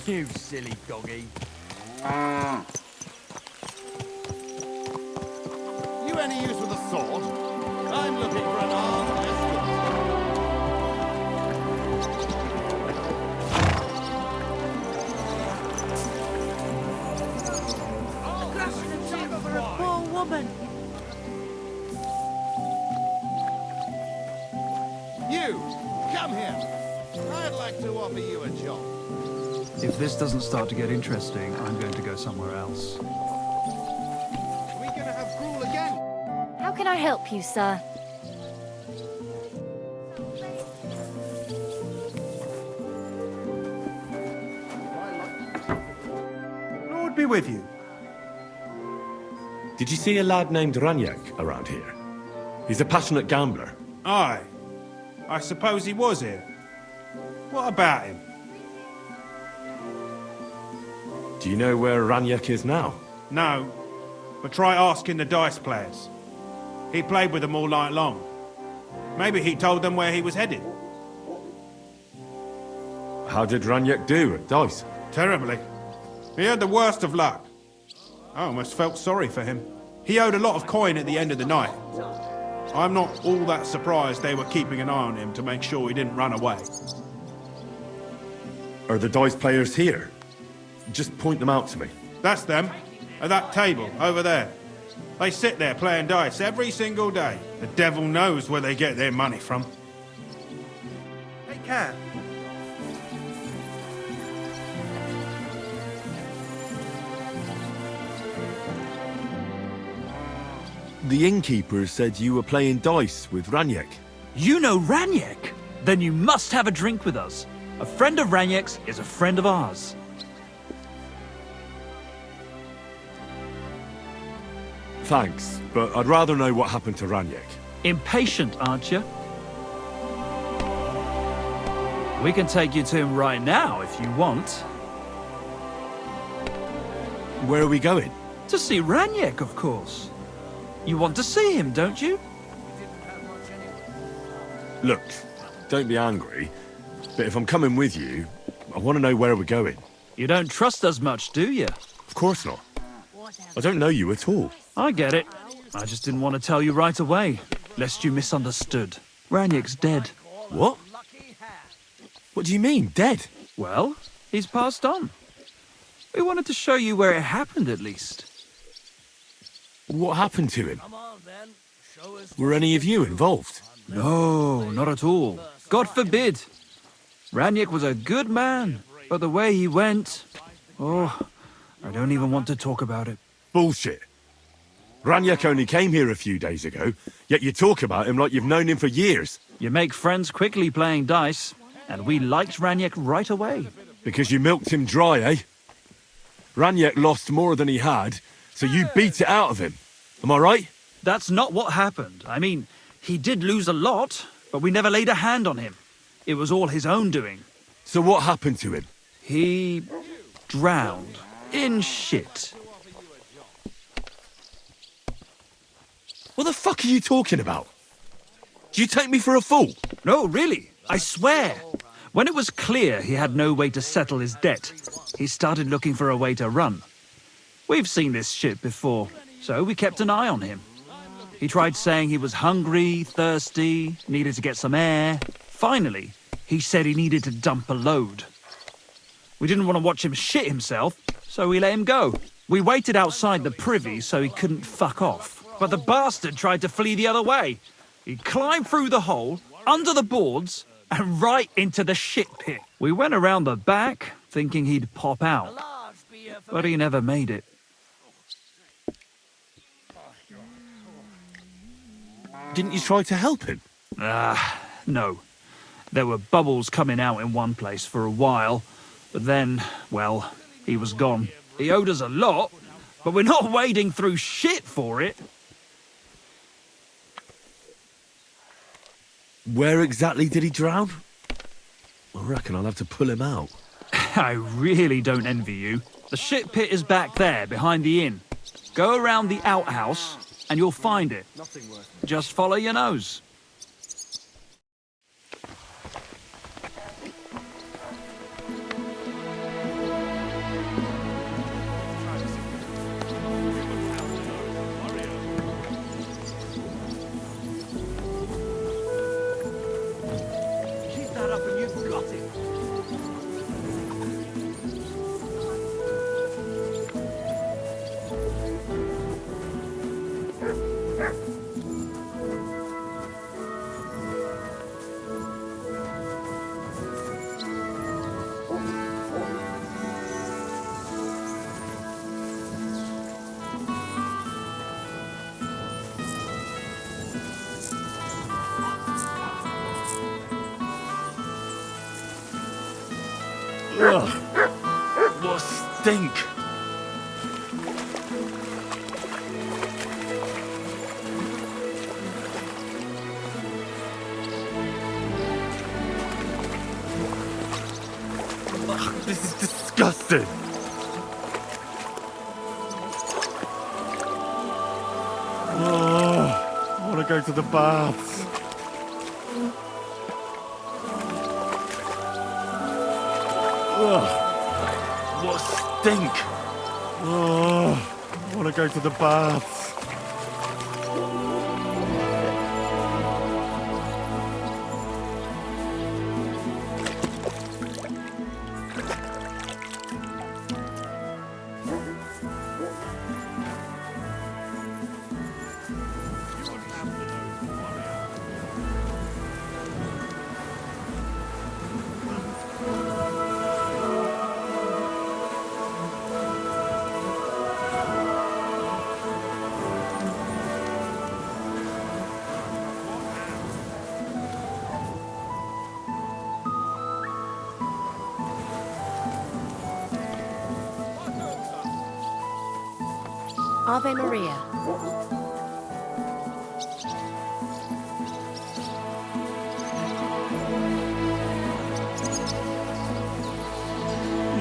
S20: You silly doggy.
S13: You any use with a sword? I'm looking for an armed escort.
S17: For a poor woman.
S13: You, come here. I'd like to offer you a job.
S4: If this doesn't start to get interesting, I'm going to go somewhere else.
S13: Are we gonna have gruel again?
S11: How can I help you, sir?
S21: Lord be with you.
S2: Did you see a lad named Ranyak around here? He's a passionate gambler.
S21: Aye. I suppose he was here. What about him?
S2: Do you know where Ranyak is now?
S21: No. But try asking the dice players. He played with them all night long. Maybe he told them where he was headed.
S2: How did Ranyak do at dice?
S21: Terribly. He had the worst of luck. I almost felt sorry for him. He owed a lot of coin at the end of the night. I'm not all that surprised they were keeping an eye on him to make sure he didn't run away.
S2: Are the dice players here? Just point them out to me.
S21: That's them. At that table, over there. They sit there playing dice every single day. The devil knows where they get their money from.
S23: Hey, Cat.
S2: The innkeeper said you were playing dice with Ranyak.
S4: You know Ranyak? Then you must have a drink with us. A friend of Ranyak's is a friend of ours.
S2: Thanks, but I'd rather know what happened to Ranyak.
S4: Impatient, aren't you? We can take you to him right now if you want.
S2: Where are we going?
S4: To see Ranyak, of course. You want to see him, don't you?
S2: Look, don't be angry, but if I'm coming with you, I want to know where we're going.
S4: You don't trust us much, do you?
S2: Of course not. I don't know you at all.
S4: I get it. I just didn't want to tell you right away, lest you misunderstood. Ranyak's dead.
S2: What? What do you mean, dead?
S4: Well, he's passed on. We wanted to show you where it happened, at least.
S2: What happened to him? Were any of you involved?
S4: No, not at all. God forbid. Ranyak was a good man, but the way he went... Oh, I don't even want to talk about it.
S2: Bullshit. Ranyak only came here a few days ago, yet you talk about him like you've known him for years.
S4: You make friends quickly playing dice, and we liked Ranyak right away.
S2: Because you milked him dry, eh? Ranyak lost more than he had, so you beat it out of him. Am I right?
S4: That's not what happened. I mean, he did lose a lot, but we never laid a hand on him. It was all his own doing.
S2: So what happened to him?
S4: He drowned in shit.
S2: What the fuck are you talking about? Do you take me for a fool?
S4: No, really. I swear. When it was clear he had no way to settle his debt, he started looking for a way to run. We've seen this shit before, so we kept an eye on him. He tried saying he was hungry, thirsty, needed to get some air. Finally, he said he needed to dump a load. We didn't want to watch him shit himself, so we let him go. We waited outside the privy so he couldn't fuck off. But the bastard tried to flee the other way. He climbed through the hole, under the boards, and right into the shit pit. We went around the back, thinking he'd pop out. But he never made it.
S2: Didn't you try to help him?
S4: No. There were bubbles coming out in one place for a while, but then, well, he was gone. He owed us a lot, but we're not wading through shit for it.
S2: Where exactly did he drown? I reckon I'll have to pull him out.
S4: I really don't envy you. The shit pit is back there, behind the inn. Go around the outhouse, and you'll find it. Just follow your nose.
S2: stink? Ugh, this is disgusting. Oh, I want to go to the baths. Ugh, what stink! Oh, I want to go to the baths.
S22: Ave Maria.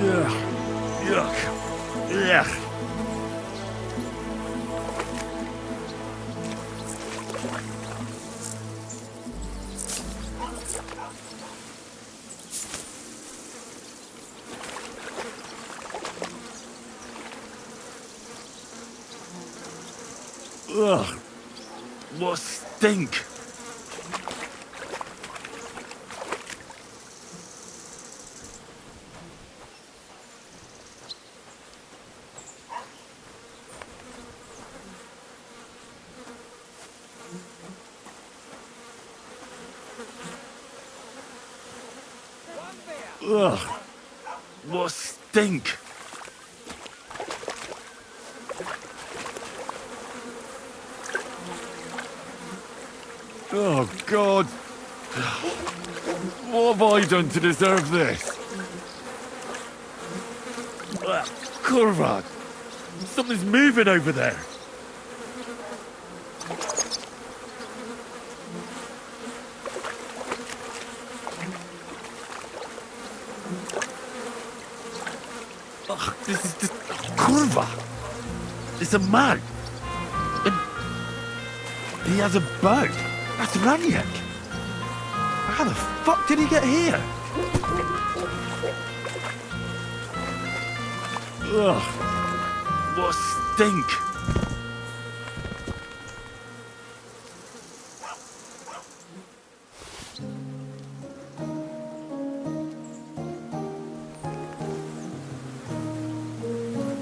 S2: Yuck. Yuck. Ugh, what stink! Ugh, what stink! Oh, God. What have I done to deserve this? Kurvad! Something's moving over there. Ugh, this is just... Kurva! It's a man! And he has a bow. That's Raniak. How the fuck did he get here? Ugh, what stink!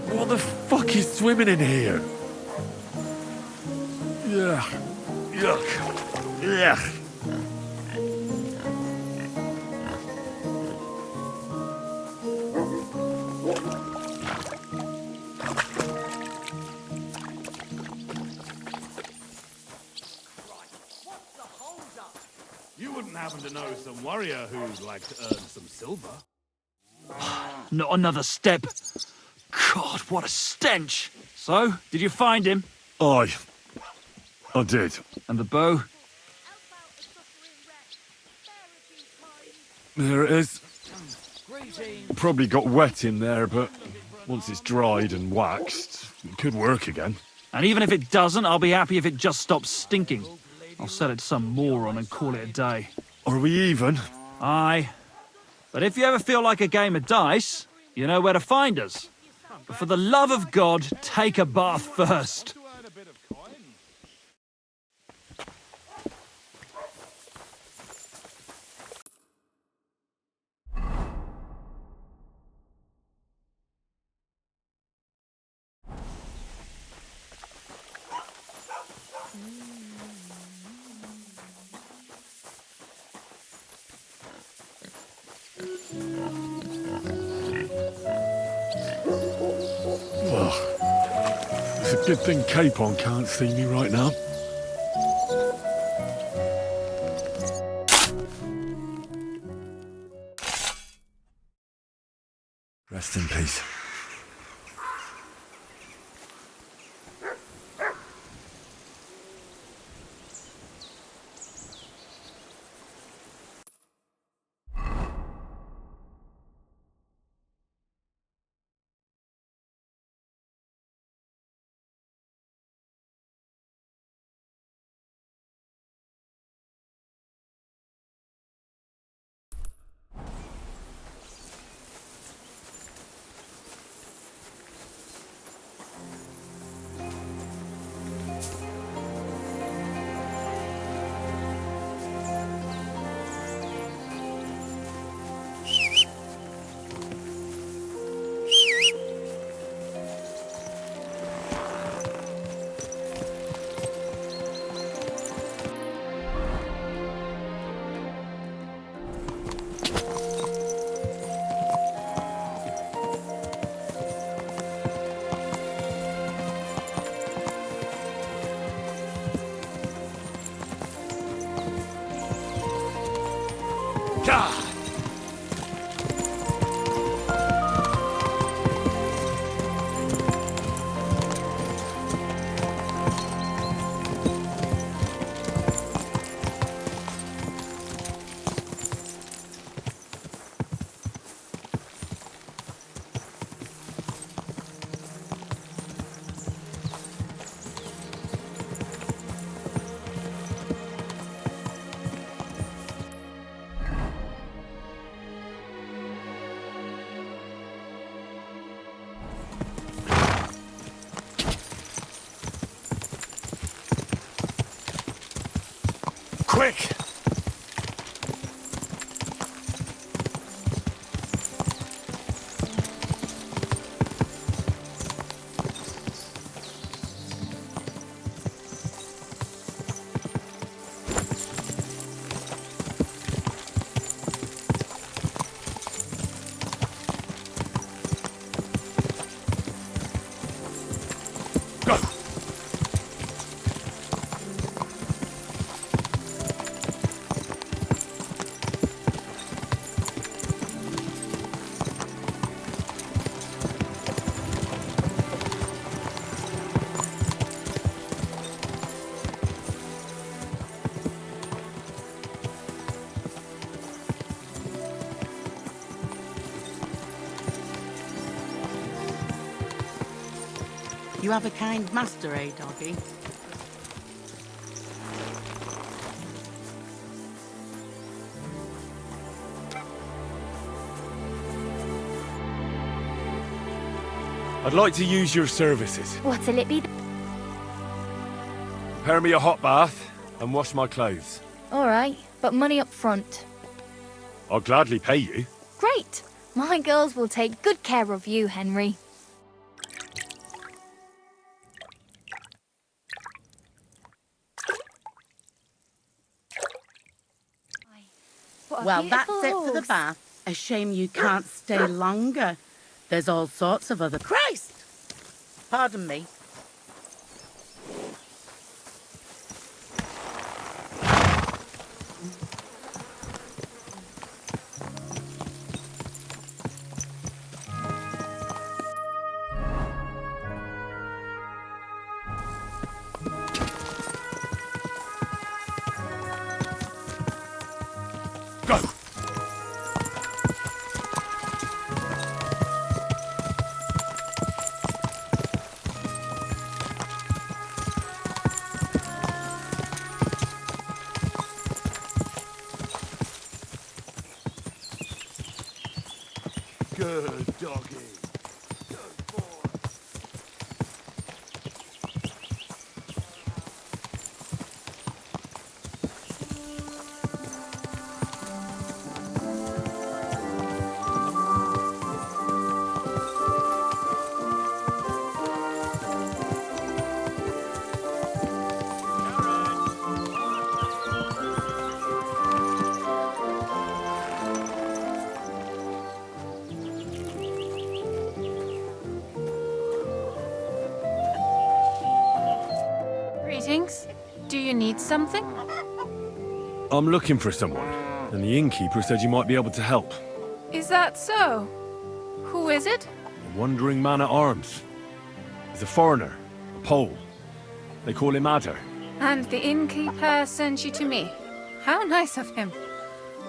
S2: What the fuck is swimming in here? Yeah, yuck. Yeah.
S4: You wouldn't happen to know some warrior who'd like to earn some silver? Not another step. God, what a stench. So, did you find him?
S2: I did.
S4: And the bow?
S2: There it is. Probably got wet in there, but once it's dried and waxed, it could work again.
S4: And even if it doesn't, I'll be happy if it just stops stinking. I'll sell it to some moron and call it a day.
S2: Are we even?
S4: Aye. But if you ever feel like a game of dice, you know where to find us. But for the love of God, take a bath first.
S2: It's a good thing Capon can't see me right now. Rest in peace. Gah! Quick!
S7: You have a kind master, eh, doggy?
S2: I'd like to use your services.
S11: What'll it be?
S2: Prepare me a hot bath and wash my clothes.
S11: All right, but money up front.
S2: I'll gladly pay you.
S11: Great! My girls will take good care of you, Henry.
S7: Well, that's it for the bath. A shame you can't stay longer. There's all sorts of other... Christ! Pardon me.
S13: Good doggy.
S8: Greetings. Do you need something?
S2: I'm looking for someone, and the innkeeper said you might be able to help.
S8: Is that so? Who is it?
S2: A wandering man at arms. He's a foreigner, a Pole. They call him Adder.
S8: And the innkeeper sent you to me. How nice of him.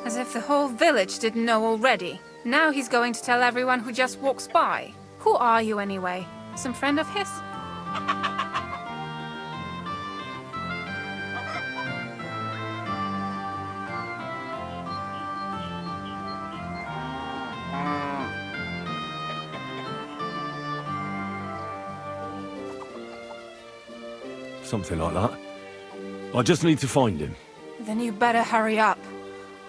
S8: As if the whole village didn't know already. Now he's going to tell everyone who just walks by. Who are you anyway? Some friend of his?
S2: Something like that. I just need to find him.
S8: Then you better hurry up.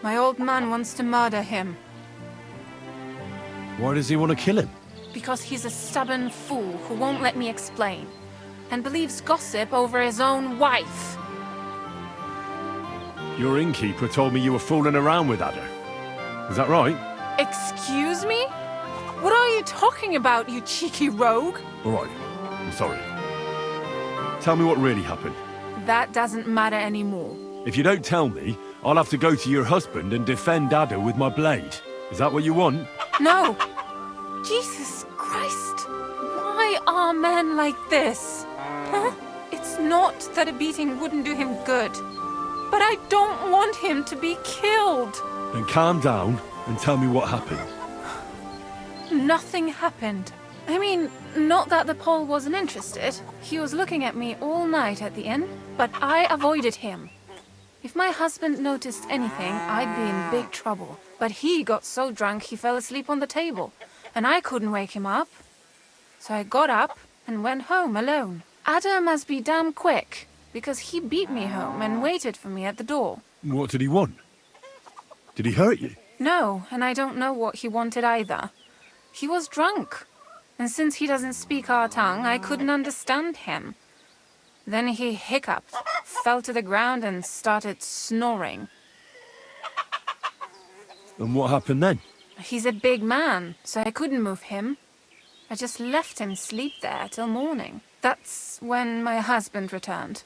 S8: My old man wants to murder him.
S2: Why does he want to kill him?
S8: Because he's a stubborn fool who won't let me explain. And believes gossip over his own wife.
S2: Your innkeeper told me you were fooling around with Adder. Is that right?
S8: Excuse me? What are you talking about, you cheeky rogue?
S2: All right. I'm sorry. Tell me what really happened.
S8: That doesn't matter anymore.
S2: If you don't tell me, I'll have to go to your husband and defend Ada with my blade. Is that what you want?
S8: No! Jesus Christ! Why are men like this? Huh? It's not that a beating wouldn't do him good, but I don't want him to be killed.
S2: Then calm down and tell me what happened.
S8: Nothing happened. I mean, not that the Pole wasn't interested. He was looking at me all night at the inn, but I avoided him. If my husband noticed anything, I'd be in big trouble. But he got so drunk he fell asleep on the table, and I couldn't wake him up. So I got up and went home alone. Ada must be damn quick, because he beat me home and waited for me at the door.
S2: What did he want? Did he hurt you?
S8: No, and I don't know what he wanted either. He was drunk, and since he doesn't speak our tongue, I couldn't understand him. Then he hiccuped, fell to the ground and started snoring.
S2: And what happened then?
S8: He's a big man, so I couldn't move him. I just left him sleep there till morning. That's when my husband returned.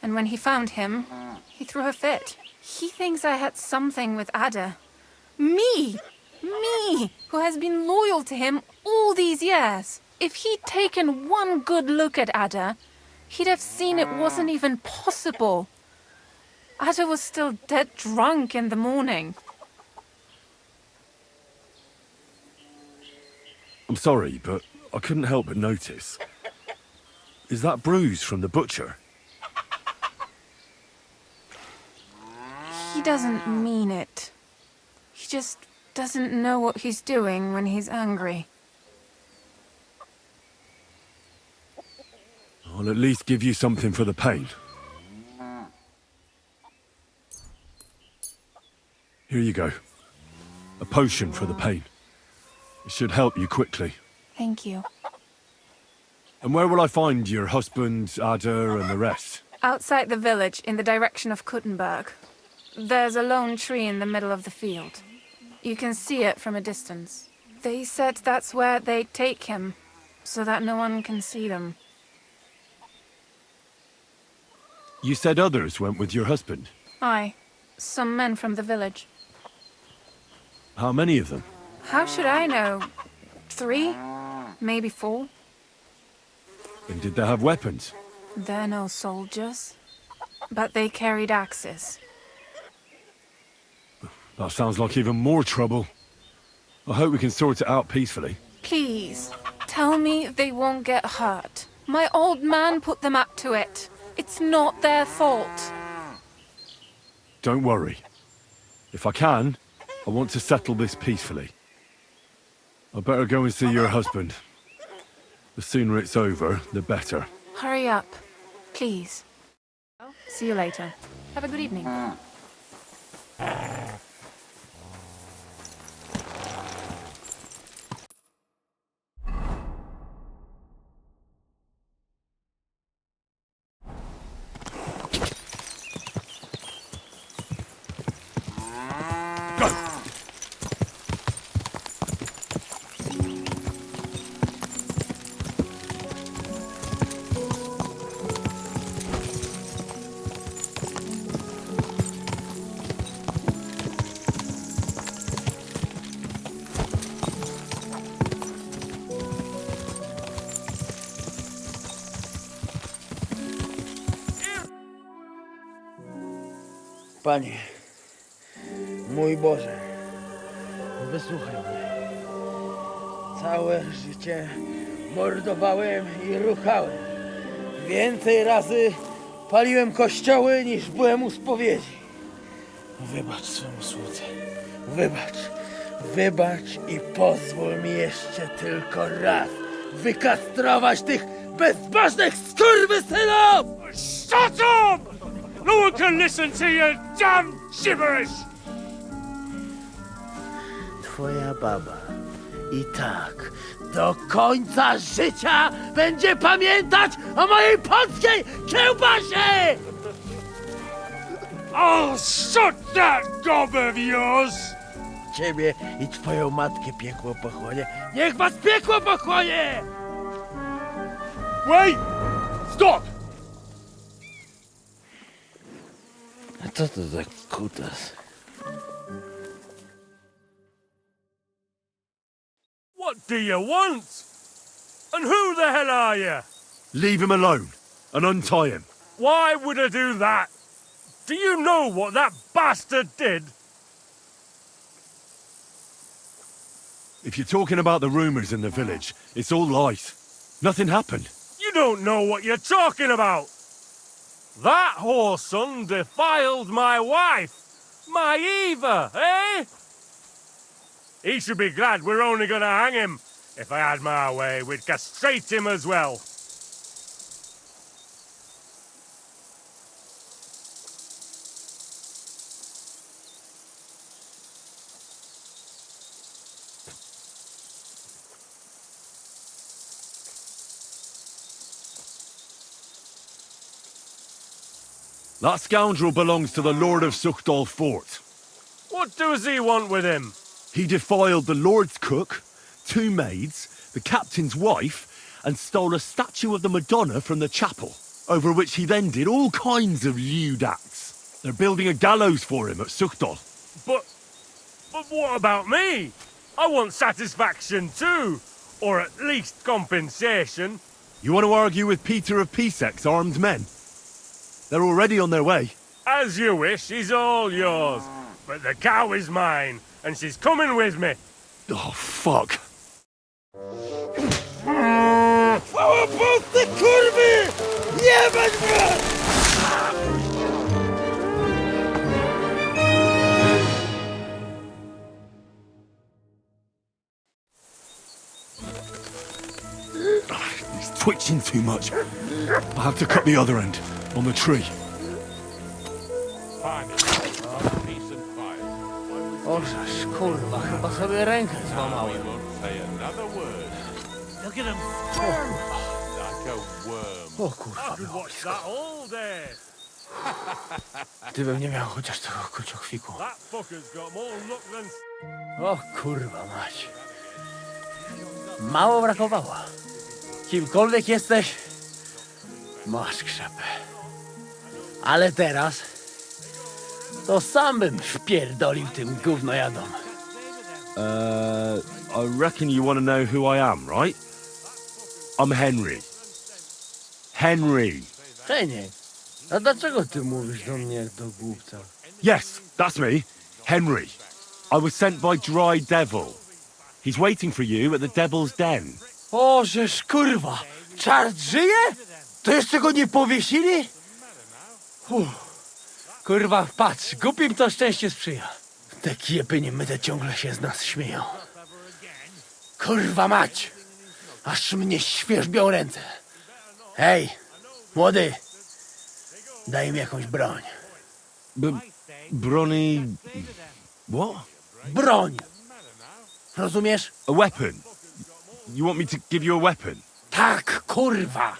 S8: And when he found him, he threw a fit. He thinks I had something with Ada. Me! Me, who has been loyal to him all these years. If he'd taken one good look at Ada, he'd have seen it wasn't even possible. Ada was still dead drunk in the morning.
S2: I'm sorry, but I couldn't help but notice. Is that bruise from the butcher?
S8: He doesn't mean it. He just doesn't know what he's doing when he's angry.
S2: I'll at least give you something for the pain. Here you go. A potion for the pain. It should help you quickly.
S8: Thank you.
S2: And where will I find your husband, Ada, and the rest?
S8: Outside the village, in the direction of Kuttenberg. There's a lone tree in the middle of the field. You can see it from a distance. They said that's where they'd take him, so that no one can see them.
S2: You said others went with your husband.
S8: Aye, some men from the village.
S2: How many of them?
S8: How should I know? 3? Maybe 4?
S2: And did they have weapons?
S8: They're no soldiers, but they carried axes.
S2: That sounds like even more trouble. I hope we can sort it out peacefully.
S8: Please, tell me they won't get hurt. My old man put them up to it. It's not their fault.
S2: Don't worry. If I can, I want to settle this peacefully. I better go and see your husband. The sooner it's over, the better.
S8: Hurry up, please. See you later. Have a good evening.
S1: Panie, mój Boże, wysłuchaj mnie. Całe życie mordowałem i ruchałem. Więcej razy paliłem kościoły, niż byłem u spowiedzi. Wybacz swemu słudze. Wybacz i pozwól mi jeszcze tylko raz wykastrować tych bezbożnych skurwysynów!
S5: Shut up! No one can listen to your damn gibberish!
S1: Twoja baba i tak do końca życia będzie pamiętać o mojej polskiej kiełbasie!
S5: I'll shut that gob of yours!
S1: Ciebie i twoją matkę piekło pochłonie. Niech was piekło pochłonie!
S5: Wait! Stop!
S1: Co to za kutas?
S5: What do you want? And who the hell are you?
S2: Leave him alone and untie him.
S5: Why would I do that? Do you know what that bastard did?
S2: If you're talking about the rumours in the village, it's all lies. Nothing happened.
S5: You don't know what you're talking about. That whoreson defiled my wife, my Eva, eh? He should be glad we're only gonna hang him. If I had my way, we'd castrate him as well.
S2: That scoundrel belongs to the Lord of Suchdal Fort.
S5: What does he want with him?
S2: He defiled the Lord's cook, 2 maids, the captain's wife, and stole a statue of the Madonna from the chapel, over which he then did all kinds of lewd acts. They're building a gallows for him at Suchdal.
S5: But what about me? I want satisfaction too, or at least compensation.
S2: You want to argue with Peter of Pisec's armed men? They're already on their way.
S5: As you wish, she's all yours. But the cow is mine, and she's coming with me.
S2: Oh, fuck.
S1: Chwała Polsce, kurwy! Jebać mnie!
S2: He's twitching too much. I have to cut the other end, on the tree.
S1: Ożeż, kurwa, chyba sobie rękę złamałem.
S5: Look at him.
S1: O kurwa, było blisko. Gdybym nie miał chociaż tego kruciokwiku. O kurwa mać. Mało brakowało. Kimkolwiek jesteś, masz krzepę. Ale teraz to sam bym wpierdolił tym gównojadom.
S2: I reckon you want to know who I am, right? I'm Henry. Henry.
S1: Heniek, a dlaczego ty mówisz do mnie jak do głupca?
S2: Yes, that's me. Henry. I was sent by Dry Devil. He's waiting for you at the Devil's Den.
S1: O, żeż kurwa! Czart żyje? To jeszcze go nie powiesili? Kurwa, patrz, głupim to szczęście sprzyja. Te kiepy niemyte ciągle się z nas śmieją. Kurwa mać! Aż mnie świerzbią ręce. Hej, młody! Daj mi jakąś broń.
S2: Brony... What?
S1: Broń! Rozumiesz?
S2: A weapon? You want me to give you a weapon?
S1: Tak, kurwa!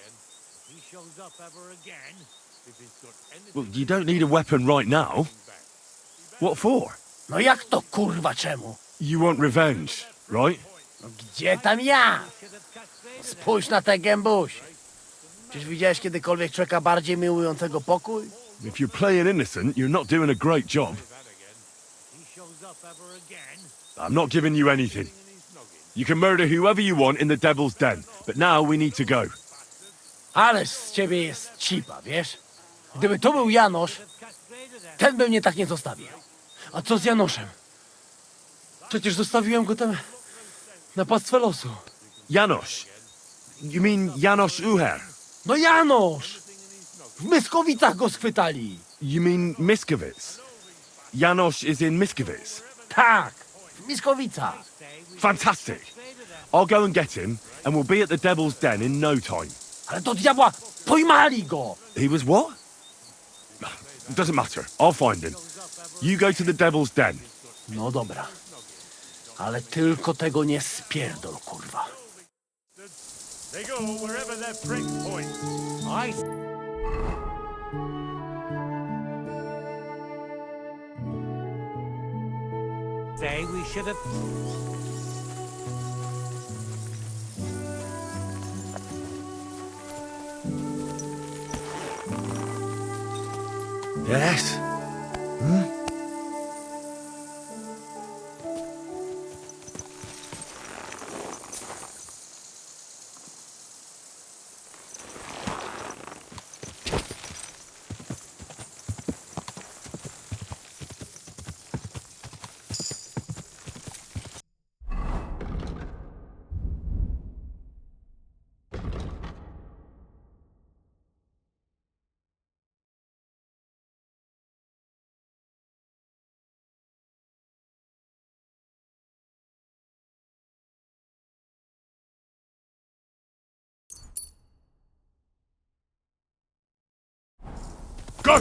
S2: Well, you don't need a weapon right now. What for?
S1: No jak to kurwa czemu?
S2: You want revenge, right?
S1: No gdzie tam ja? Spójrz na tę gębuś. Czyż widziałeś kiedykolwiek człowieka bardziej miłującego pokój?
S2: If you're playing innocent, you're not doing a great job. I'm not giving you anything. You can murder whoever you want in the Devil's Den, but now we need to go.
S1: Ależ z ciebie jest cipa, wiesz? Gdyby to był Janosz, ten by mnie tak nie zostawił. A co z Janoszem? Przecież zostawiłem go tam na pastwę losu.
S2: Janosz? You mean Janosz Uher?
S1: No Janosz! W Myskowicach go schwytali.
S2: You mean Miskowic? Janosz is in Miskowic?
S1: Tak, w Miskowicach.
S2: Fantastic. I'll go and get him, and we'll be at the Devil's Den in no time.
S1: Ale do diabła, pojmali go!
S2: He was what? It doesn't matter. I'll find him. You go to the Devil's Den.
S1: No dobra. Ale tylko tego nie spierdol, kurwa.
S5: They go wherever their prick points. I say we should have.
S2: Yes?
S5: Go!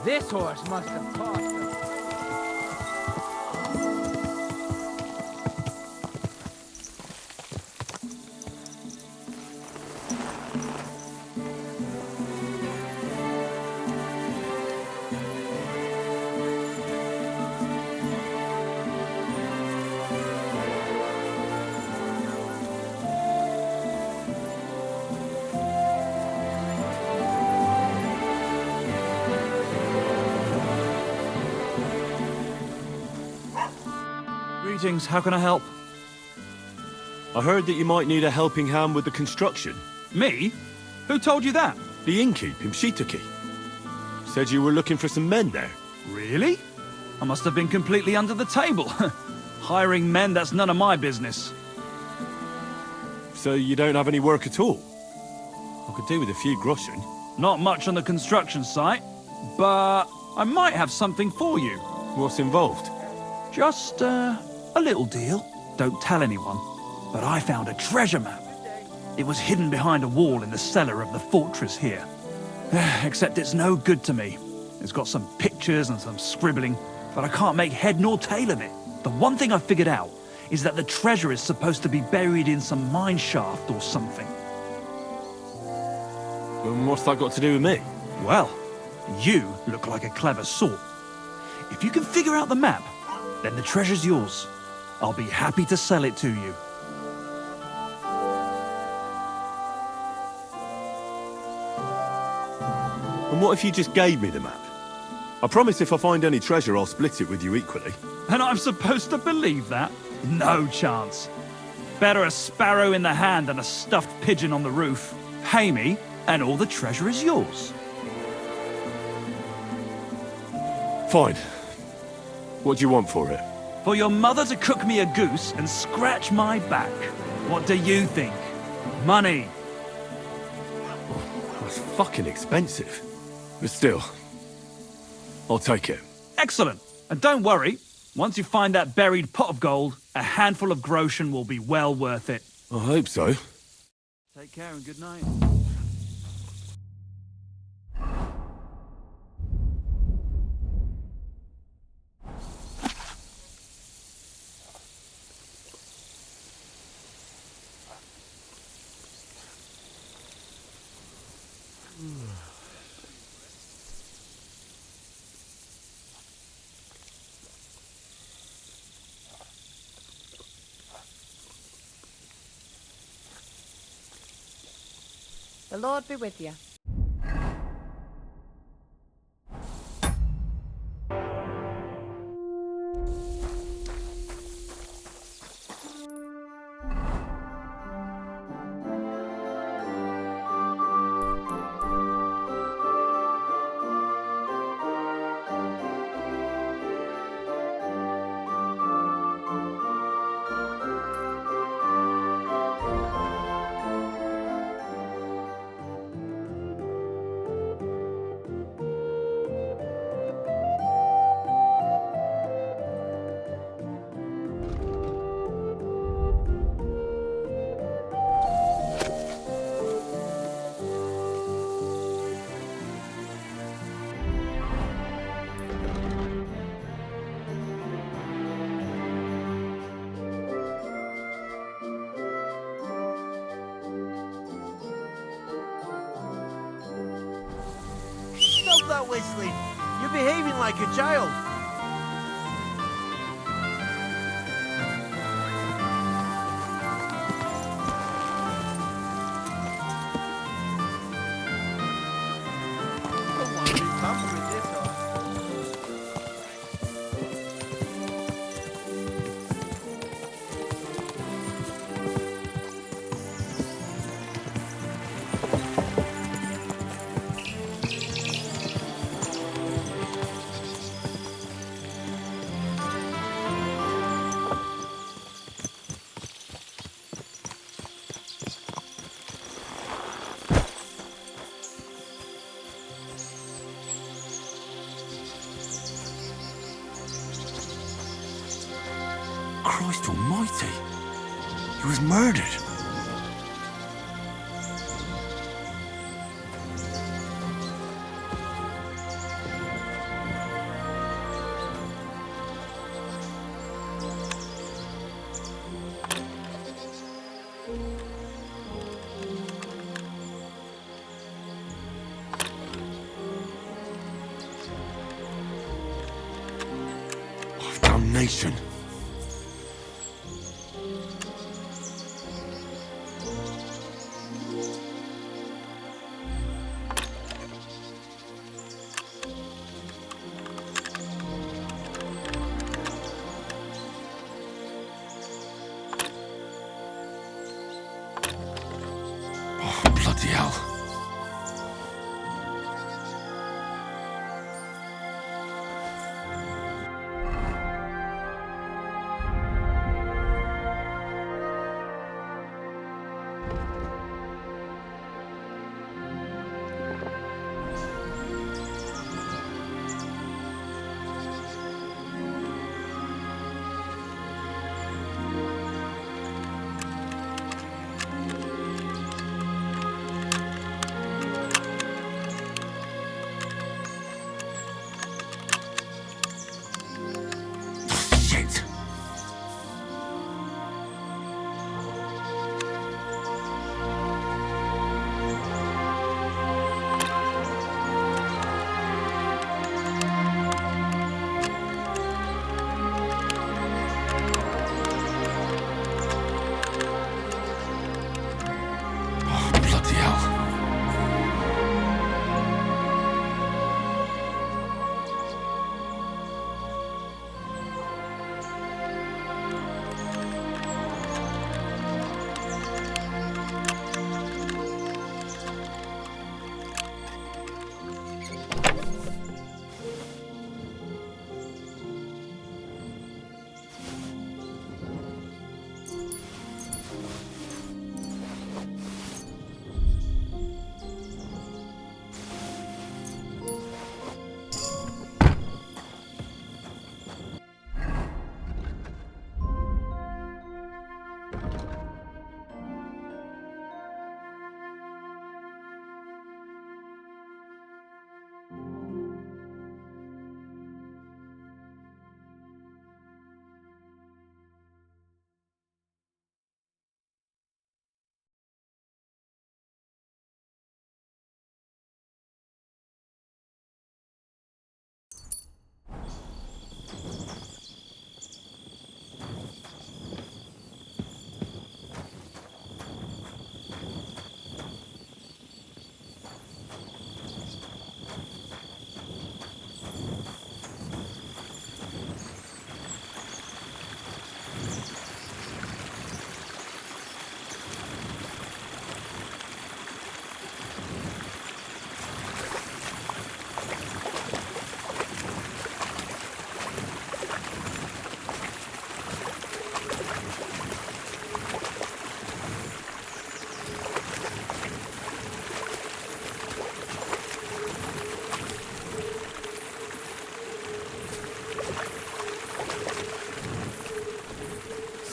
S1: This horse must have cost them.
S4: Greetings, how can I help?
S2: I heard that you might need a helping hand with the construction.
S4: Me? Who told you that?
S2: The innkeep in Shitaki. Said you were looking for some men there.
S4: Really? I must have been completely under the table. Hiring men, that's none of my business.
S2: So you don't have any work at all? I could do with a few groschen.
S4: Not much on the construction site, but I might have something for you.
S2: What's involved?
S4: Just, a little deal. Don't tell anyone. But I found a treasure map. It was hidden behind a wall in the cellar of the fortress here. Except it's no good to me. It's got some pictures and some scribbling, but I can't make head nor tail of it. The one thing I figured out is that the treasure is supposed to be buried in some mine shaft or something.
S2: And what's that got to do with me?
S4: Well, you look like a clever sort. If you can figure out the map, then the treasure's yours. I'll be happy to sell it to you.
S2: And what if you just gave me the map? I promise if I find any treasure, I'll split it with you equally.
S4: And I'm supposed to believe that? No chance. Better a sparrow in the hand than a stuffed pigeon on the roof. Pay me, and all the treasure is yours.
S2: Fine. What do you want for it?
S4: For your mother to cook me a goose and scratch my back. What do you think? Money.
S2: That's fucking expensive. But still, I'll take it.
S4: Excellent. And don't worry, once you find that buried pot of gold, a handful of groschen will be well worth it.
S2: I hope so.
S4: Take care and good night.
S14: The Lord be with you.
S12: Stop that whistling! You're behaving like a child. Don't want to be pampered with this horse.
S2: almighty. He was murdered. Damnation. Oh, bloody hell. Shit. Oh, bloody hell.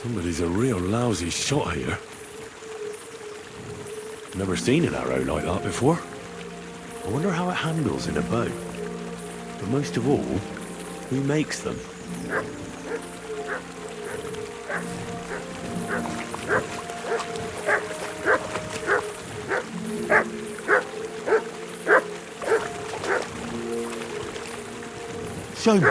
S2: Somebody's a real lousy shot here. Never seen an arrow like that before. I wonder how it handles in a bow. But most of all, who makes them? Show me.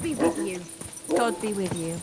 S22: be with you.
S9: God be with you.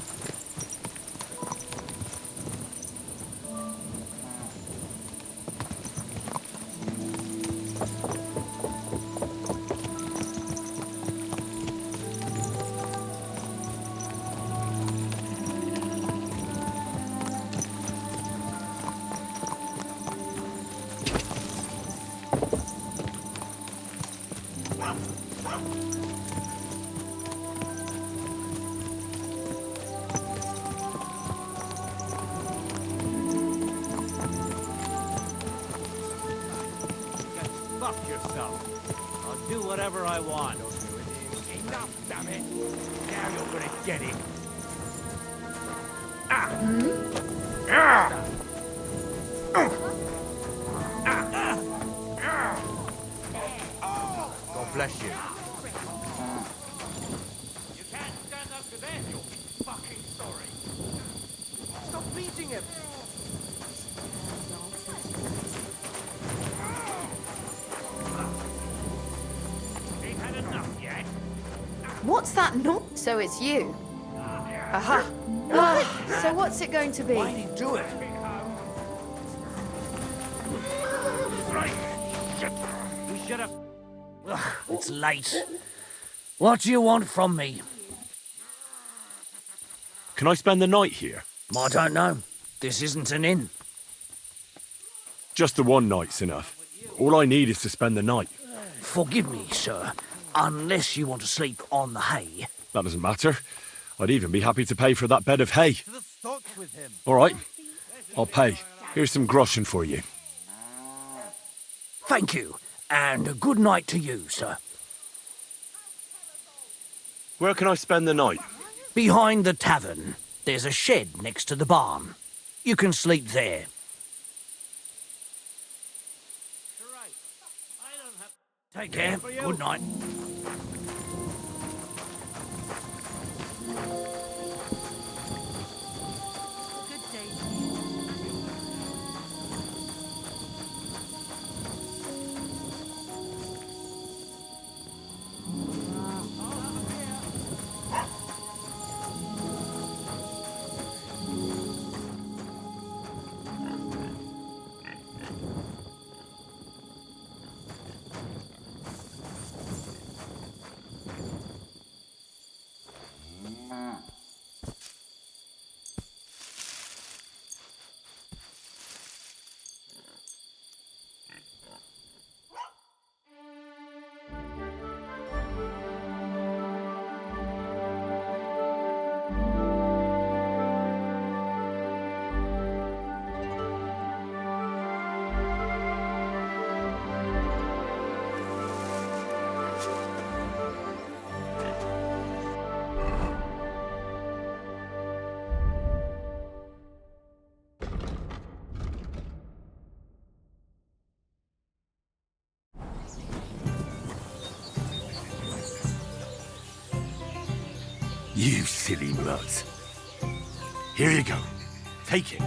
S3: Fuck yourself. I'll do whatever I want. Enough, damn it. Now you're gonna get it.
S18: God bless you.
S5: You can't stand up to that, you fucking sorry.
S12: Stop beating him!
S5: Ain't had enough yet.
S22: What's that noise? So it's you. Aha. So what's it going to be?
S3: Why'd he do it? We should have... Ugh, it's late. What do you want from me?
S2: Can I spend the night here?
S3: I don't know. This isn't an inn.
S2: Just the one night's enough. All I need is to spend the night.
S3: Forgive me, sir. Unless you want to sleep on the hay.
S2: That doesn't matter. I'd even be happy to pay for that bed of hay.
S12: With him.
S2: All right, I'll pay. Here's some groschen for you.
S3: Thank you, and a good night to you, sir.
S2: Where can I spend the night?
S3: Behind the tavern, there's a shed next to the barn. You can sleep there. Take care. Good night.
S2: You silly mutt. Here you go. Take it.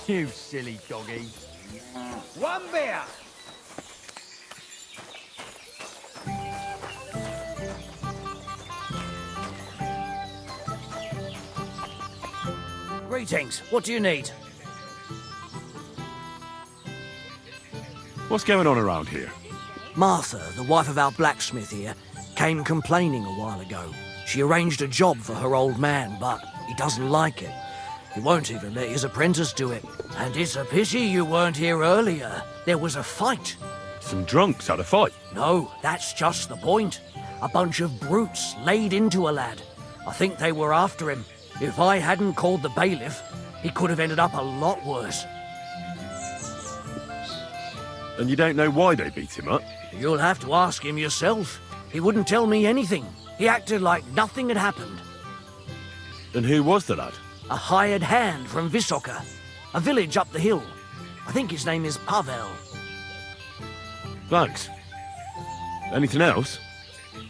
S20: You silly doggy.
S12: One beer!
S3: Greetings. What do you need?
S2: What's going on around here?
S3: Martha, the wife of our blacksmith here, came complaining a while ago. She arranged a job for her old man, but he doesn't like it. He won't even let his apprentice do it. And it's a pity you weren't here earlier. There was a fight.
S2: Some drunks had a fight.
S3: No, that's just the point. A bunch of brutes laid into a lad. I think they were after him. If I hadn't called the bailiff, he could have ended up a lot worse.
S2: And you don't know why they beat him up?
S3: You'll have to ask him yourself. He wouldn't tell me anything. He acted like nothing had happened.
S2: And who was the lad?
S3: A hired hand from Visoka, a village up the hill. I think his name is Pavel.
S2: Thanks. Anything else?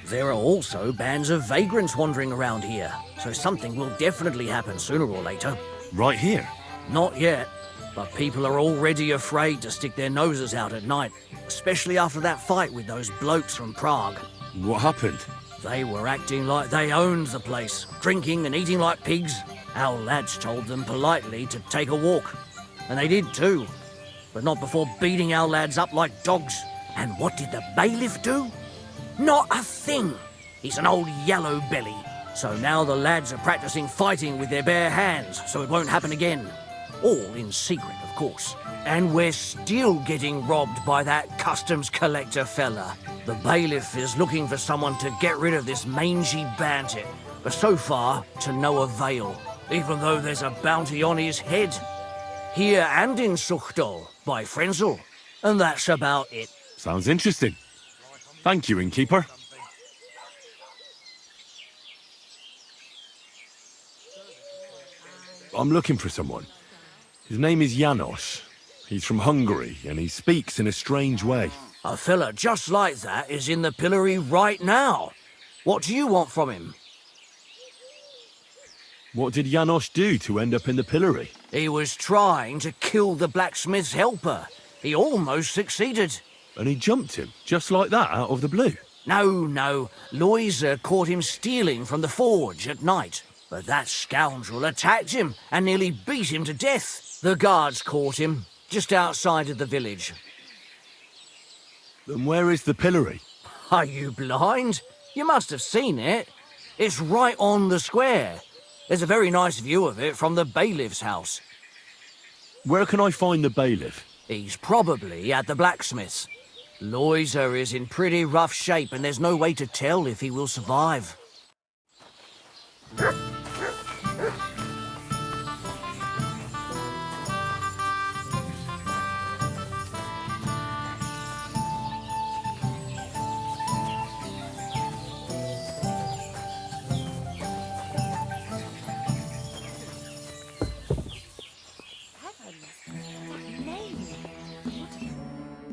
S3: There are also bands of vagrants wandering around here, so something will definitely happen sooner or later.
S2: Right here?
S3: Not yet, but people are already afraid to stick their noses out at night, especially after that fight with those blokes from Prague.
S2: What happened?
S3: They were acting like they owned the place, drinking and eating like pigs. Our lads told them politely to take a walk, and they did too, but not before beating our lads up like dogs. And what did the bailiff do? Not a thing. He's an old yellow belly. So now the lads are practicing fighting with their bare hands, so it won't happen again. All in secret, of course. And we're still getting robbed by that customs collector fella. The bailiff is looking for someone to get rid of this mangy bandit, but so far, to no avail, even though there's a bounty on his head. Here and in Suchdol, by Frenzel. And that's about it.
S2: Sounds interesting. Thank you, innkeeper. I'm looking for someone. His name is Janos. He's from Hungary, and he speaks in a strange way.
S3: A fella just like that is in the pillory right now. What do you want from him?
S2: What did Janos do to end up in the pillory?
S3: He was trying to kill the blacksmith's helper. He almost succeeded.
S2: And he jumped him, just like that, out of the blue?
S3: No. Loiser caught him stealing from the forge at night. But that scoundrel attacked him and nearly beat him to death. The guards caught him, just outside of the village.
S2: Then where is the pillory?
S3: Are you blind? You must have seen it. It's right on the square. There's a very nice view of it from the bailiff's house.
S2: Where can I find the bailiff?
S3: He's probably at the blacksmith's. Loiser is in pretty rough shape and there's no way to tell if he will survive.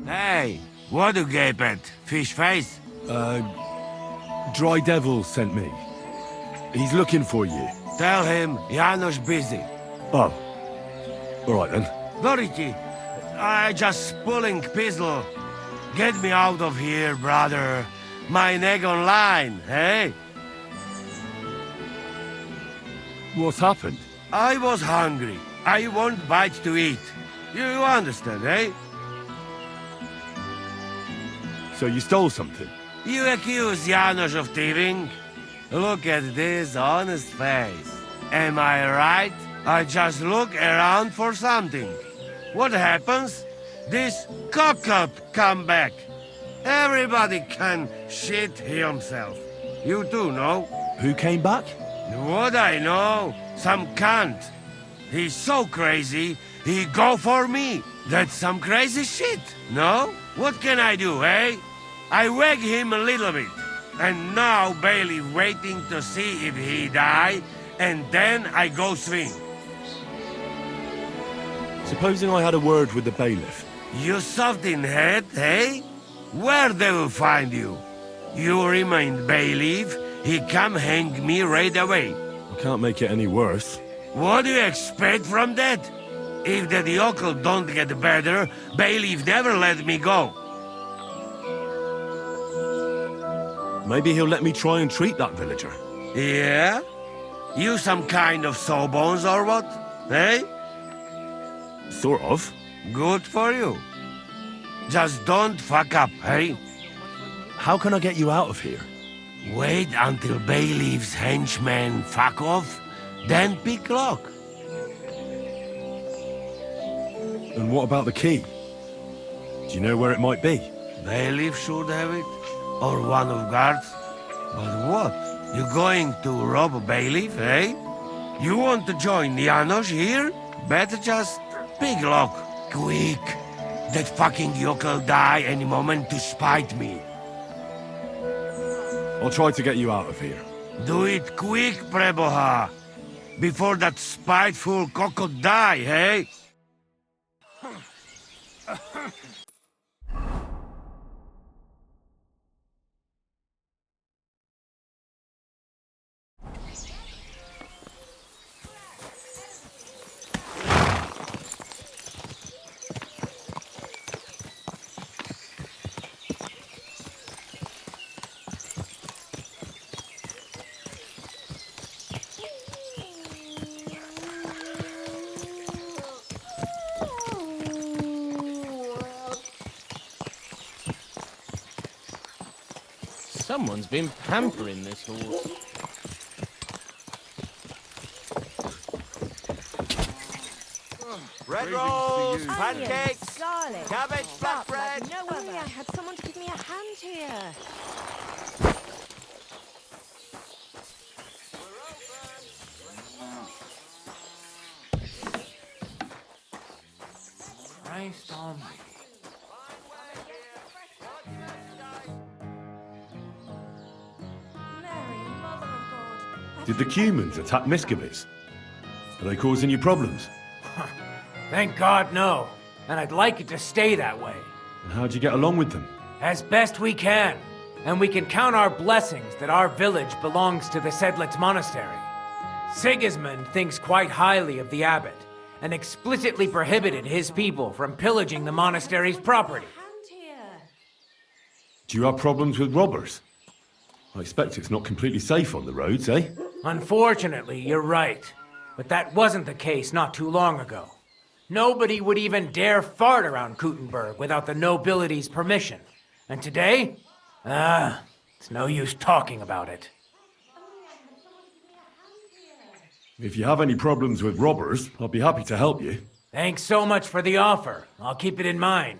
S14: Hey, what do you gape at? Fish face?
S2: Dry Devil sent me. He's looking for you.
S14: Tell him Janos busy.
S2: Oh. All right then.
S14: Dority, I just pulling pistol. Get me out of here, brother. My neck on line, hey?
S2: What's happened?
S14: I was hungry. I want bites to eat. You understand, eh?
S2: So you stole something?
S14: You accuse Janos of thieving? Look at this honest face. Am I right? I just look around for something. What happens? This cock-up come back. Everybody can shit himself. You too, no?
S2: Who came back?
S14: What I know? Some cunt. He's so crazy, he go for me. That's some crazy shit, no? What can I do, eh? I wag him a little bit. And now Bailey waiting to see if he die, and then I go swing.
S2: Supposing I had a word with the bailiff.
S14: You soft in head, eh? Where they will find you? You remain bailiff, he come hang me right away.
S2: I can't make it any worse.
S14: What do you expect from that? If the yokel don't get better, bailiff never let me go.
S2: Maybe he'll let me try and treat that villager.
S14: Yeah? You some kind of sawbones or what? Eh?
S2: Sort of.
S14: Good for you. Just don't fuck up, eh?
S2: How can I get you out of here?
S14: Wait until bailiff's henchmen fuck off, then pick lock.
S2: And what about the key? Do you know where it might be?
S14: Bailiff should have it, or one of guards. But what? You going to rob a bailiff, eh? You want to join Janosch here? Better just pick lock, quick. That fucking yokel die any moment to spite me.
S2: I'll try to get you out of here.
S14: Do it quick, Preboha, before that spiteful coco die, eh?
S15: Someone's been pampering this horse.
S16: Bread rolls, pancakes, cabbage flatbread.
S17: No way, I had someone to give me a hand here.
S1: Christ almighty.
S2: Did the Cumans attack Miscavige? Are they causing you problems?
S1: Thank God, no. And I'd like it to stay that way.
S2: And how'd you get along with them?
S1: As best we can. And we can count our blessings that our village belongs to the Sedlitz Monastery. Sigismund thinks quite highly of the abbot, and explicitly prohibited his people from pillaging the monastery's property.
S2: Do you have problems with robbers? I expect it's not completely safe on the roads, eh?
S1: Unfortunately, you're right. But that wasn't the case not too long ago. Nobody would even dare fart around Kuttenberg without the nobility's permission. And today? It's no use talking about it.
S2: If you have any problems with robbers, I'll be happy to help you.
S1: Thanks so much for the offer. I'll keep it in mind.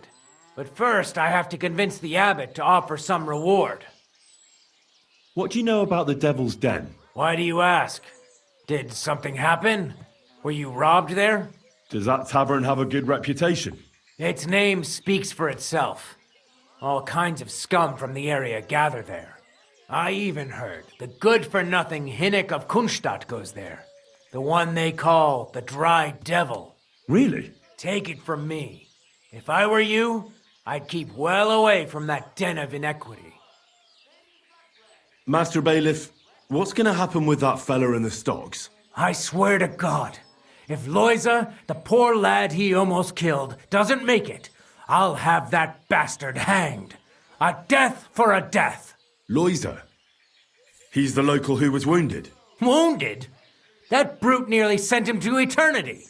S1: But first, I have to convince the abbot to offer some reward.
S2: What do you know about the Devil's Den?
S1: Why do you ask? Did something happen? Were you robbed there?
S2: Does that tavern have a good reputation?
S1: Its name speaks for itself. All kinds of scum from the area gather there. I even heard the good-for-nothing Hinnick of Kunstadt goes there. The one they call the Dry Devil.
S2: Really?
S1: Take it from me. If I were you, I'd keep well away from that den of iniquity.
S2: Master Bailiff, what's gonna happen with that fella in the stocks?
S1: I swear to God, if Loisa, the poor lad he almost killed, doesn't make it, I'll have that bastard hanged. A death for a death.
S2: Loisa? He's the local who was wounded.
S1: Wounded? That brute nearly sent him to eternity.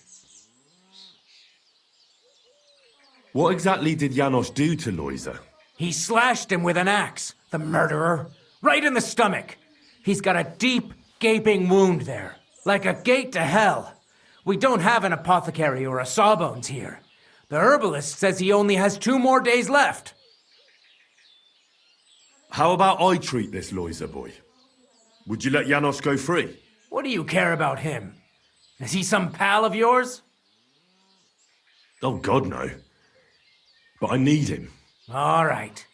S2: What exactly did Janosch do to Loisa?
S1: He slashed him with an axe, the murderer, right in the stomach. He's got a deep, gaping wound there, like a gate to hell. We don't have an apothecary or a sawbones here. The herbalist says he only has 2 more days left.
S2: How about I treat this Loisa boy? Would you let Janosch go free?
S1: What do you care about him? Is he some pal of yours?
S2: Oh, God, no. But I need him.
S1: All right.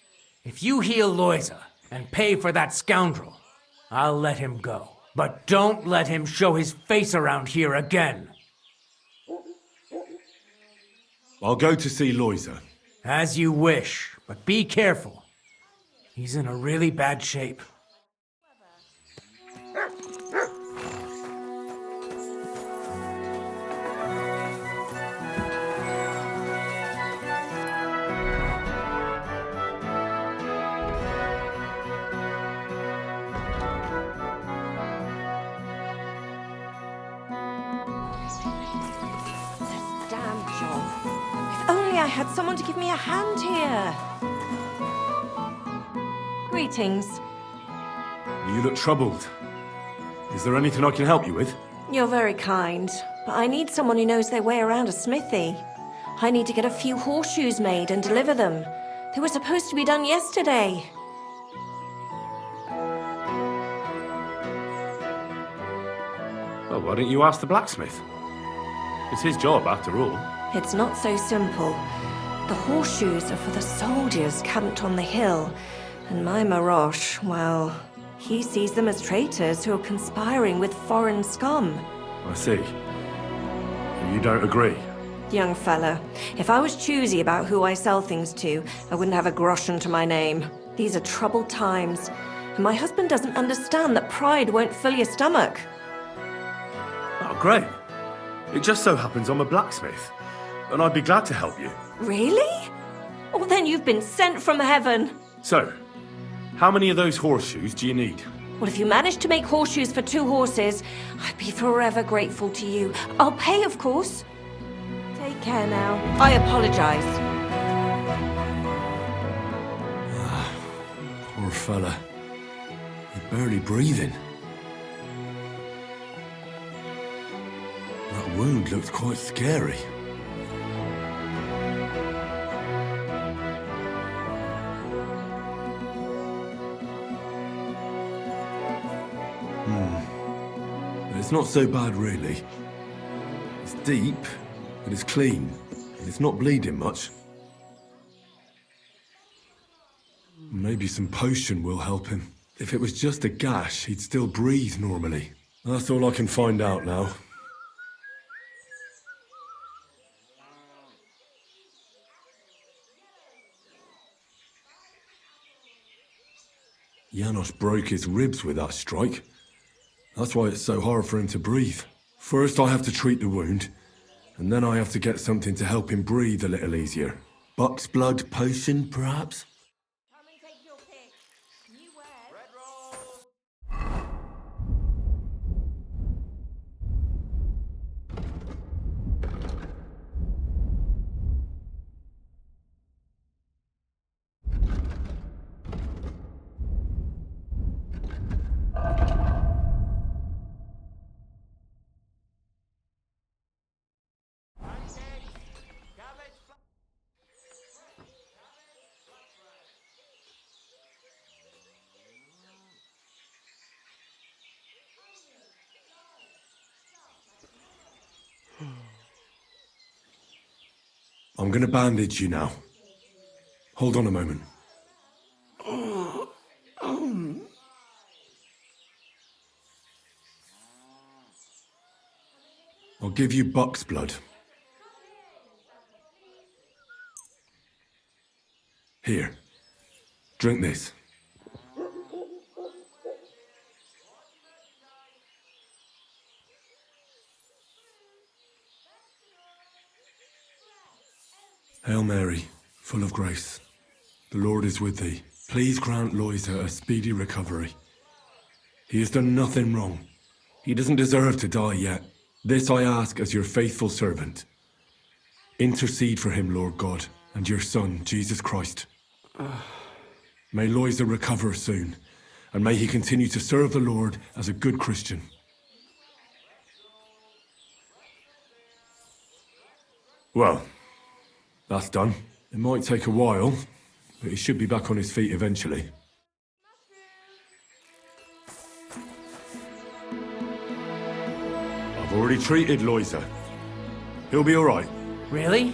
S1: If you heal Loisa and pay for that scoundrel, I'll let him go. But don't let him show his face around here again.
S2: I'll go to see Loisa.
S1: As you wish, but be careful. He's in a really bad shape.
S17: I had someone to give me a hand here. Greetings.
S2: You look troubled. Is there anything I can help you with?
S6: You're very kind, but I need someone who knows their way around a smithy. I need to get a few horseshoes made and deliver them. They were supposed to be done yesterday.
S2: Well, why don't you ask the blacksmith? It's his job, after all.
S6: It's not so simple. The horseshoes are for the soldiers camped on the hill, and my Marosh, well, he sees them as traitors who are conspiring with foreign scum.
S2: I see. And you don't agree?
S6: Young fella, if I was choosy about who I sell things to, I wouldn't have a groschen to my name. These are troubled times, and my husband doesn't understand that pride won't fill your stomach.
S2: Oh, great. It just so happens I'm a blacksmith, and I'd be glad to help you.
S6: Really? Well, then you've been sent from heaven.
S2: So, how many of those horseshoes do you need?
S6: Well, if you manage to make horseshoes for 2 horses, I'd be forever grateful to you. I'll pay, of course. Take care now. I apologize.
S2: Poor fella. He's barely breathing. That wound looked quite scary. It's not so bad, really. It's deep, but it's clean, and it's not bleeding much. Maybe some potion will help him. If it was just a gash, he'd still breathe normally. That's all I can find out now. Janos broke his ribs with that strike. That's why it's so hard for him to breathe. First I have to treat the wound, and then I have to get something to help him breathe a little easier. Buck's blood potion, perhaps? I'm gonna bandage you now. Hold on a moment. I'll give you Buck's blood. Here, drink this. Hail Mary, full of grace. The Lord is with thee. Please grant Loisa a speedy recovery. He has done nothing wrong. He doesn't deserve to die yet. This I ask as your faithful servant. Intercede for him, Lord God, and your Son, Jesus Christ. May Loisa recover soon, and may he continue to serve the Lord as a good Christian. Well, that's done. It might take a while, but he should be back on his feet eventually. I've already treated Loisa. He'll be all right.
S1: Really?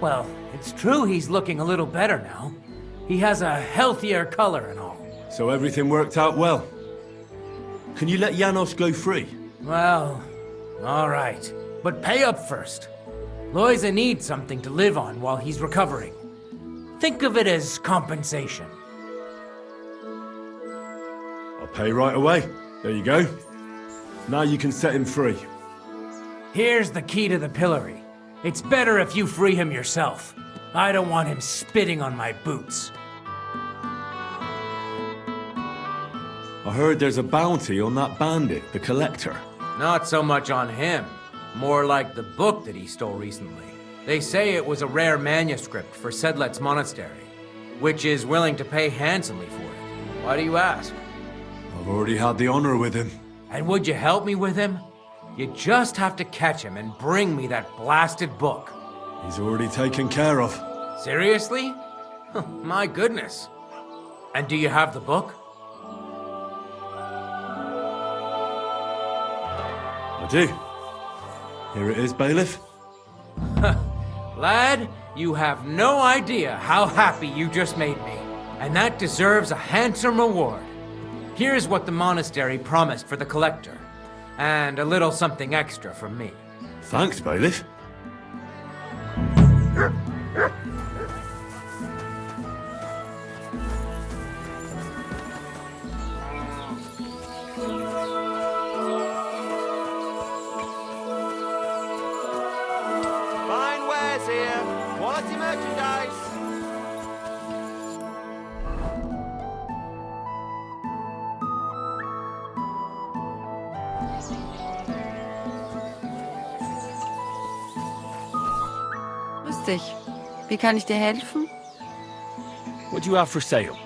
S1: Well, it's true he's looking a little better now. He has a healthier color and all.
S2: So everything worked out well. Can you let Janos go free?
S1: Well, all right. But pay up first. Loisa needs something to live on while he's recovering. Think of it as compensation.
S2: I'll pay right away. There you go. Now you can set him free.
S1: Here's the key to the pillory. It's better if you free him yourself. I don't want him spitting on my boots.
S2: I heard there's a bounty on that bandit, the Collector.
S10: Not so much on him. More like the book that he stole recently. They say it was a rare manuscript for Sedlet's monastery, which is willing to pay handsomely for it. Why do you ask?
S2: I've already had the honor with him.
S10: And would you help me with him? You just have to catch him and bring me that blasted book.
S2: He's already taken care of.
S10: Seriously? My goodness. And do you have the book?
S2: I do. Here it is, bailiff.
S10: Lad, you have no idea how happy you just made me. And that deserves a handsome reward. Here's what the monastery promised for the collector. And a little something extra from me.
S2: Thanks, bailiff.
S16: Fine wares here. Quality merchandise.
S19: Lustig. Wie kann ich dir helfen?
S18: What do you have for sale?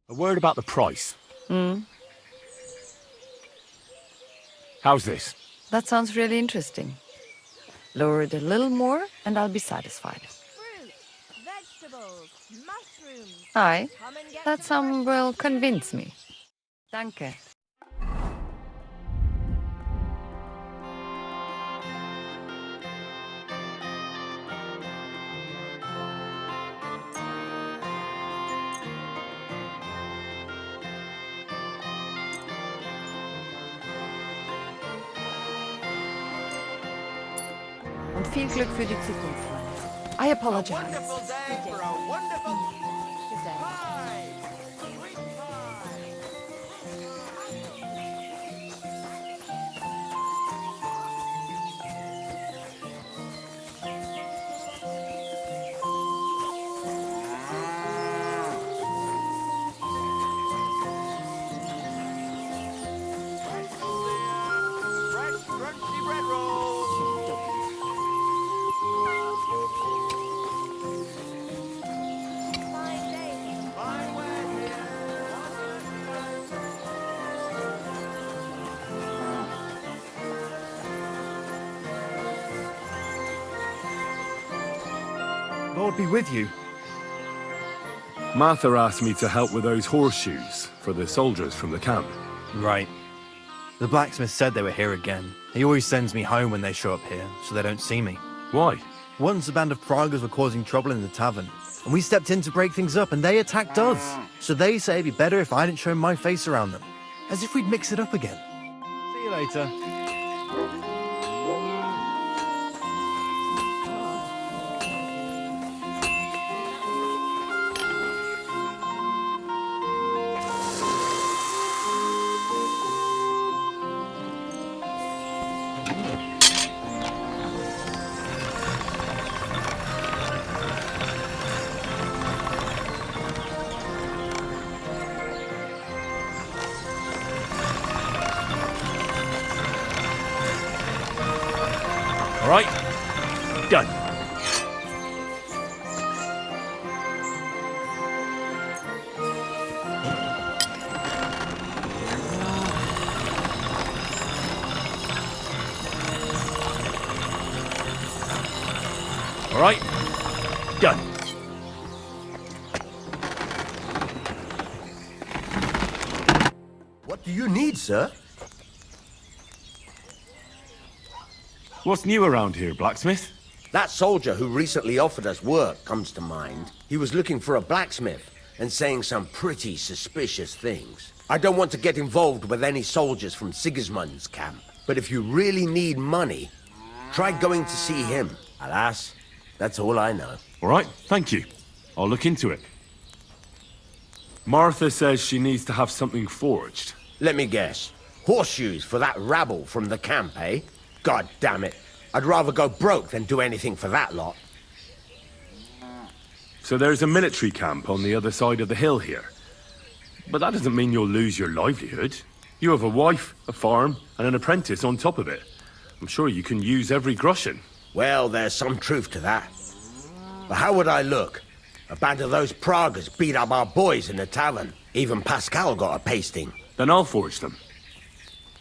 S18: A word about the price. How's this?
S19: That sounds really interesting. Lower it a little more and I'll be satisfied.
S17: Fruit, vegetables, mushrooms.
S19: Aye,
S17: Come and get
S19: that
S17: some
S19: sum will convince me. Danke. Und viel Glück für die Zukunft. I apologize.
S16: Wonderful day for a wonderful pie. Sweet fresh, crunchy bread rolls. Fine wares here.
S21: Lord be with you.
S2: Martha asked me to help with those horseshoes for the soldiers from the camp.
S21: Right. The blacksmith said they were here again. He always sends me home when they show up here, so they don't see me.
S2: Why?
S21: Once a band of Pragas were causing trouble in the tavern, and we stepped in to break things up, and they attacked us. So they say it'd be better if I didn't show my face around them. As if we'd mix it up again. See you later.
S18: All right? Done.
S2: right? Done.
S7: What do you need, sir?
S2: What's new around here, blacksmith?
S7: That soldier who recently offered us work comes to mind. He was looking for a blacksmith and saying some pretty suspicious things. I don't want to get involved with any soldiers from Sigismund's camp, but if you really need money, try going to see him. Alas, that's all I know.
S2: All right, thank you. I'll look into it. Martha says she needs to have something forged.
S7: Let me guess. Horseshoes for that rabble from the camp, eh? God damn it. I'd rather go broke than do anything for that lot.
S2: So there's a military camp on the other side of the hill here. But that doesn't mean you'll lose your livelihood. You have a wife, a farm, and an apprentice on top of it. I'm sure you can use every groschen.
S7: Well, there's some truth to that. But how would I look? A band of those Pragas beat up our boys in the tavern. Even Pascal got a pasting.
S2: Then I'll forge them.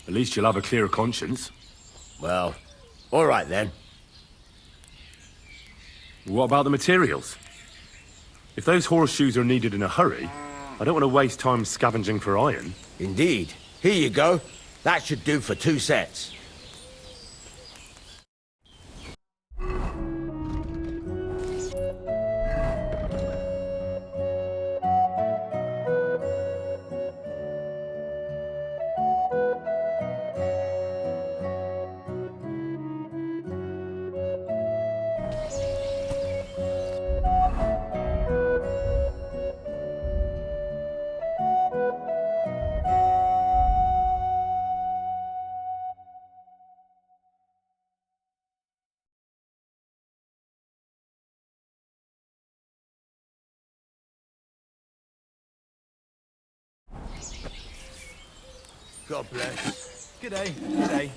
S2: At least you'll have a clear conscience.
S7: Well, all right then.
S2: What about the materials? If those horseshoes are needed in a hurry, I don't want to waste time scavenging for iron.
S7: Indeed. Here you go. That should do for 2 sets. God bless.
S21: G'day. G'day.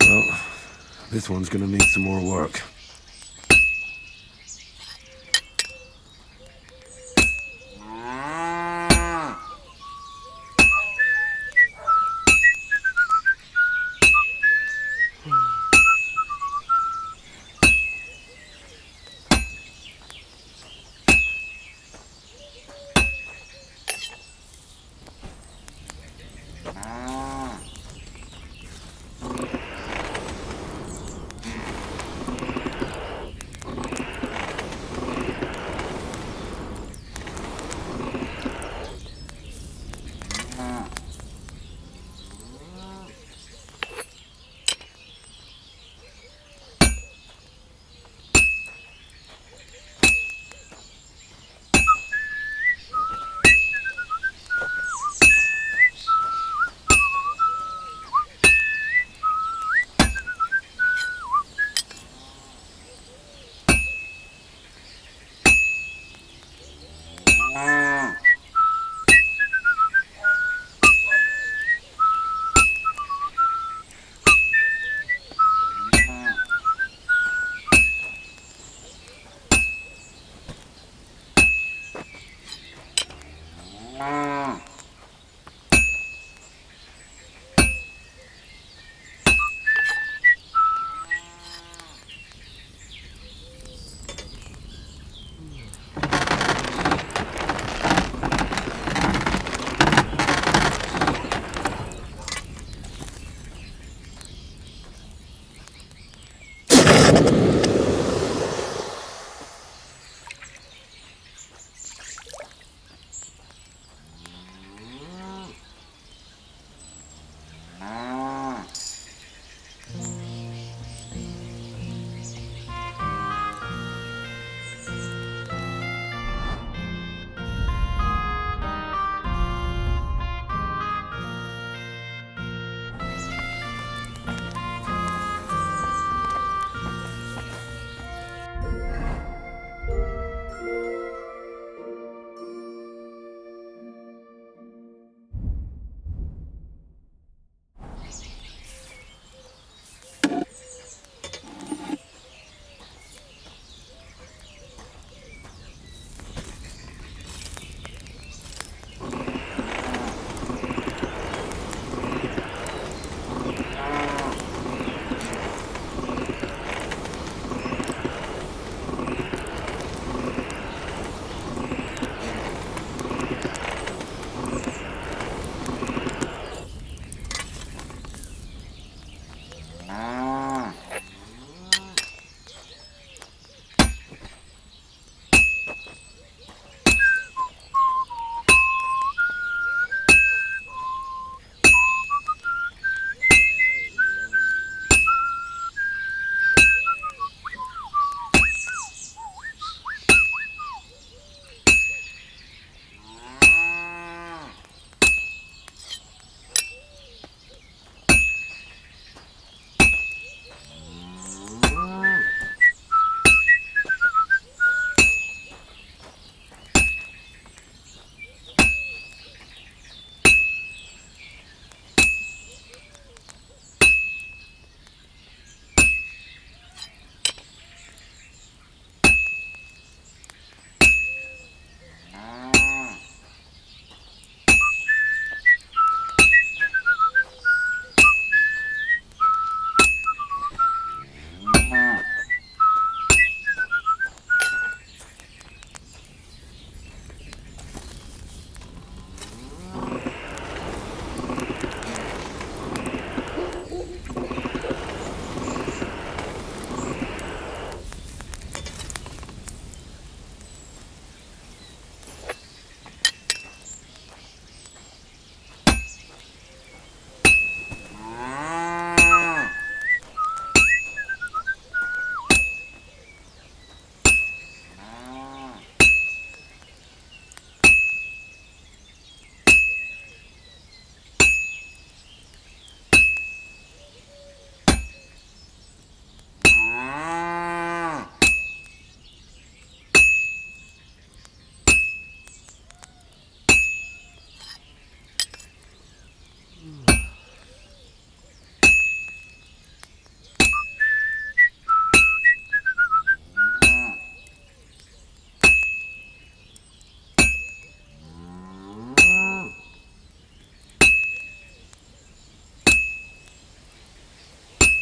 S2: Well, this one's gonna need some more work.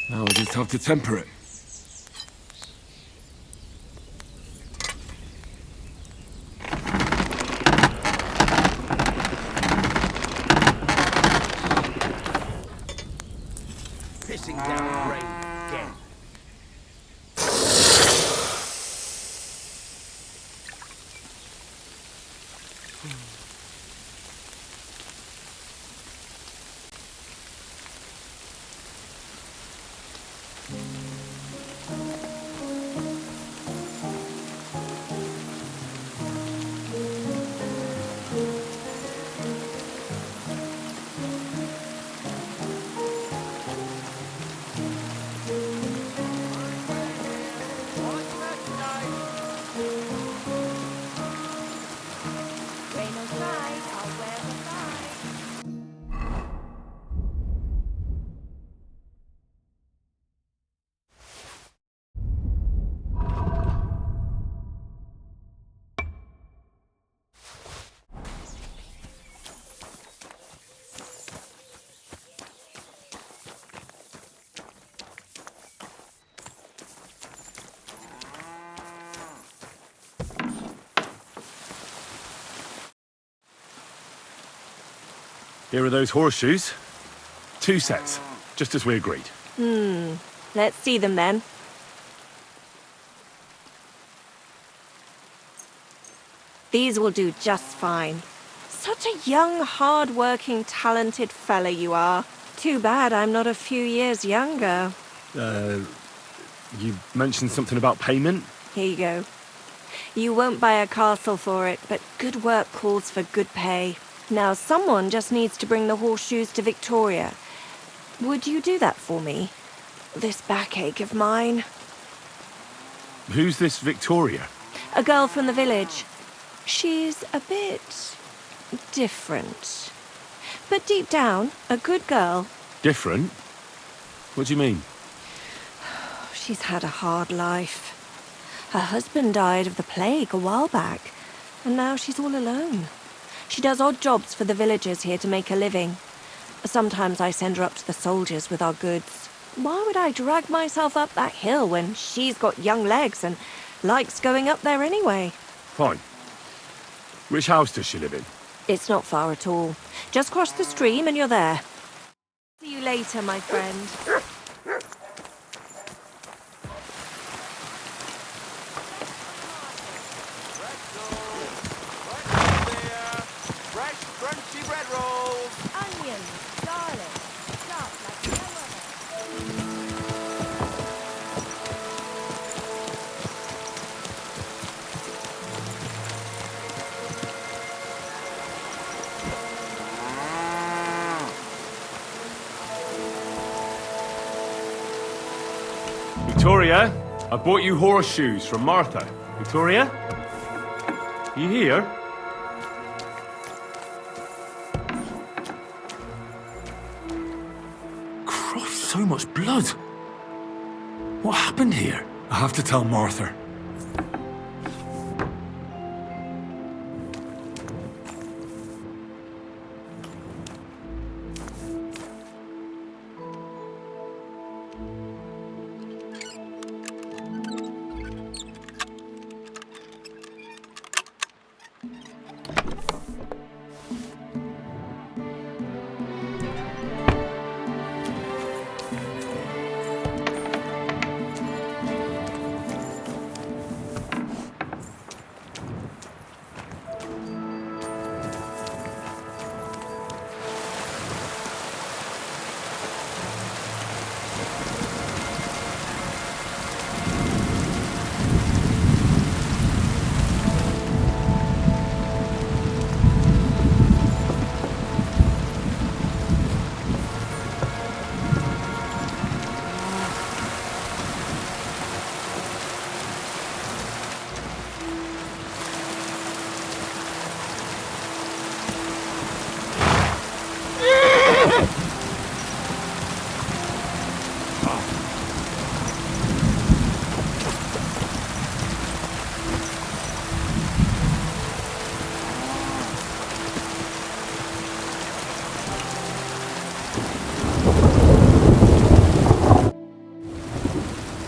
S2: Now I just have to temper it.
S7: Pissing down rain again.
S2: Here are those horseshoes. 2 sets, just as we agreed.
S6: Let's see them then. These will do just fine. Such a young, hard-working, talented fella you are. Too bad I'm not a few years younger.
S2: You mentioned something about payment?
S6: Here you go. You won't buy a castle for it, but good work calls for good pay. Now, someone just needs to bring the horseshoes to Victoria. Would you do that for me? This backache of mine.
S2: Who's this Victoria?
S6: A girl from the village. She's a bit different. But deep down, a good girl.
S2: Different? What do you mean?
S6: She's had a hard life. Her husband died of the plague a while back, and now she's all alone. She does odd jobs for the villagers here to make a living. Sometimes I send her up to the soldiers with our goods. Why would I drag myself up that hill when she's got young legs and likes going up there anyway?
S2: Fine. Which house does she live in?
S6: It's not far at all. Just cross the stream and you're there. See you later, my friend.
S16: Fresh, crunchy bread rolls.
S6: Onions, garlic, chopped like no other.
S2: Victoria, I bought you horseshoes from Martha. Victoria? You here? Christ, so much blood. What happened here? I have to tell Martha.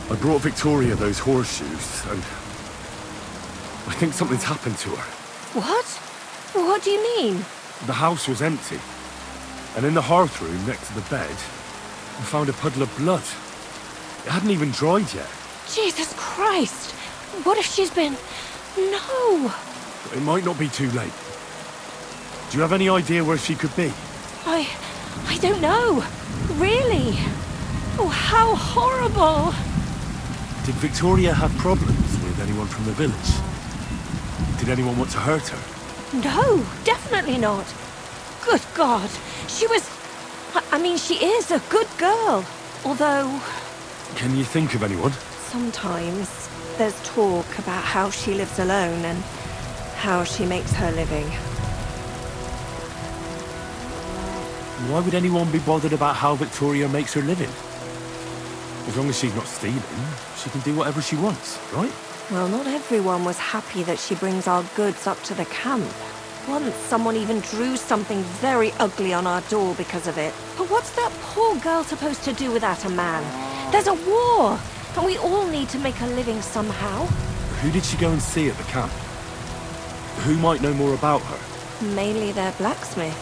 S2: I brought Victoria those horseshoes, and I think something's happened to her.
S6: What? What do you mean?
S2: The house was empty, and in the hearth room next to the bed, I found a puddle of blood. It hadn't even dried yet.
S6: Jesus Christ! What if she's been... No!
S2: But it might not be too late. Do you have any idea where she could be?
S6: I don't know. Really? Oh, how horrible!
S2: Did Victoria have problems with anyone from the village? Did anyone want to hurt her?
S6: No, definitely not. Good God. She was... I mean, she is a good girl. Although...
S2: Can you think of anyone?
S6: Sometimes there's talk about how she lives alone and how she makes her living.
S2: Why would anyone be bothered about how Victoria makes her living? As long as she's not stealing, she can do whatever she wants, right?
S6: Well, not everyone was happy that she brings our goods up to the camp. Once someone even drew something very ugly on our door because of it. But what's that poor girl supposed to do without a man? There's a war, and we all need to make a living somehow.
S2: Who did she go and see at the camp? Who might know more about her?
S6: Mainly their blacksmith.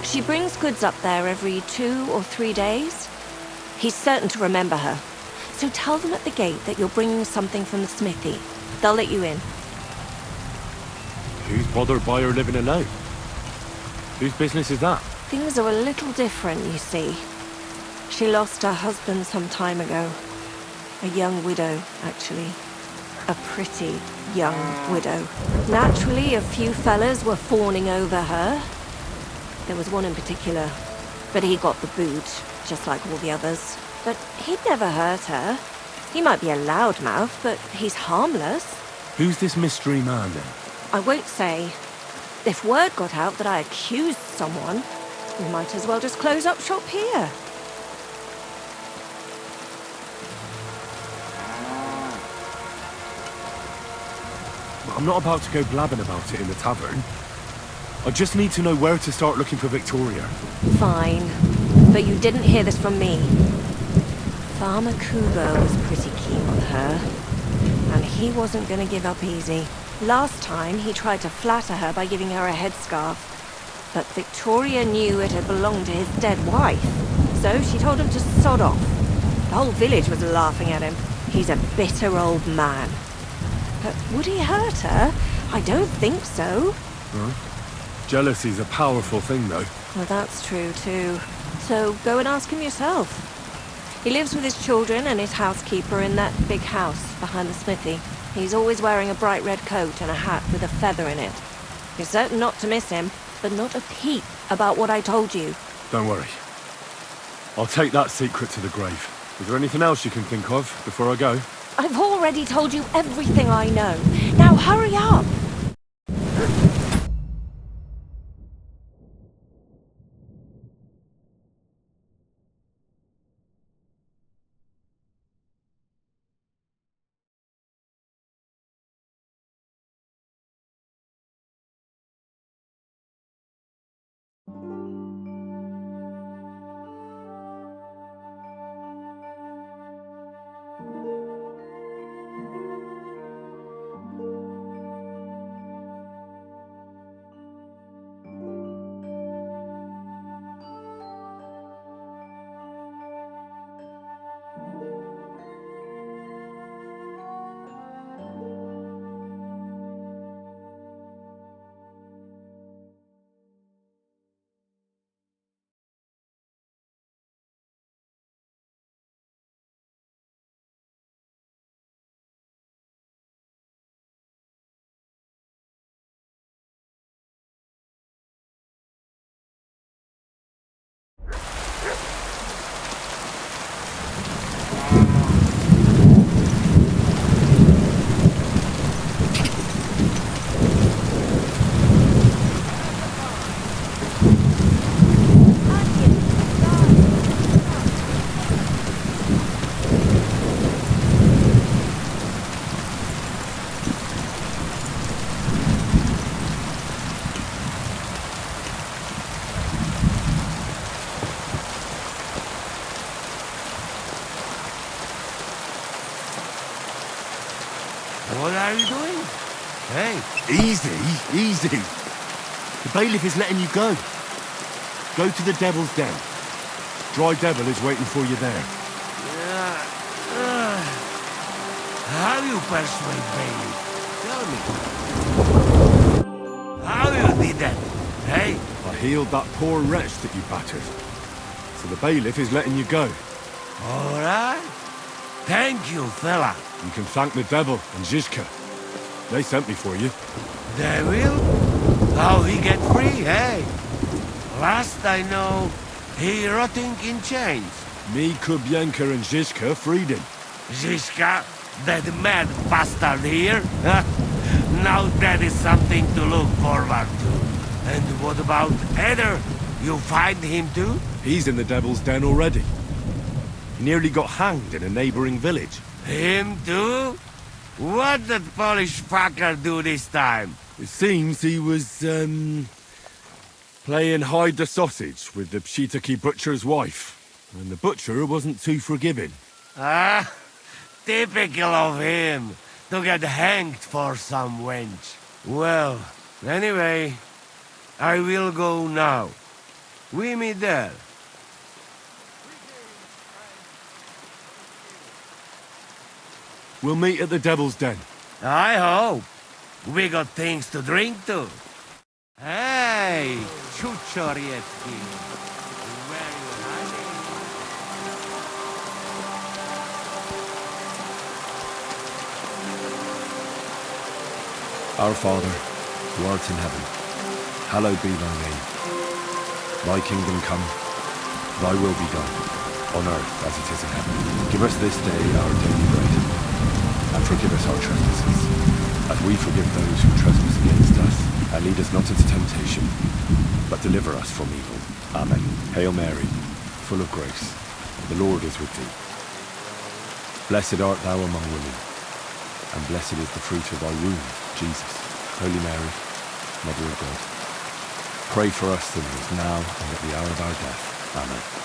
S6: She brings goods up there every 2 or 3 days. He's certain to remember her. So tell them at the gate that you're bringing something from the smithy. They'll let you in.
S2: Who's bothered by her living alone? Whose business is that?
S6: Things are a little different, you see. She lost her husband some time ago. A young widow, actually. A pretty young widow. Naturally, a few fellas were fawning over her. There was one in particular, but he got the boot, just like all the others. But he'd never hurt her. He might be a loudmouth, but he's harmless.
S2: Who's this mystery man, then?
S6: I won't say. If word got out that I accused someone, we might as well just close up shop here.
S2: I'm not about to go blabbing about it in the tavern. I just need to know where to start looking for Victoria.
S6: Fine. But you didn't hear this from me. Farmer Cougar was pretty keen on her. And he wasn't gonna give up easy. Last time, he tried to flatter her by giving her a headscarf. But Victoria knew it had belonged to his dead wife. So she told him to sod off. The whole village was laughing at him. He's a bitter old man. But would he hurt her? I don't think so.
S2: Huh? Jealousy's a powerful thing, though.
S6: Well, that's true, too. So go and ask him yourself. He lives with his children and his housekeeper in that big house behind the smithy. He's always wearing a bright red coat and a hat with a feather in it. You're certain not to miss him, but not a peep about what I told you.
S2: Don't worry. I'll take that secret to the grave. Is there anything else you can think of before I go?
S6: I've already told you everything I know. Now hurry up!
S14: What are you doing? Hey.
S11: Easy, easy. The bailiff is letting you go. Go to the Devil's Den. Dry Devil is waiting for you there.
S14: How you persuade bailiff? Tell me. How you did that? Hey?
S2: I healed that poor wretch that you battered. So the bailiff is letting you go.
S14: All right. Thank you, fella.
S2: You can thank the devil and Zizka. They sent me for you.
S14: They will? How he get free, hey? Last I know, he rotting in chains.
S2: Me, Kubyenka, and Zizka freed him.
S14: Zizka? That mad bastard here? Now that is something to look forward to. And what about Eder? You find him too?
S2: He's in the Devil's Den already. He nearly got hanged in a neighboring village.
S14: Him too? What did Polish fucker do this time?
S2: It seems he was, playing hide the sausage with the Pshitaki butcher's wife. And the butcher wasn't too forgiving.
S14: Ah, typical of him. To get hanged for some wench. Well, anyway, I will go now. We meet there.
S11: We'll meet at the Devil's Den.
S14: I hope. We got things to drink to. Hey, Chuchorietki. Where you hiding?
S2: Our Father, who art in heaven, hallowed be thy name. Thy kingdom come, thy will be done, on earth as it is in heaven. Give us this day our daily bread, and forgive us our trespasses, as we forgive those who trespass against us. And lead us not into temptation, but deliver us from evil. Amen. Hail Mary, full of grace, the Lord is with thee. Blessed art thou among women, and blessed is the fruit of thy womb, Jesus. Holy Mary, Mother of God, pray for us sinners now and at the hour of our death. Amen.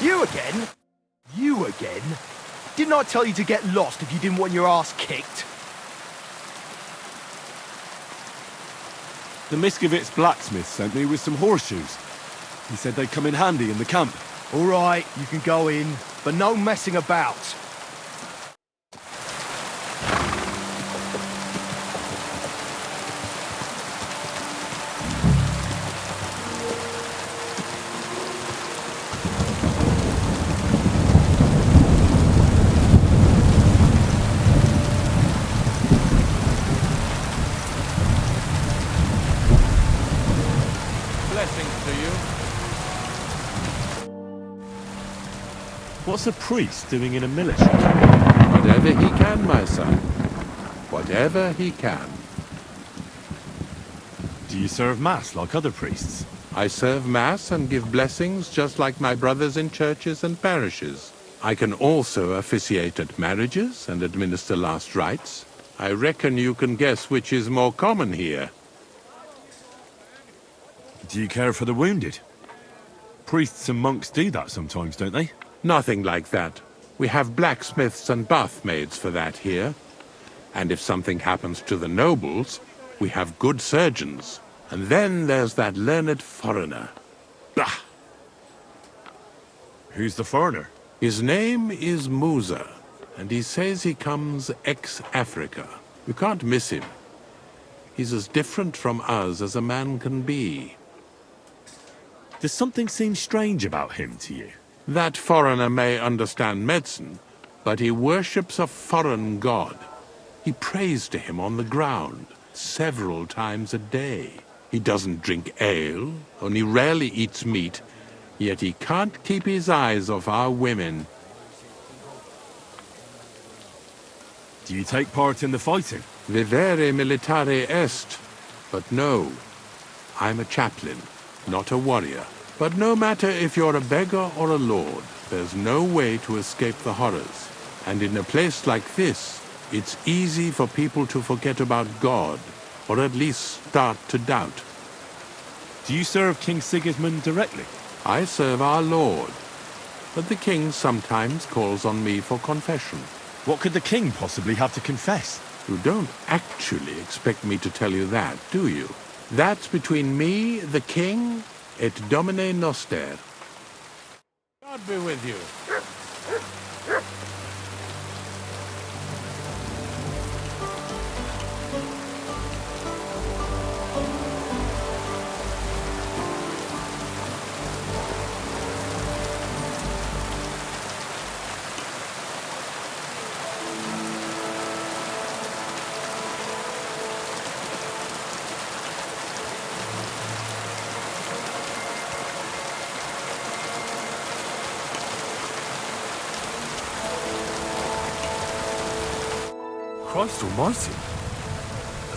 S12: You again? You again? Didn't I tell you to get lost if you didn't want your ass kicked?
S11: The Miskovitz blacksmith sent me with some horseshoes. He said they'd come in handy in the camp.
S12: All right, you can go in, but no messing about.
S11: What's a priest doing in a military?
S8: Whatever he can, my son. Whatever he can.
S11: Do you serve Mass like other priests?
S8: I serve Mass and give blessings just like my brothers in churches and parishes. I can also officiate at marriages and administer last rites. I reckon you can guess which is more common here.
S2: Do you care for the wounded? Priests and monks do that sometimes, don't they?
S8: Nothing like that. We have blacksmiths and bathmaids for that here. And if something happens to the nobles, we have good surgeons. And then there's that learned foreigner. Bah!
S2: Who's the foreigner?
S8: His name is Musa, and he says he comes ex-Africa. You can't miss him. He's as different from us as a man can be.
S2: Does something seem strange about him to you?
S8: That foreigner may understand medicine, but he worships a foreign god. He prays to him on the ground several times a day. He doesn't drink ale, only rarely eats meat, yet he can't keep his eyes off our women.
S2: Do you take part in the fighting?
S8: Vivere militare est. But no, I'm a chaplain, not a warrior. But no matter if you're a beggar or a lord, there's no way to escape the horrors. And in a place like this, it's easy for people to forget about God, or at least start to doubt.
S2: Do you serve King Sigismund directly?
S8: I serve our Lord, but the king sometimes calls on me for confession.
S2: What could the king possibly have to confess?
S8: You don't actually expect me to tell you that, do you? That's between me, the king, et Domine Noster. God be with you.
S2: Christ almighty.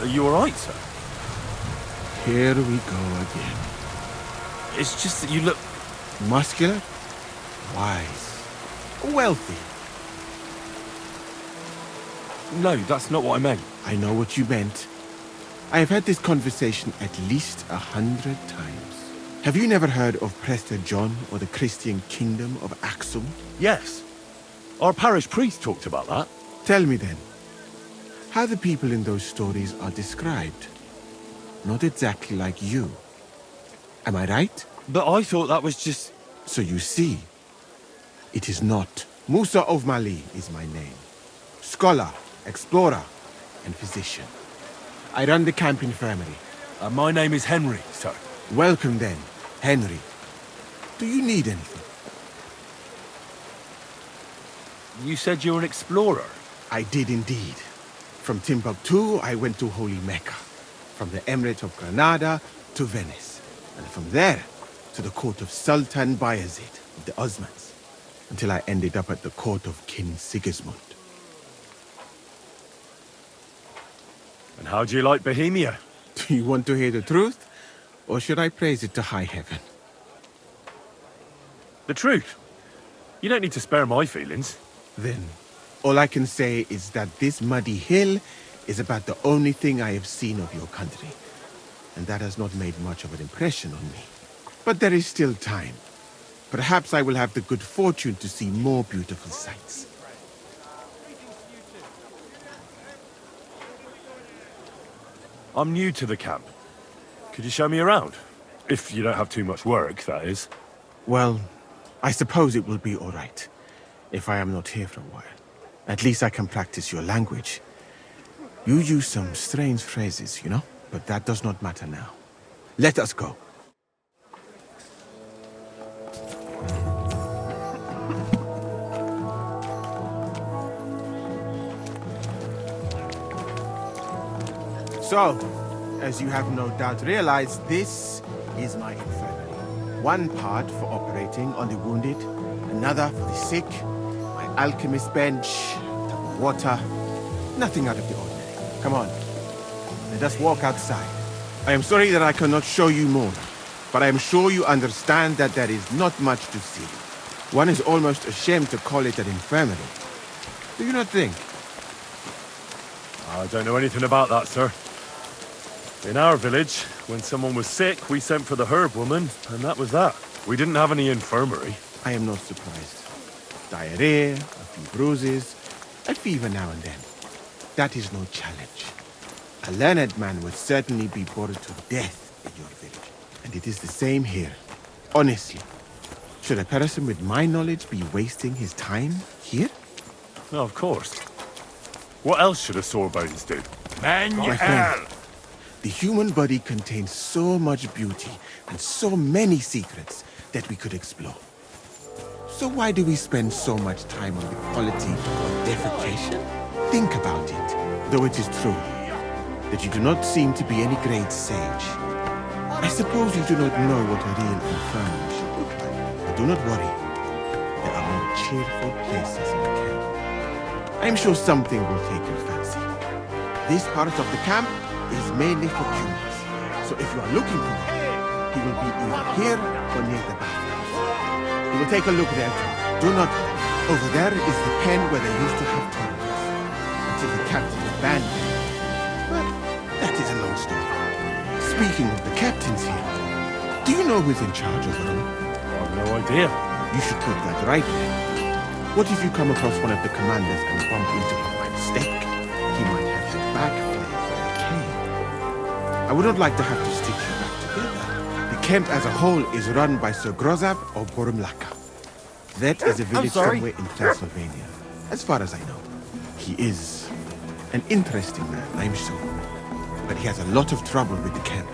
S2: Are you alright, sir?
S11: Here we go again.
S2: It's just that you look...
S11: Muscular, wise, wealthy.
S2: No, that's not what I meant.
S11: I know what you meant. I have had this conversation at least 100 times. Have you never heard of Prester John or the Christian kingdom of Axum?
S2: Yes. Our parish priest talked about that.
S11: Tell me then, how the people in those stories are described. Not exactly like you. Am I right?
S2: But I thought that was just...
S11: So you see, it is not. Musa of Mali is my name. Scholar, explorer, and physician. I run the camp infirmary.
S2: My name is Henry, sir.
S11: Welcome then, Henry. Do you need anything?
S2: You said you're an explorer.
S11: I did indeed. From Timbuktu, I went to Holy Mecca. From the Emirate of Granada to Venice. And from there to the court of Sultan Bayezid of the Osmans. Until I ended up at the court of King Sigismund.
S2: And how do you like Bohemia?
S11: Do you want to hear the truth? Or should I praise it to high heaven?
S2: The truth. You don't need to spare my feelings.
S11: Then, all I can say is that this muddy hill is about the only thing I have seen of your country. And that has not made much of an impression on me. But there is still time. Perhaps I will have the good fortune to see more beautiful sights.
S2: I'm new to the camp. Could you show me around? If you don't have too much work, that is.
S11: Well, I suppose it will be all right. If I am not here for a while. At least I can practice your language. You use some strange phrases, you know? But that does not matter now. Let us go. So, as you have no doubt realized, this is my infirmary. One part for operating on the wounded, another for the sick, my alchemist bench, tub of water, nothing out of the ordinary. Come on, let us walk outside. I am sorry that I cannot show you more, but I am sure you understand that there is not much to see. One is almost ashamed to call it an infirmary. Do you not think?
S2: I don't know anything about that, sir. In our village, when someone was sick, we sent for the herb woman, and that was that. We didn't have any infirmary.
S11: I am not surprised. Diarrhea, a few bruises, a fever now and then. That is no challenge. A learned man would certainly be bored to death in your village. And it is the same here. Honestly. Should a person with my knowledge be wasting his time here?
S2: No, of course. What else should a sawbones do?
S11: My friend, the human body contains so much beauty and so many secrets that we could explore. So why do we spend so much time on the quality of defecation? Think about it, though it is true that you do not seem to be any great sage. I suppose you do not know what a real infirmary should look like. But do not worry. There are more cheerful places in the camp. I am sure something will take your fancy. This part of the camp is mainly for humans. So if you are looking for him, he will be either here or near the bathrooms. We will take a look there too. Do not. Over there is the pen where they used to have tournaments. Until the captain abandoned it. But that is a long story. Speaking of the captains here, do you know who's in charge of them?
S2: I've no idea.
S11: You should put that right there. What if you come across one of the commanders and bump into him by mistake? He might have your back flared by the cane. I would not like to have to stitch you back together. The camp as a whole is run by Sir Grozav of Borumlaka. That is a village somewhere in Transylvania, as far as I know. He is an interesting man, I'm sure. But he has a lot of trouble with the camp.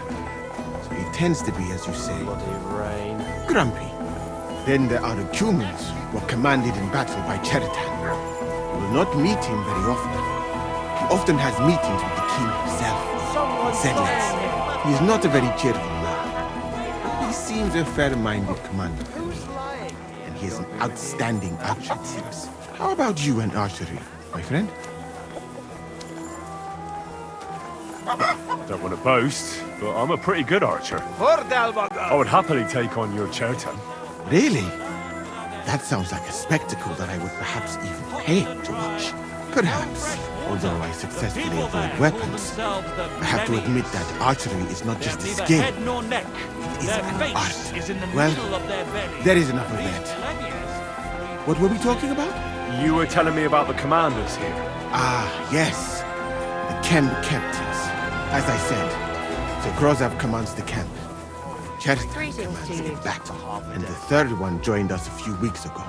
S11: So he tends to be, as you say, grumpy. Then there are the humans who are commanded in battle by Cheritan. You will not meet him very often. He often has meetings with the king himself. Sedlitz. He is not a very cheerful man. He seems a fair-minded commander. And he is an outstanding archer, it seems. How about you and archery, my friend?
S2: I don't want to boast, but I'm a pretty good archer. I would happily take on your Chertan.
S11: Really? That sounds like a spectacle that I would perhaps even pay to watch. Perhaps, although I successfully avoid weapons, I have to admit that archery is not just a skill, it is an art. Well, there is enough of that. What were we talking about?
S2: You were telling me about the commanders here.
S11: Ah, yes. The camp captains. As I said, Sir Grozav commands the camp. Cheritan commands the battle. And the third one joined us a few weeks ago.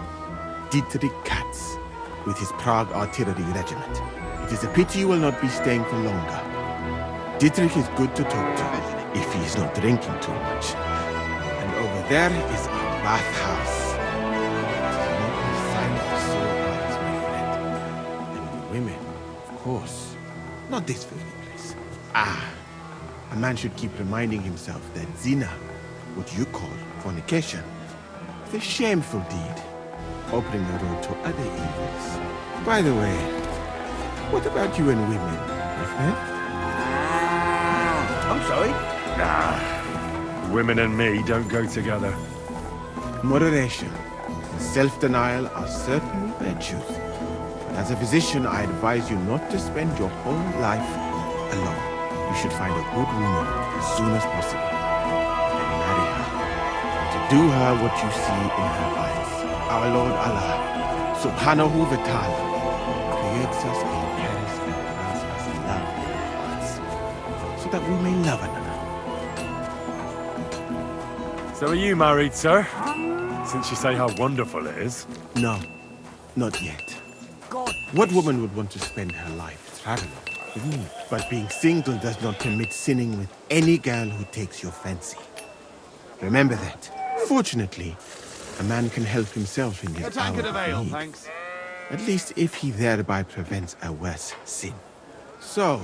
S11: Dietrich Katz, with his Prague artillery regiment. It is a pity you will not be staying for longer. Dietrich is good to talk to, if he is not drinking too much. And over there is our bathhouse. And women, of course. Not this filthy place. Ah, a man should keep reminding himself that zina, what you call fornication, is a shameful deed, opening the road to other evils. By the way, what about you and women, my friend?
S7: I'm sorry?
S2: Women and me don't go together.
S11: Moderation and self-denial are certainly virtues. But as a physician, I advise you not to spend your whole life alone. You should find a good woman as soon as possible. Then marry her. And to do her what you see in her eyes. Our Lord Allah, Subhanahu wa Ta'ala, creates us in Paris and grants us love in our hearts, so that we may love another.
S2: So are you married, sir? Since you say how wonderful it is.
S11: No, not yet. What woman would want to spend her life traveling with me? But being single does not permit sinning with any girl who takes your fancy. Remember that. Fortunately, a man can help himself in his hour of need.
S12: Thanks.
S11: At least if he thereby prevents a worse sin. So,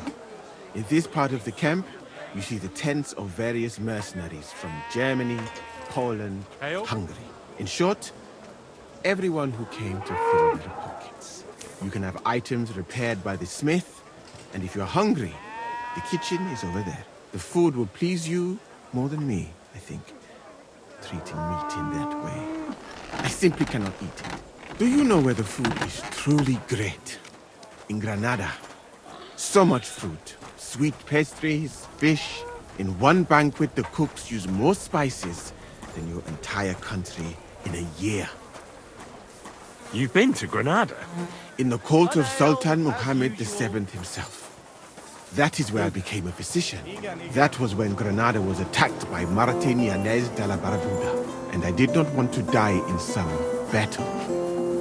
S11: in this part of the camp, you see the tents of various mercenaries from Germany, Poland, Hungary. In short, everyone who came to fill their pockets. You can have items repaired by the smith, and if you're hungry, the kitchen is over there. The food will please you more than me, I think. Treating meat in that way. I simply cannot eat it. Do you know where the food is truly great? In Granada. So much food. Sweet pastries, fish. In one banquet, the cooks use more spices than your entire country in a year.
S5: You've been to Granada?
S11: In the court of Sultan Muhammad VII himself. That is where I became a physician. That was when Granada was attacked by Martin Yanez de la Barbuda, and I did not want to die in some battle.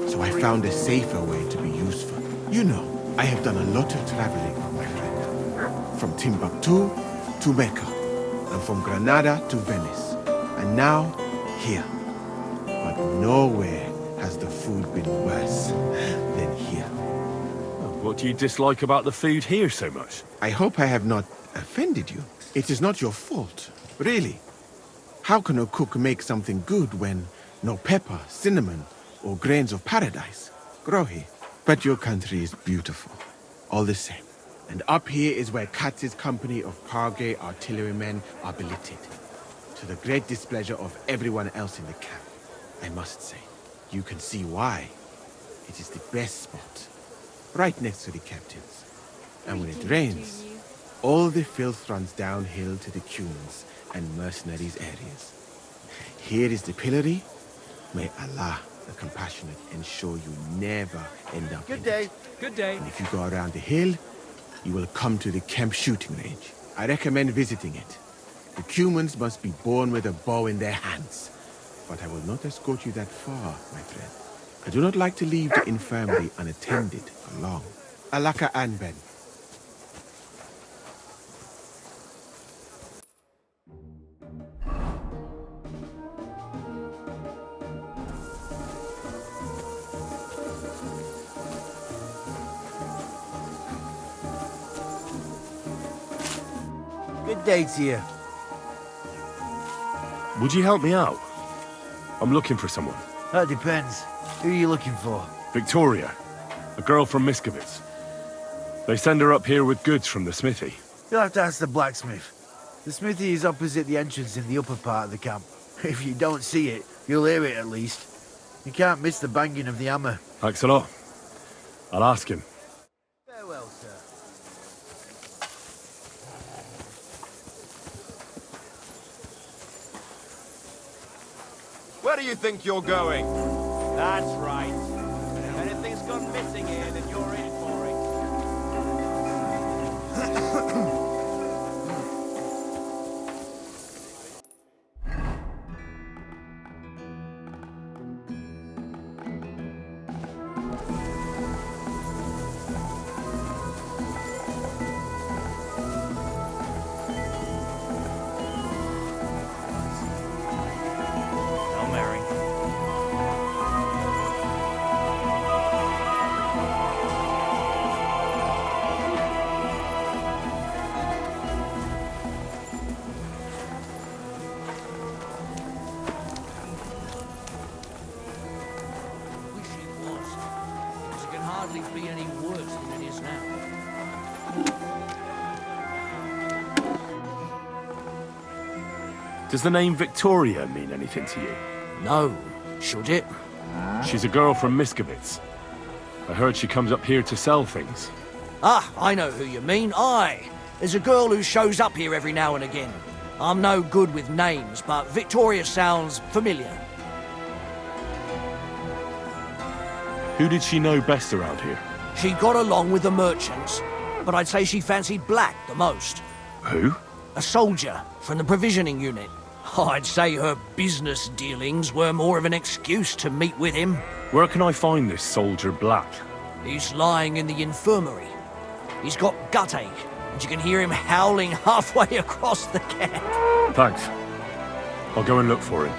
S11: So I found a safer way to be useful. You know, I have done a lot of traveling, my friend. From Timbuktu to Mecca, and from Granada to Venice, and now here. But nowhere has the food been worse than here.
S2: What do you dislike about the food here so much?
S11: I hope I have not offended you. It is not your fault, really. How can a cook make something good when no pepper, cinnamon, or grains of paradise grow here? But your country is beautiful, all the same. And up here is where Katz's company of Pargay artillerymen are billeted, to the great displeasure of everyone else in the camp. I must say, you can see why. It is the best spot, right next to the captains. And when it rains, all the filth runs downhill to the Cumans and mercenaries areas. Here is the pillory. May Allah, the compassionate, ensure you never end up
S12: Good
S11: in
S12: day.
S11: it.
S12: Good day.
S11: And if you go around the hill, you will come to the camp shooting range. I recommend visiting it. The Cumans must be born with a bow in their hands. But I will not escort you that far, my friend. I do not like to leave the infirmary unattended for long. Alaka Anben.
S4: Good day to you.
S2: Would you help me out? I'm looking for someone.
S4: That depends. Who are you looking for?
S2: Victoria, a girl from Miskovitz. They send her up here with goods from the smithy.
S4: You'll have to ask the blacksmith. The smithy is opposite the entrance in the upper part of the camp. If you don't see it, you'll hear it at least. You can't miss the banging of the hammer.
S2: Thanks a lot. I'll ask him.
S4: Farewell, sir.
S16: Where do you think you're going? That's right. If anything's gone missing here, then you're in for it.
S3: Be any worse than it is now.
S2: Does the name Victoria mean anything to you?
S3: No. Should it?
S2: She's a girl from Miskovitz. I heard she comes up here to sell things.
S3: Ah, I know who you mean. Aye. There's a girl who shows up here every now and again. I'm no good with names, but Victoria sounds familiar.
S2: Who did she know best around here?
S3: She got along with the merchants, but I'd say she fancied Black the most.
S2: Who?
S3: A soldier from the provisioning unit. I'd say her business dealings were more of an excuse to meet with him.
S2: Where can I find this soldier Black?
S3: He's lying in the infirmary. He's got gut ache, and you can hear him howling halfway across the camp.
S2: Thanks. I'll go and look for him.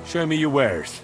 S2: Show me your wares.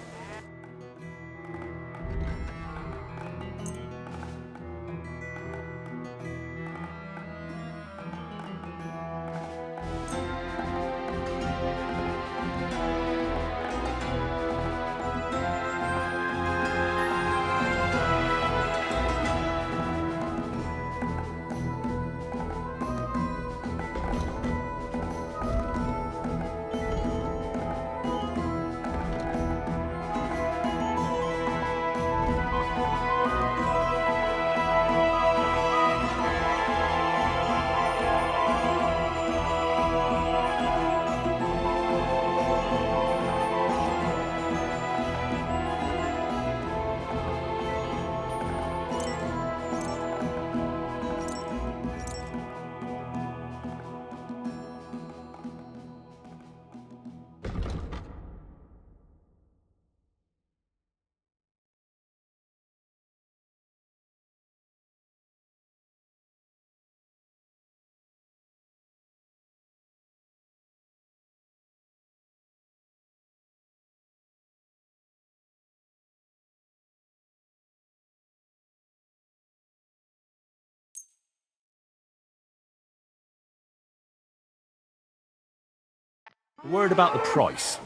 S2: A word about the price.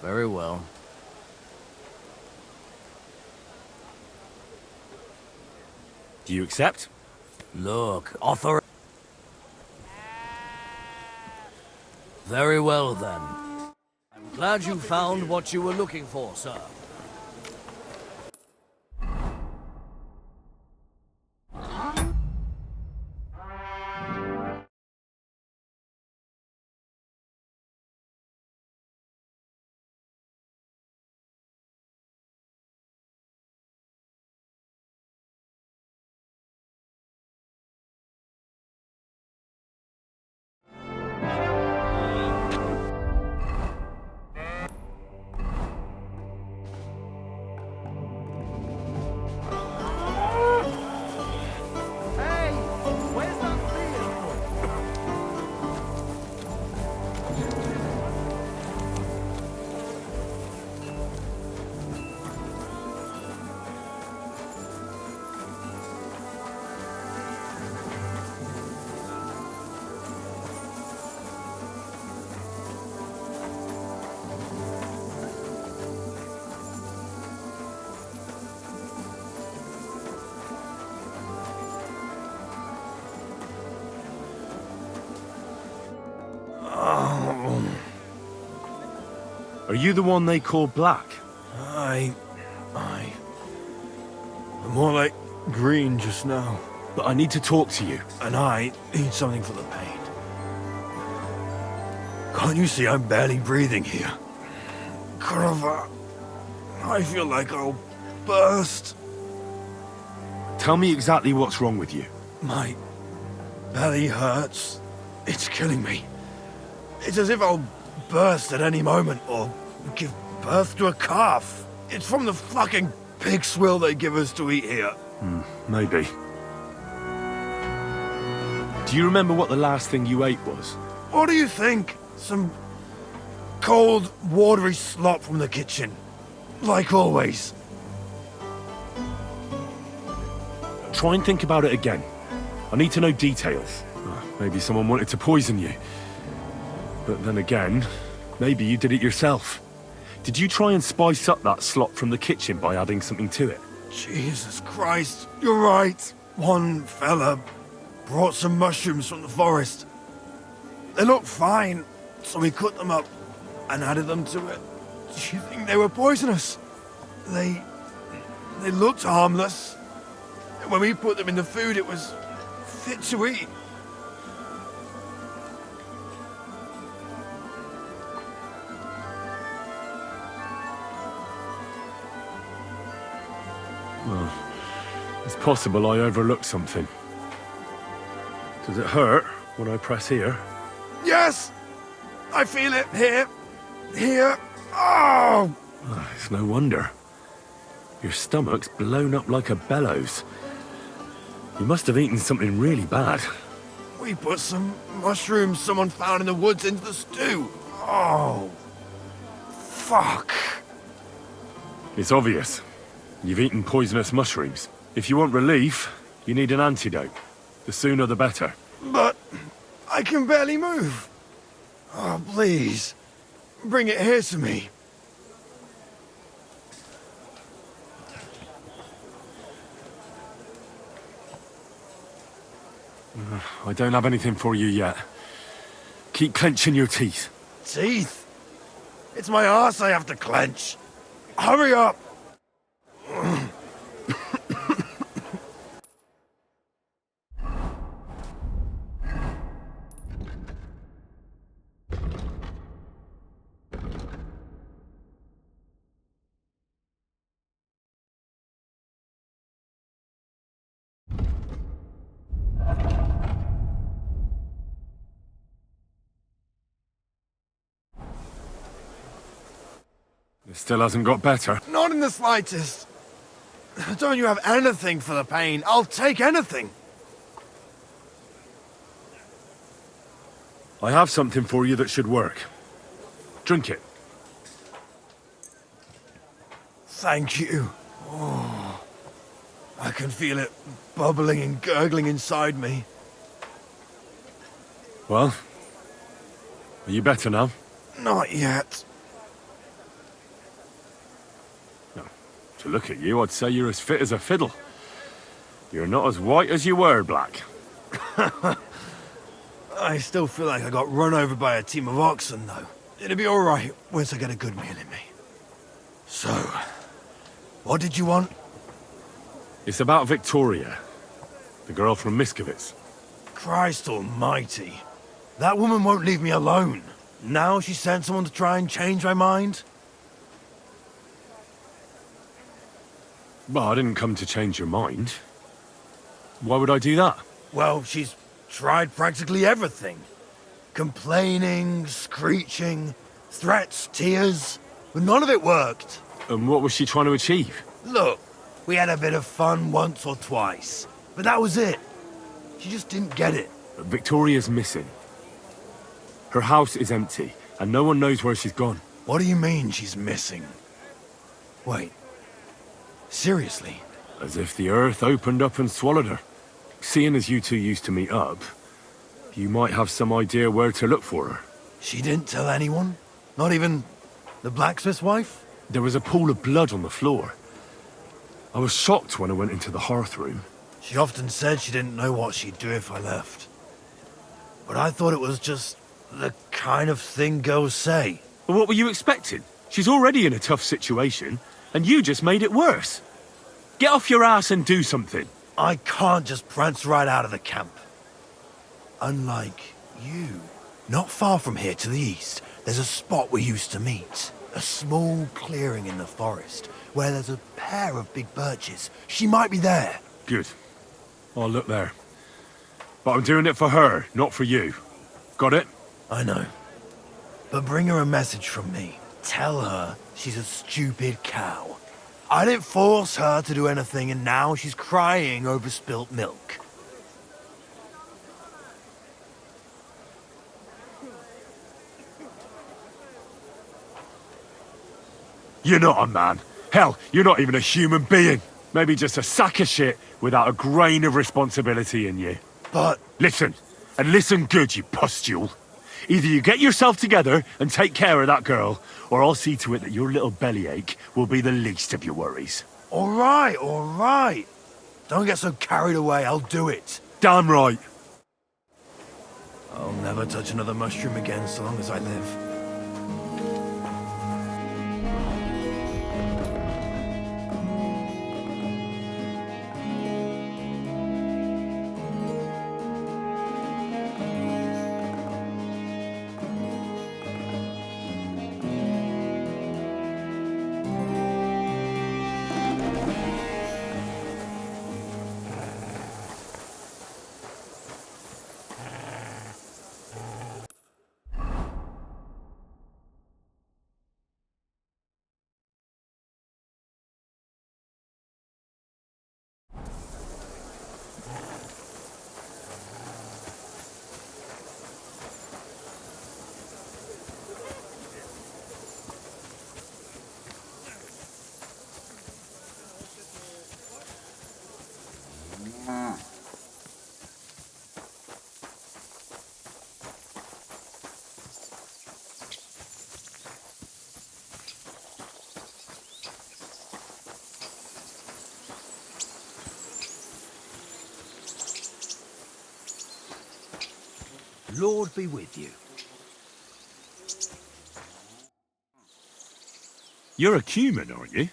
S3: Very well.
S2: Do you accept?
S3: Look, offer... Very well, then. I'm glad you found what you were looking for, sir.
S12: Hey, where's that vehicle?
S2: Are you the one they call Black?
S21: I'm more like green just now.
S2: But I need to talk to you.
S21: And I need something for the pain. Can't you see I'm barely breathing here? Curva, I feel like I'll burst.
S2: Tell me exactly what's wrong with you.
S21: My belly hurts. It's killing me. It's as if I'll burst at any moment or give birth to a calf. It's from the fucking pig swill they give us to eat here.
S2: Maybe. Do you remember what the last thing you ate was?
S21: What do you think? Some cold, watery slop from the kitchen. Like always.
S2: Try and think about it again. I need to know details. Maybe someone wanted to poison you. But then again, maybe you did it yourself. Did you try and spice up that slop from the kitchen by adding something to it?
S21: Jesus Christ, you're right. One fella brought some mushrooms from the forest. They looked fine, so we cut them up and added them to it. Do you think they were poisonous? They looked harmless. When we put them in the food, it was fit to eat.
S2: Well, it's possible I overlooked something. Does it hurt when I press here?
S21: Yes! I feel it here. Here. Oh!
S2: It's no wonder. Your stomach's blown up like a bellows. You must have eaten something really bad.
S21: We put some mushrooms someone found in the woods into the stew. Oh. Fuck.
S2: It's obvious. You've eaten poisonous mushrooms. If you want relief, you need an antidote. The sooner the better.
S21: But I can barely move. Oh, please. Bring it here to me.
S2: I don't have anything for you yet. Keep clenching your teeth.
S21: Teeth? It's my arse I have to clench. Hurry up!
S2: It still hasn't got better.
S21: Not in the slightest. Don't you have anything for the pain? I'll take anything.
S2: I have something for you that should work. Drink it.
S21: Thank you. Oh, I can feel it bubbling and gurgling inside me.
S2: Well, Are you better now?
S21: Not yet.
S2: To look at you, I'd say you're as fit as a fiddle. You're not as white as you were, Black.
S21: I still feel like I got run over by a team of oxen, though. It'll be alright once I get a good meal in me. So, what did you want?
S2: It's about Victoria, the girl from Miskovitz.
S21: Christ almighty. That woman won't leave me alone. Now she sent someone to try and change my mind?
S2: Well, I didn't come to change your mind. Why would I do that?
S21: Well, she's tried practically everything. Complaining, screeching, threats, tears, but none of it worked.
S2: And what was she trying to achieve?
S21: Look, we had a bit of fun once or twice, but that was it. She just didn't get it.
S2: Victoria's missing. Her house is empty, and no one knows where she's gone.
S21: What do you mean she's missing? Wait. Seriously?
S2: As if the earth opened up and swallowed her. Seeing as you two used to meet up, you might have some idea where to look for her.
S21: She didn't tell anyone? Not even the blacksmith's wife?
S2: There was a pool of blood on the floor. I was shocked when I went into the hearth room.
S21: She often said she didn't know what she'd do if I left. But I thought it was just the kind of thing girls say.
S2: Well, what were you expecting? She's already in a tough situation, and you just made it worse. Get off your ass and do something.
S21: I can't just prance right out of the camp. Unlike you. Not far from here to the east, there's a spot we used to meet. A small clearing in the forest, where there's a pair of big birches. She might be there.
S2: Good. I'll look there. But I'm doing it for her, not for you. Got it?
S21: I know. But bring her a message from me. Tell her she's a stupid cow. I didn't force her to do anything, and now she's crying over spilt milk.
S2: You're not a man. Hell, you're not even a human being. Maybe just a sack of shit without a grain of responsibility in you.
S21: But...
S2: Listen, and listen good, you pustule. Either you get yourself together and take care of that girl, or I'll see to it that your little bellyache will be the least of your worries.
S21: All right. Don't get so carried away, I'll do it.
S2: Damn right.
S21: I'll never touch another mushroom again so long as I live.
S9: Lord be with you.
S2: You're a Cuman, aren't you?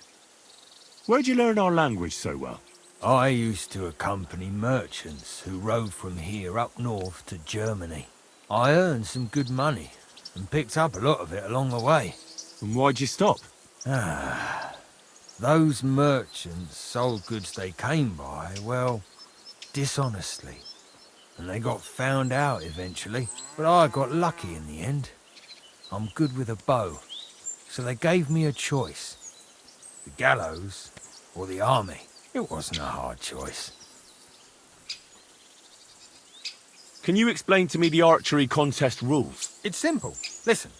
S2: Where'd you learn our language so well?
S9: I used to accompany merchants who rode from here up north to Germany. I earned some good money and picked up a lot of it along the way.
S2: And why'd you stop?
S9: Those merchants sold goods they came by, well, dishonestly. And they got found out eventually, but I got lucky in the end. I'm good with a bow, so they gave me a choice. The gallows or the army. It wasn't a hard choice.
S2: Can you explain to me the archery contest rules?
S9: It's simple. Listen.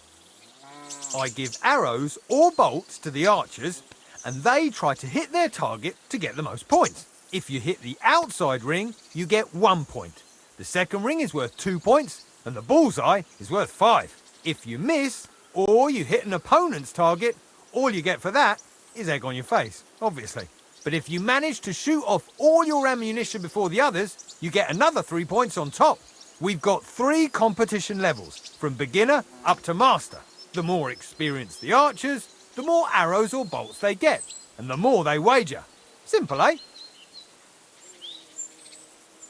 S9: I give arrows or bolts to the archers, and they try to hit their target to get the most points. If you hit the outside ring, you get 1 point. The second ring is worth 2 points, and the bullseye is worth 5. If you miss, or you hit an opponent's target, all you get for that is egg on your face, obviously. But if you manage to shoot off all your ammunition before the others, you get another 3 points on top. We've got 3 competition levels, from beginner up to master. The more experienced the archers, the more arrows or bolts they get, and the more they wager. Simple, eh?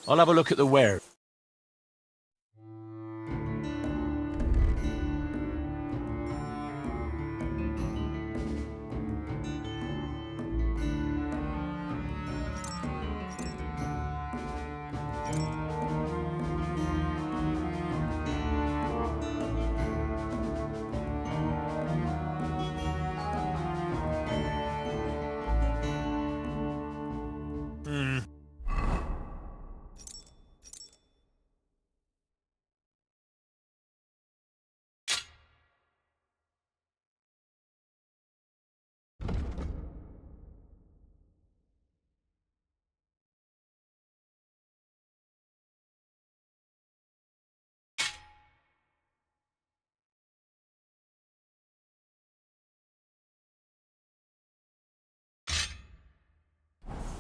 S18: I'll have a look at the ware.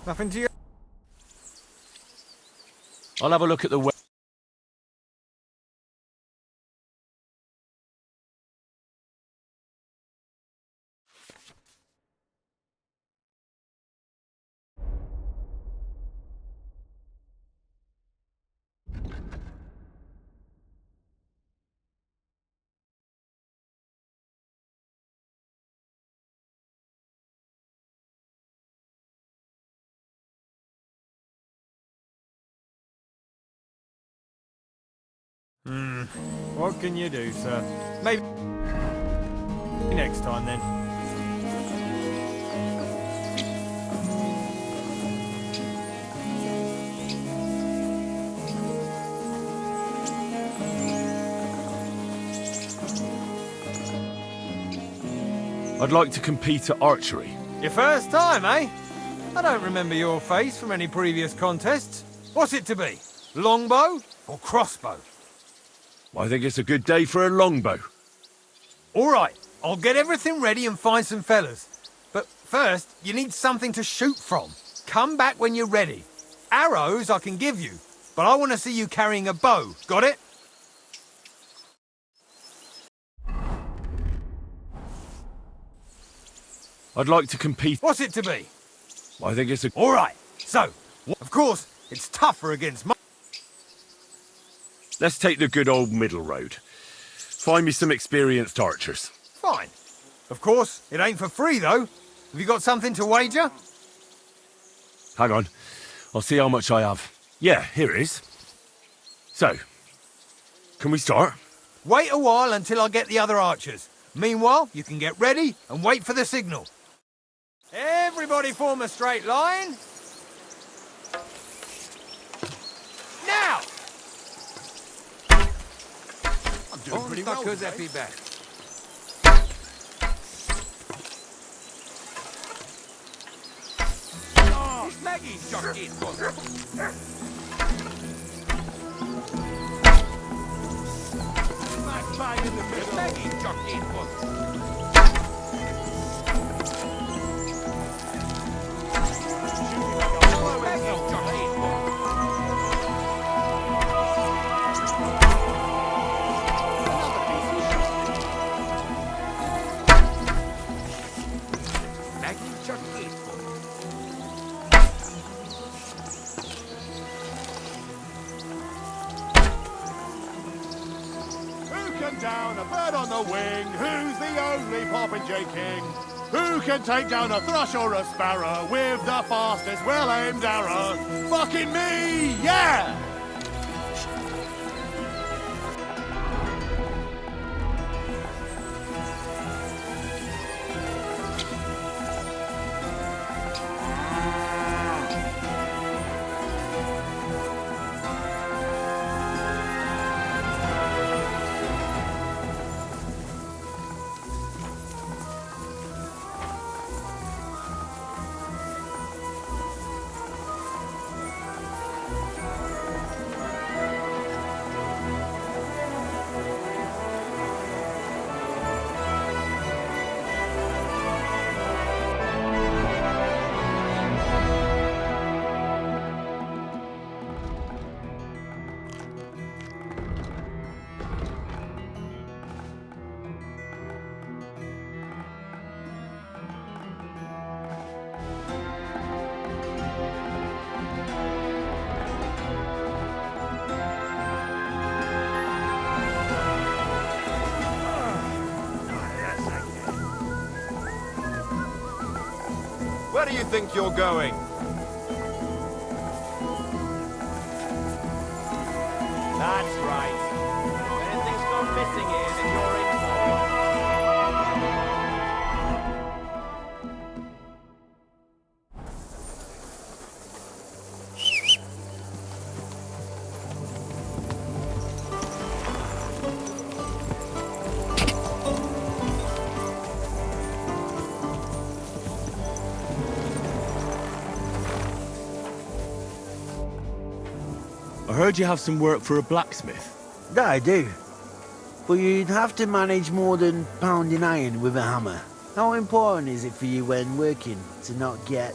S9: Nothing to you?
S18: I'll have a look at the ware.
S9: What can you do, sir? Maybe next time, then.
S2: I'd like to compete at archery.
S9: Your first time, eh? I don't remember your face from any previous contests. What's it to be? Longbow or crossbow?
S2: I think it's a good day for a longbow.
S9: All right, I'll get everything ready and find some fellas. But first, you need something to shoot from. Come back when you're ready. Arrows I can give you, but I want to see you carrying a bow. Got it?
S2: I'd like to compete.
S9: What's it to be?
S2: I think it's a...
S9: All right, so, of course, it's tougher against
S2: Let's take the good old middle road. Find me some experienced archers.
S9: Fine. Of course, it ain't for free, though. Have you got something to wager?
S2: Hang on. I'll see how much I have. Yeah, here it is. So, can we start?
S9: Wait a while until I get the other archers. Meanwhile, you can get ready and wait for the signal. Everybody form a straight line. Now!
S8: I'm doing pretty well. Could that be back? Oh, Maggie's just in. Smack bang in the middle. Maggie's just in.
S13: Down a bird on the wing, who's the only popinjay king? Who can take down a thrush or a sparrow with the fastest well-aimed arrow? Fucking me, yeah!
S16: Where do you think you're going? That's right. If anything's gone missing here, then you're in for it.
S2: I heard you have some work for a blacksmith.
S4: That I do. But you'd have to manage more than pounding iron with a hammer. How important is it for you when working to not get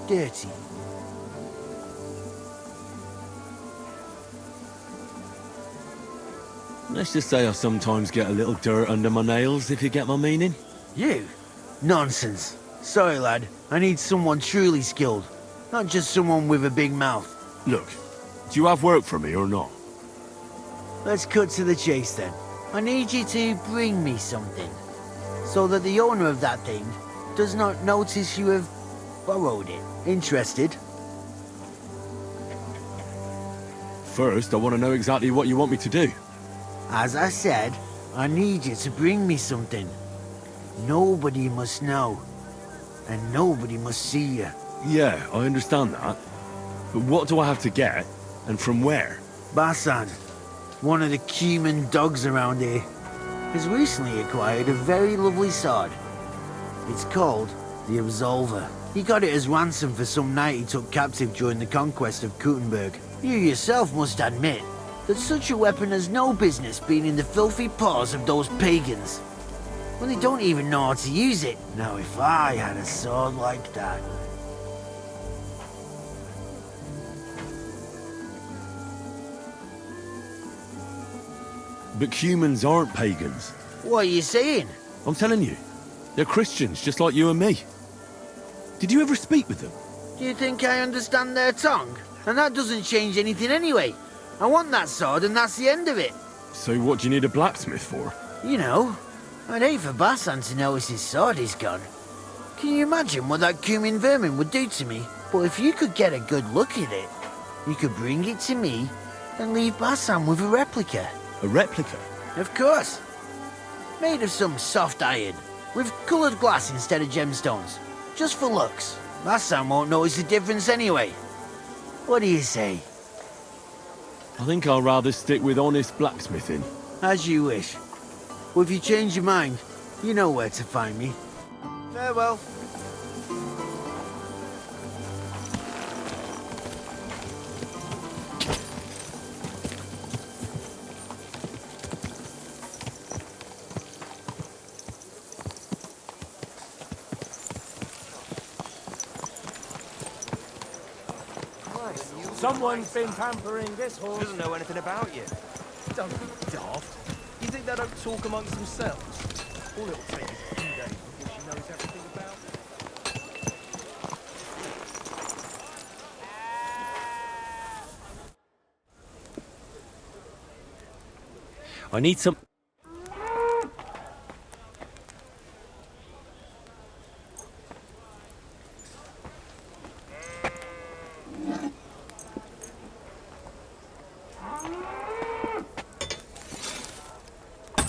S4: dirty?
S2: Let's just say I sometimes get a little dirt under my nails, if you get my meaning.
S4: You? Nonsense. Sorry, lad. I need someone truly skilled. Not just someone with a big mouth.
S2: Look, do you have work for me or not?
S4: Let's cut to the chase then. I need you to bring me something, so that the owner of that thing does not notice you have borrowed it. Interested?
S2: First, I want to know exactly what you want me to do.
S4: As I said, I need you to bring me something. Nobody must know, and nobody must see you.
S2: Yeah, I understand that. But what do I have to get, and from where?
S4: Basan, one of the Cuman dogs around here, has recently acquired a very lovely sword. It's called the Absolver. He got it as ransom for some knight he took captive during the conquest of Kuttenberg. You yourself must admit that such a weapon has no business being in the filthy paws of those pagans. Well, they don't even know how to use it. Now, if I had a sword like that...
S2: But humans aren't pagans.
S4: What are you saying?
S2: I'm telling you, they're Christians just like you and me. Did you ever speak with them?
S4: Do you think I understand their tongue? And that doesn't change anything anyway. I want that sword and that's the end of it.
S2: So what do you need a blacksmith for?
S4: You know, I'd hate for Basan to notice his sword is gone. Can you imagine what that Cumin vermin would do to me? But if you could get a good look at it, you could bring it to me and leave Basan with a replica.
S2: A replica?
S4: Of course. Made of some soft iron, with coloured glass instead of gemstones. Just for looks. Basan won't notice the difference anyway. What do you say?
S2: I think I'll rather stick with honest blacksmithing.
S4: As you wish. Well, if you change your mind, you know where to find me. Farewell.
S5: Someone's been pampering this horse.
S16: Doesn't know anything about you.
S12: Don't be daft. You think they don't talk amongst themselves? All it'll take is a few days before she knows everything about it.
S2: I need some...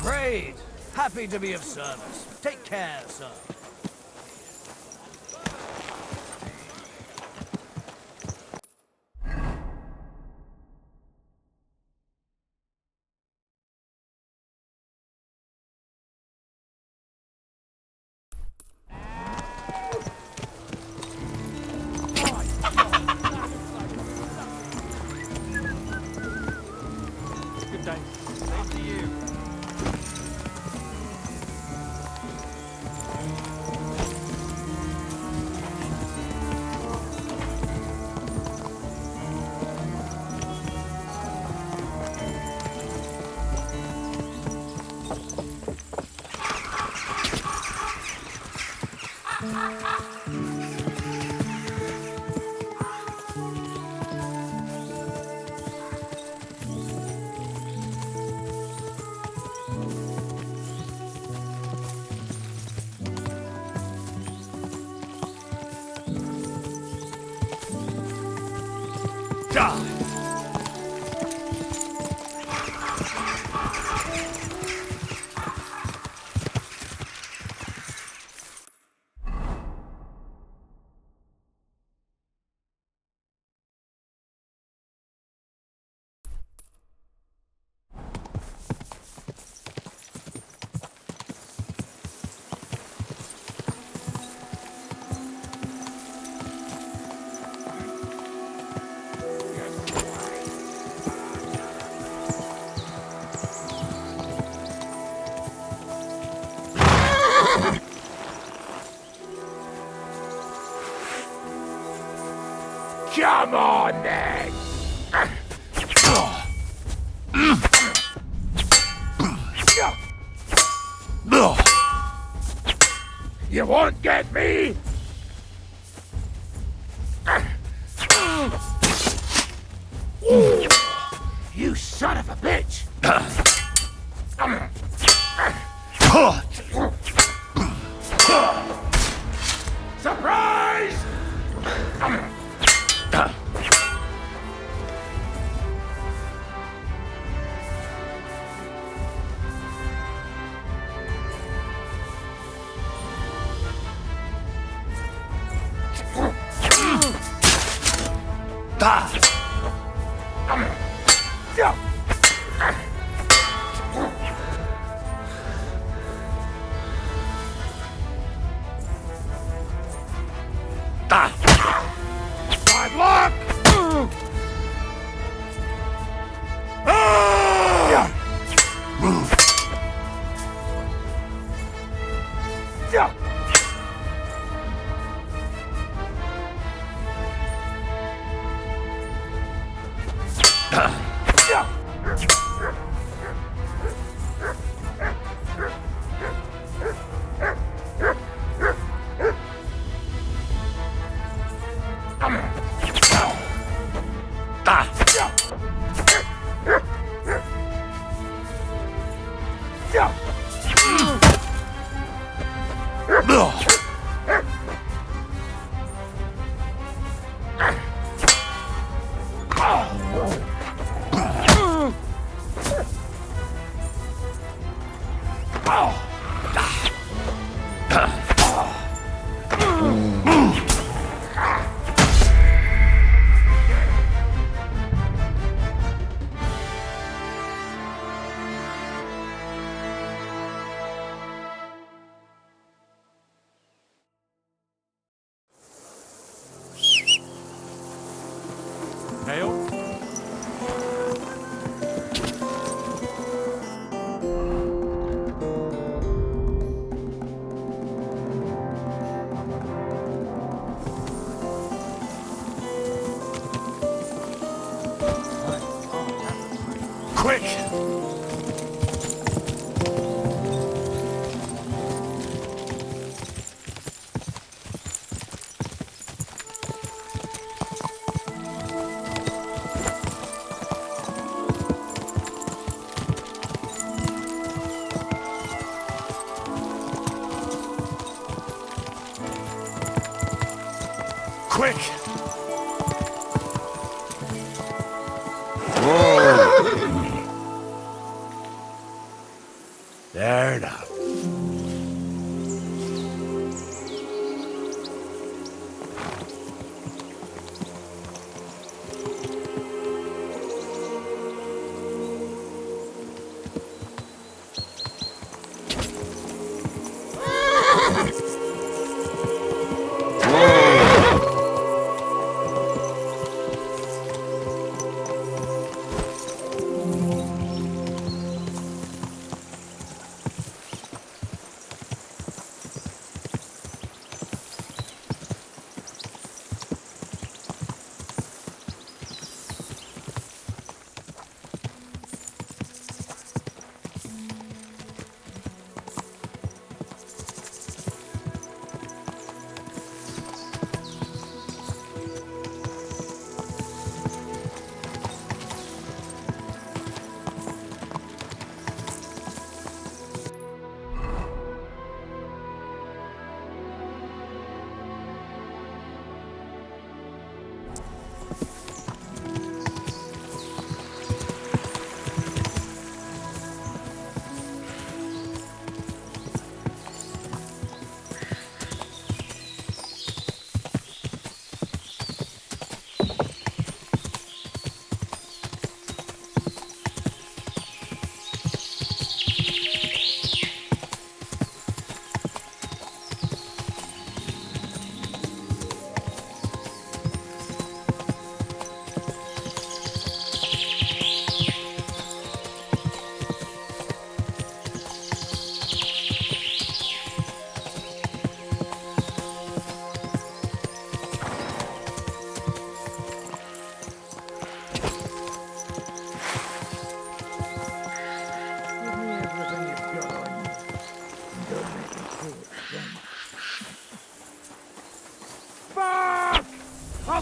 S3: Great. Happy to be of service. Take care, sir.
S5: Good day.
S16: Same to you.
S13: Come on, then! You won't get me! You son of a bitch! Surprise! Bad luck!
S1: Quick! Quick! There enough.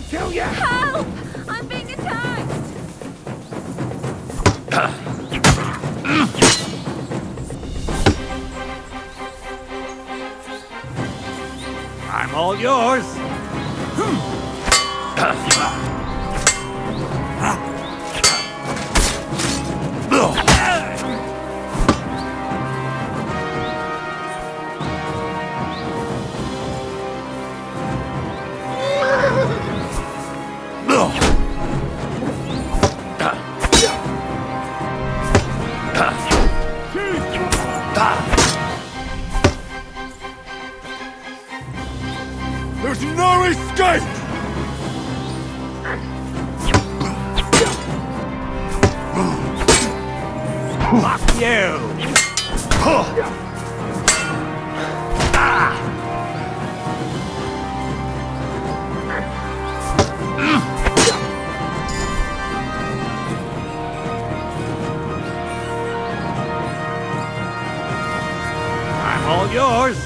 S1: Kill ya!
S17: Help! I'm being attacked!
S3: I'm all yours.
S13: There's no escape!
S3: Fuck you! I'm all yours.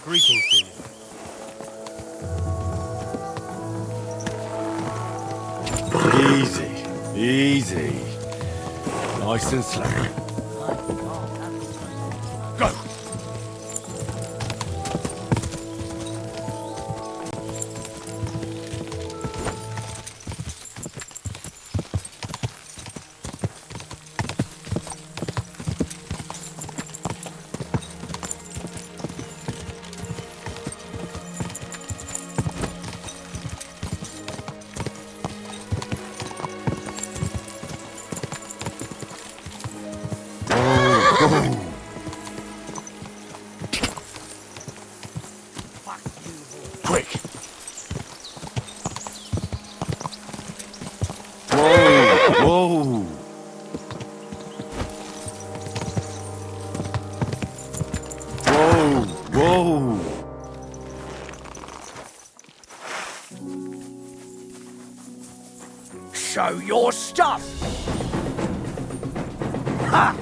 S15: Greetings to you.
S2: Easy, easy. Nice and slow.
S13: Go!
S2: Quick! Whoa! Whoa! Whoa!
S3: Show your stuff. Ha!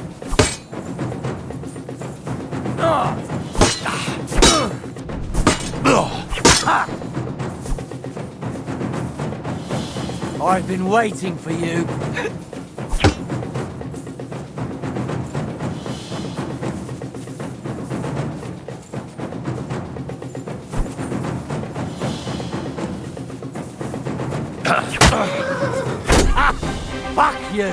S3: I've been waiting for you. Fuck you!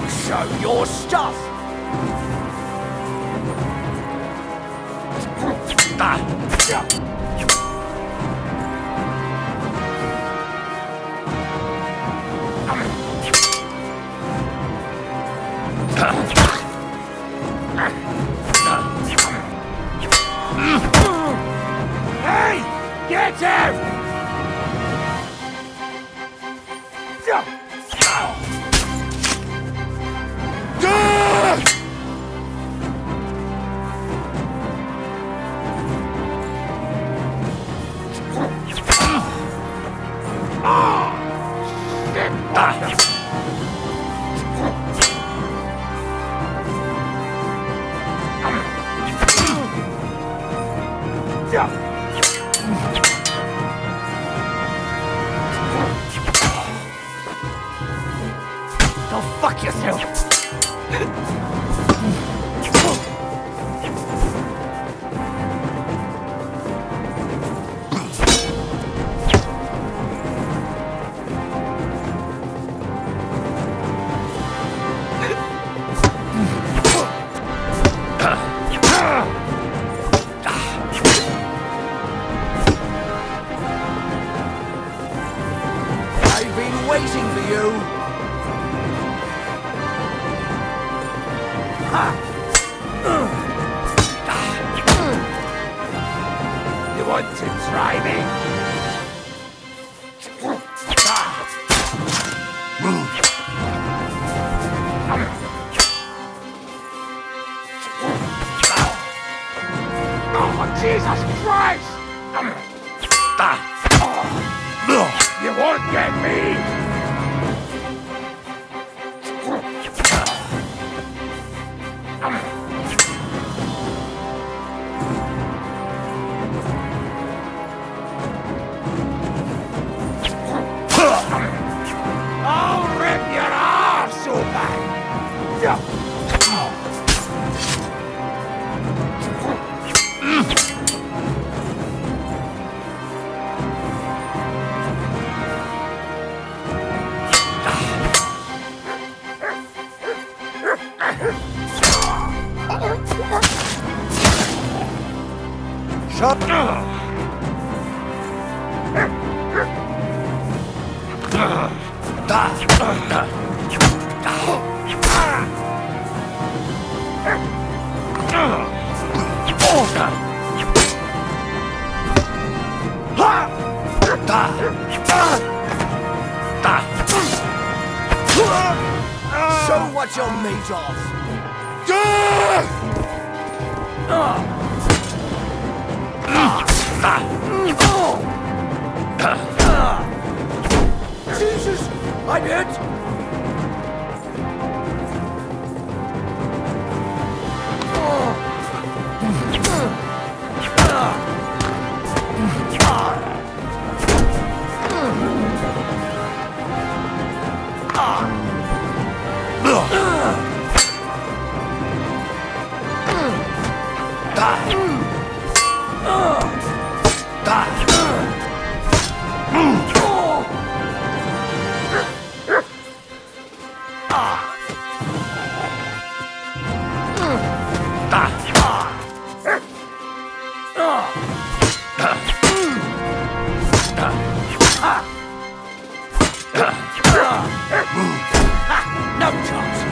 S3: Show your stuff! Hey! Get him! Go fuck yourself! I've been waiting for you!
S13: Jesus Christ! You won't get me! I'll rip your arse open!
S1: Shut
S7: Show what you're made of!
S1: Jesus! I'm hit! No chance!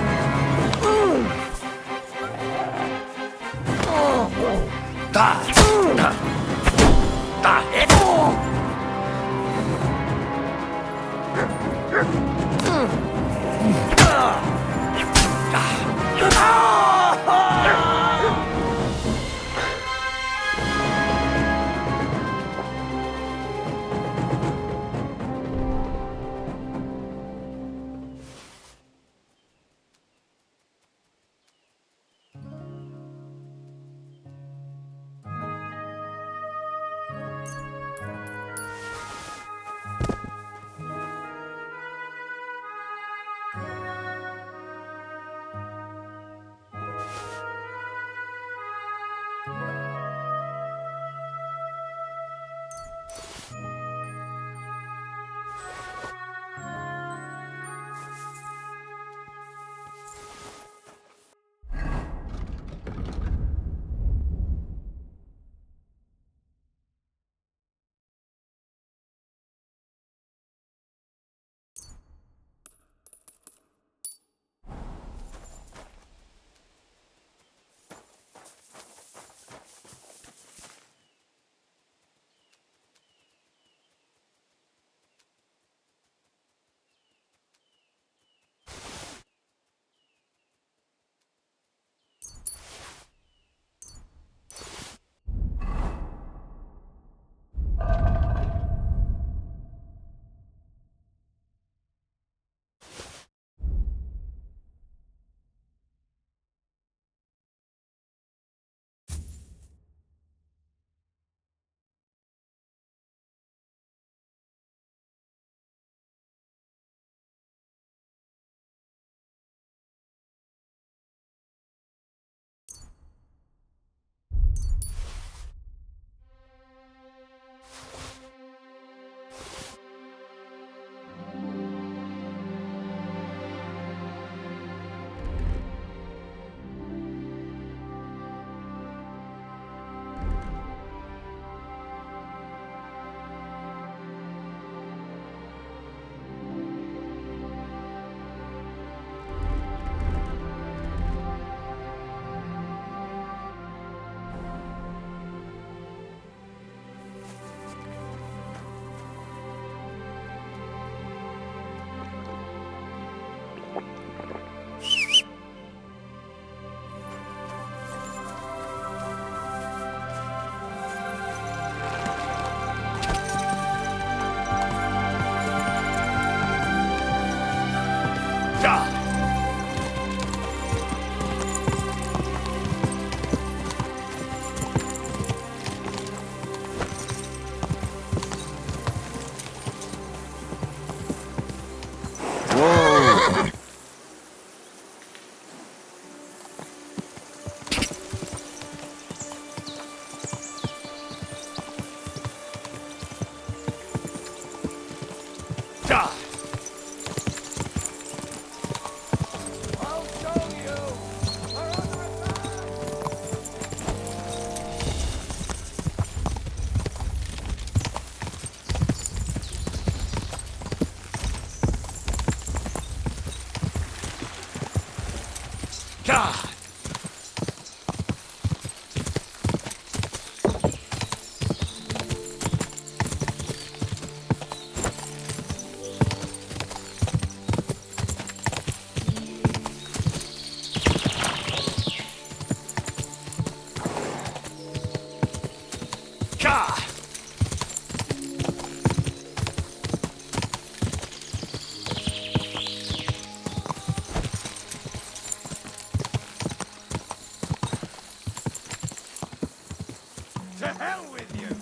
S14: To hell with you!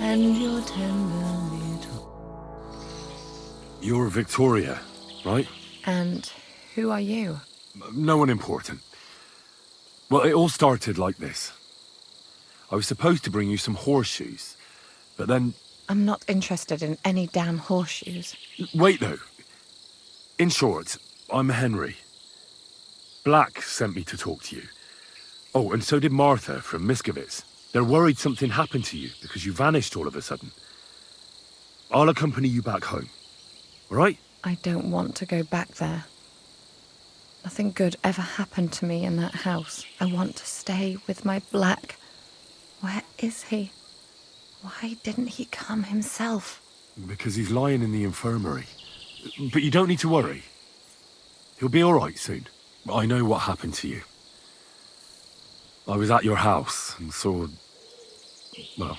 S19: And your tender little.
S2: You're Victoria, right?
S19: And who are you?
S2: No one important. Well, it all started like this. I was supposed to bring you some horseshoes, but then...
S19: I'm not interested in any damn horseshoes.
S2: Wait, though. In short, I'm Henry. Black sent me to talk to you. Oh, and so did Martha from Miskovitz. They're worried something happened to you because you vanished all of a sudden. I'll accompany you back home. All right?
S19: I don't want to go back there. Nothing good ever happened to me in that house. I want to stay with my Black. Where is he? Why didn't he come himself?
S2: Because he's lying in the infirmary. But you don't need to worry. He'll be all right soon. I know what happened to you. I was at your house and saw... well,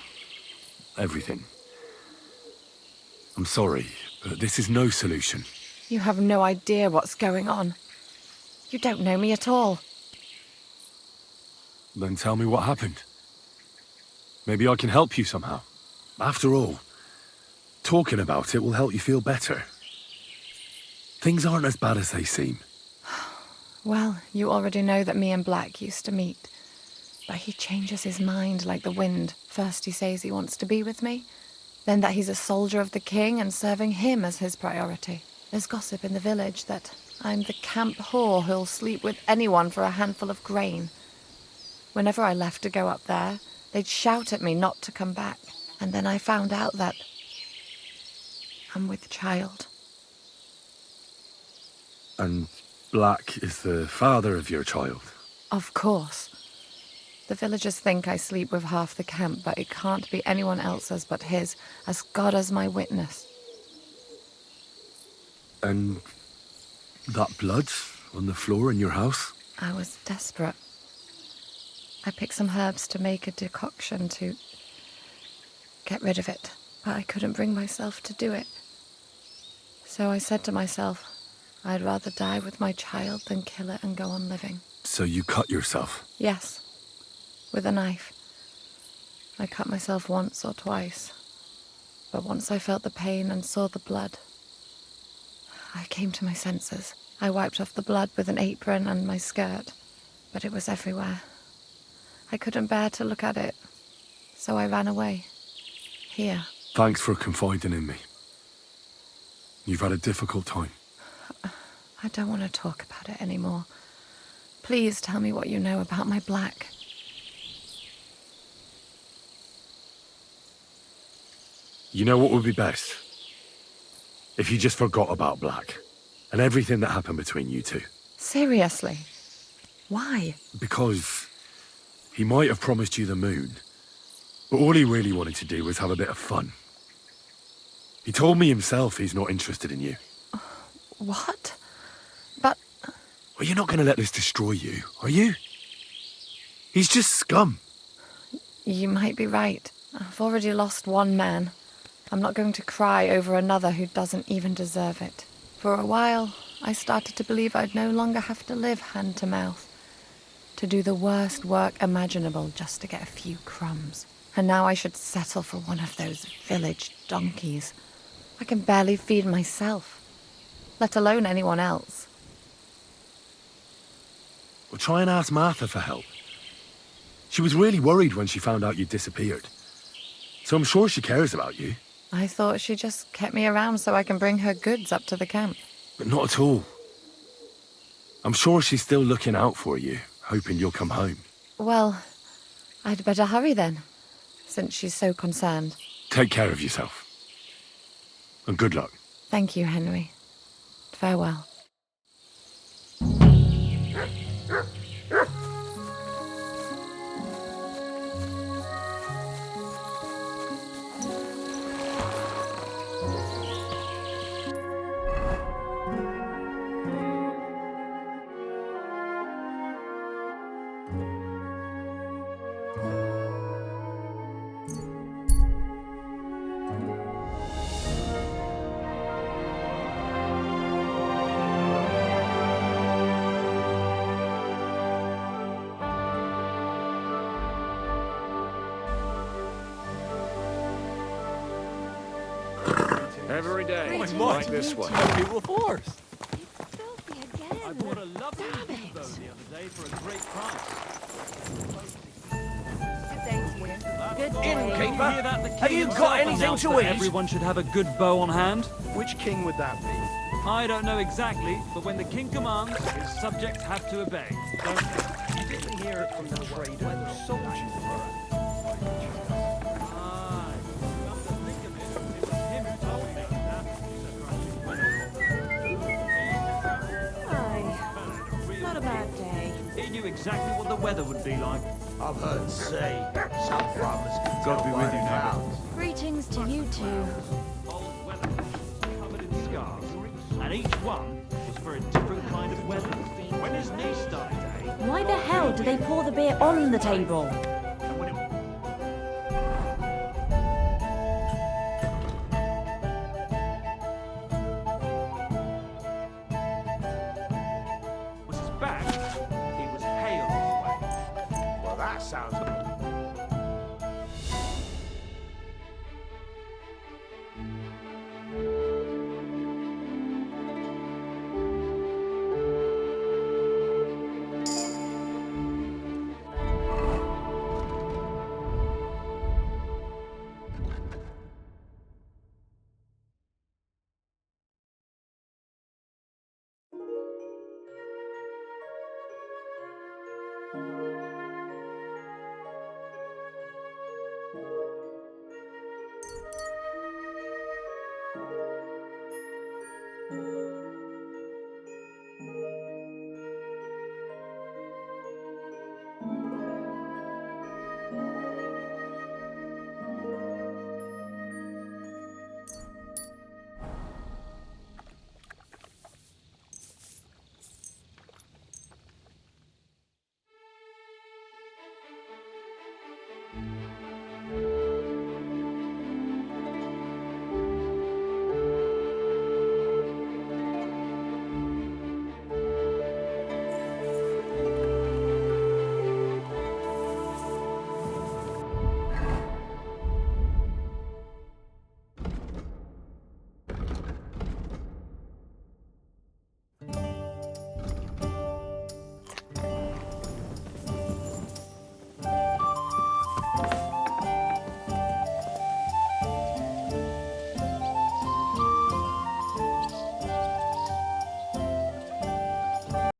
S2: everything. I'm sorry, but this is no solution.
S19: You have no idea what's going on. You don't know me at all.
S2: Then tell me what happened. Maybe I can help you somehow. After all, talking about it will help you feel better. Things aren't as bad as they seem.
S19: Well, you already know that me and Black used to meet. But he changes his mind like the wind. First he says he wants to be with me, then that he's a soldier of the king and serving him as his priority. There's gossip in the village that I'm the camp whore who'll sleep with anyone for a handful of grain. Whenever I left to go up there, they'd shout at me not to come back. And then I found out that I'm with child.
S2: And Black is the father of your child?
S19: Of course. The villagers think I sleep with half the camp, but it can't be anyone else's but his, as God as my witness.
S2: And that blood on the floor in your house?
S19: I was desperate. I picked some herbs to make a decoction to get rid of it, but I couldn't bring myself to do it. So I said to myself, I'd rather die with my child than kill it and go on living.
S2: So you cut yourself?
S19: Yes, with a knife. I cut myself once or twice, but once I felt the pain and saw the blood, I came to my senses. I wiped off the blood with an apron and my skirt, but it was everywhere. I couldn't bear to look at it, so I ran away. Here.
S2: Thanks for confiding in me. You've had a difficult time.
S19: I don't want to talk about it anymore. Please tell me what you know about my Black.
S2: You know what would be best? If you just forgot about Black and everything that happened between you two.
S19: Seriously? Why?
S2: Because he might have promised you the moon, but all he really wanted to do was have a bit of fun. He told me himself he's not interested in you.
S19: What? But...
S2: Well, you're not going to let this destroy you, are you? He's just scum.
S19: You might be right. I've already lost one man. I'm not going to cry over another who doesn't even deserve it. For a while, I started to believe I'd no longer have to live hand to mouth, to do the worst work imaginable just to get a few crumbs. And now I should settle for one of those village donkeys. I can barely feed myself, let alone anyone else.
S2: Well, try and ask Martha for help. She was really worried when she found out you disappeared. So I'm sure she cares about you.
S19: I thought she just kept me around so I can bring her goods up to the camp.
S2: But not at all. I'm sure she's still looking out for you, hoping you'll come home.
S19: Well, I'd better hurry then, since she's so concerned.
S2: Take care of yourself. And good luck.
S19: Thank you, Henry. Farewell.
S20: Every day,
S12: Great
S20: right this way.
S12: People force.
S20: I bought a lovely bow the other day for a great price.
S3: Good innkeeper, have you got anything to eat?
S22: Everyone should have a good bow on hand.
S12: Which king would that be?
S22: I don't know exactly, but when the king commands, his subjects have to obey. Don't they?
S12: You didn't hear it from the trader. The soldiers.
S22: Not a bad day. He knew exactly what the weather would be like.
S7: I've heard say some farmers can
S22: God be with you,
S7: now.
S17: Greetings to you two.
S22: Old weather covered in scars, and each one was for a different kind of weather. When his knee started to ache,
S23: Why the hell do they pour the beer on the table?
S22: and when it was his back, he was hail his way.
S7: Well, that sounds...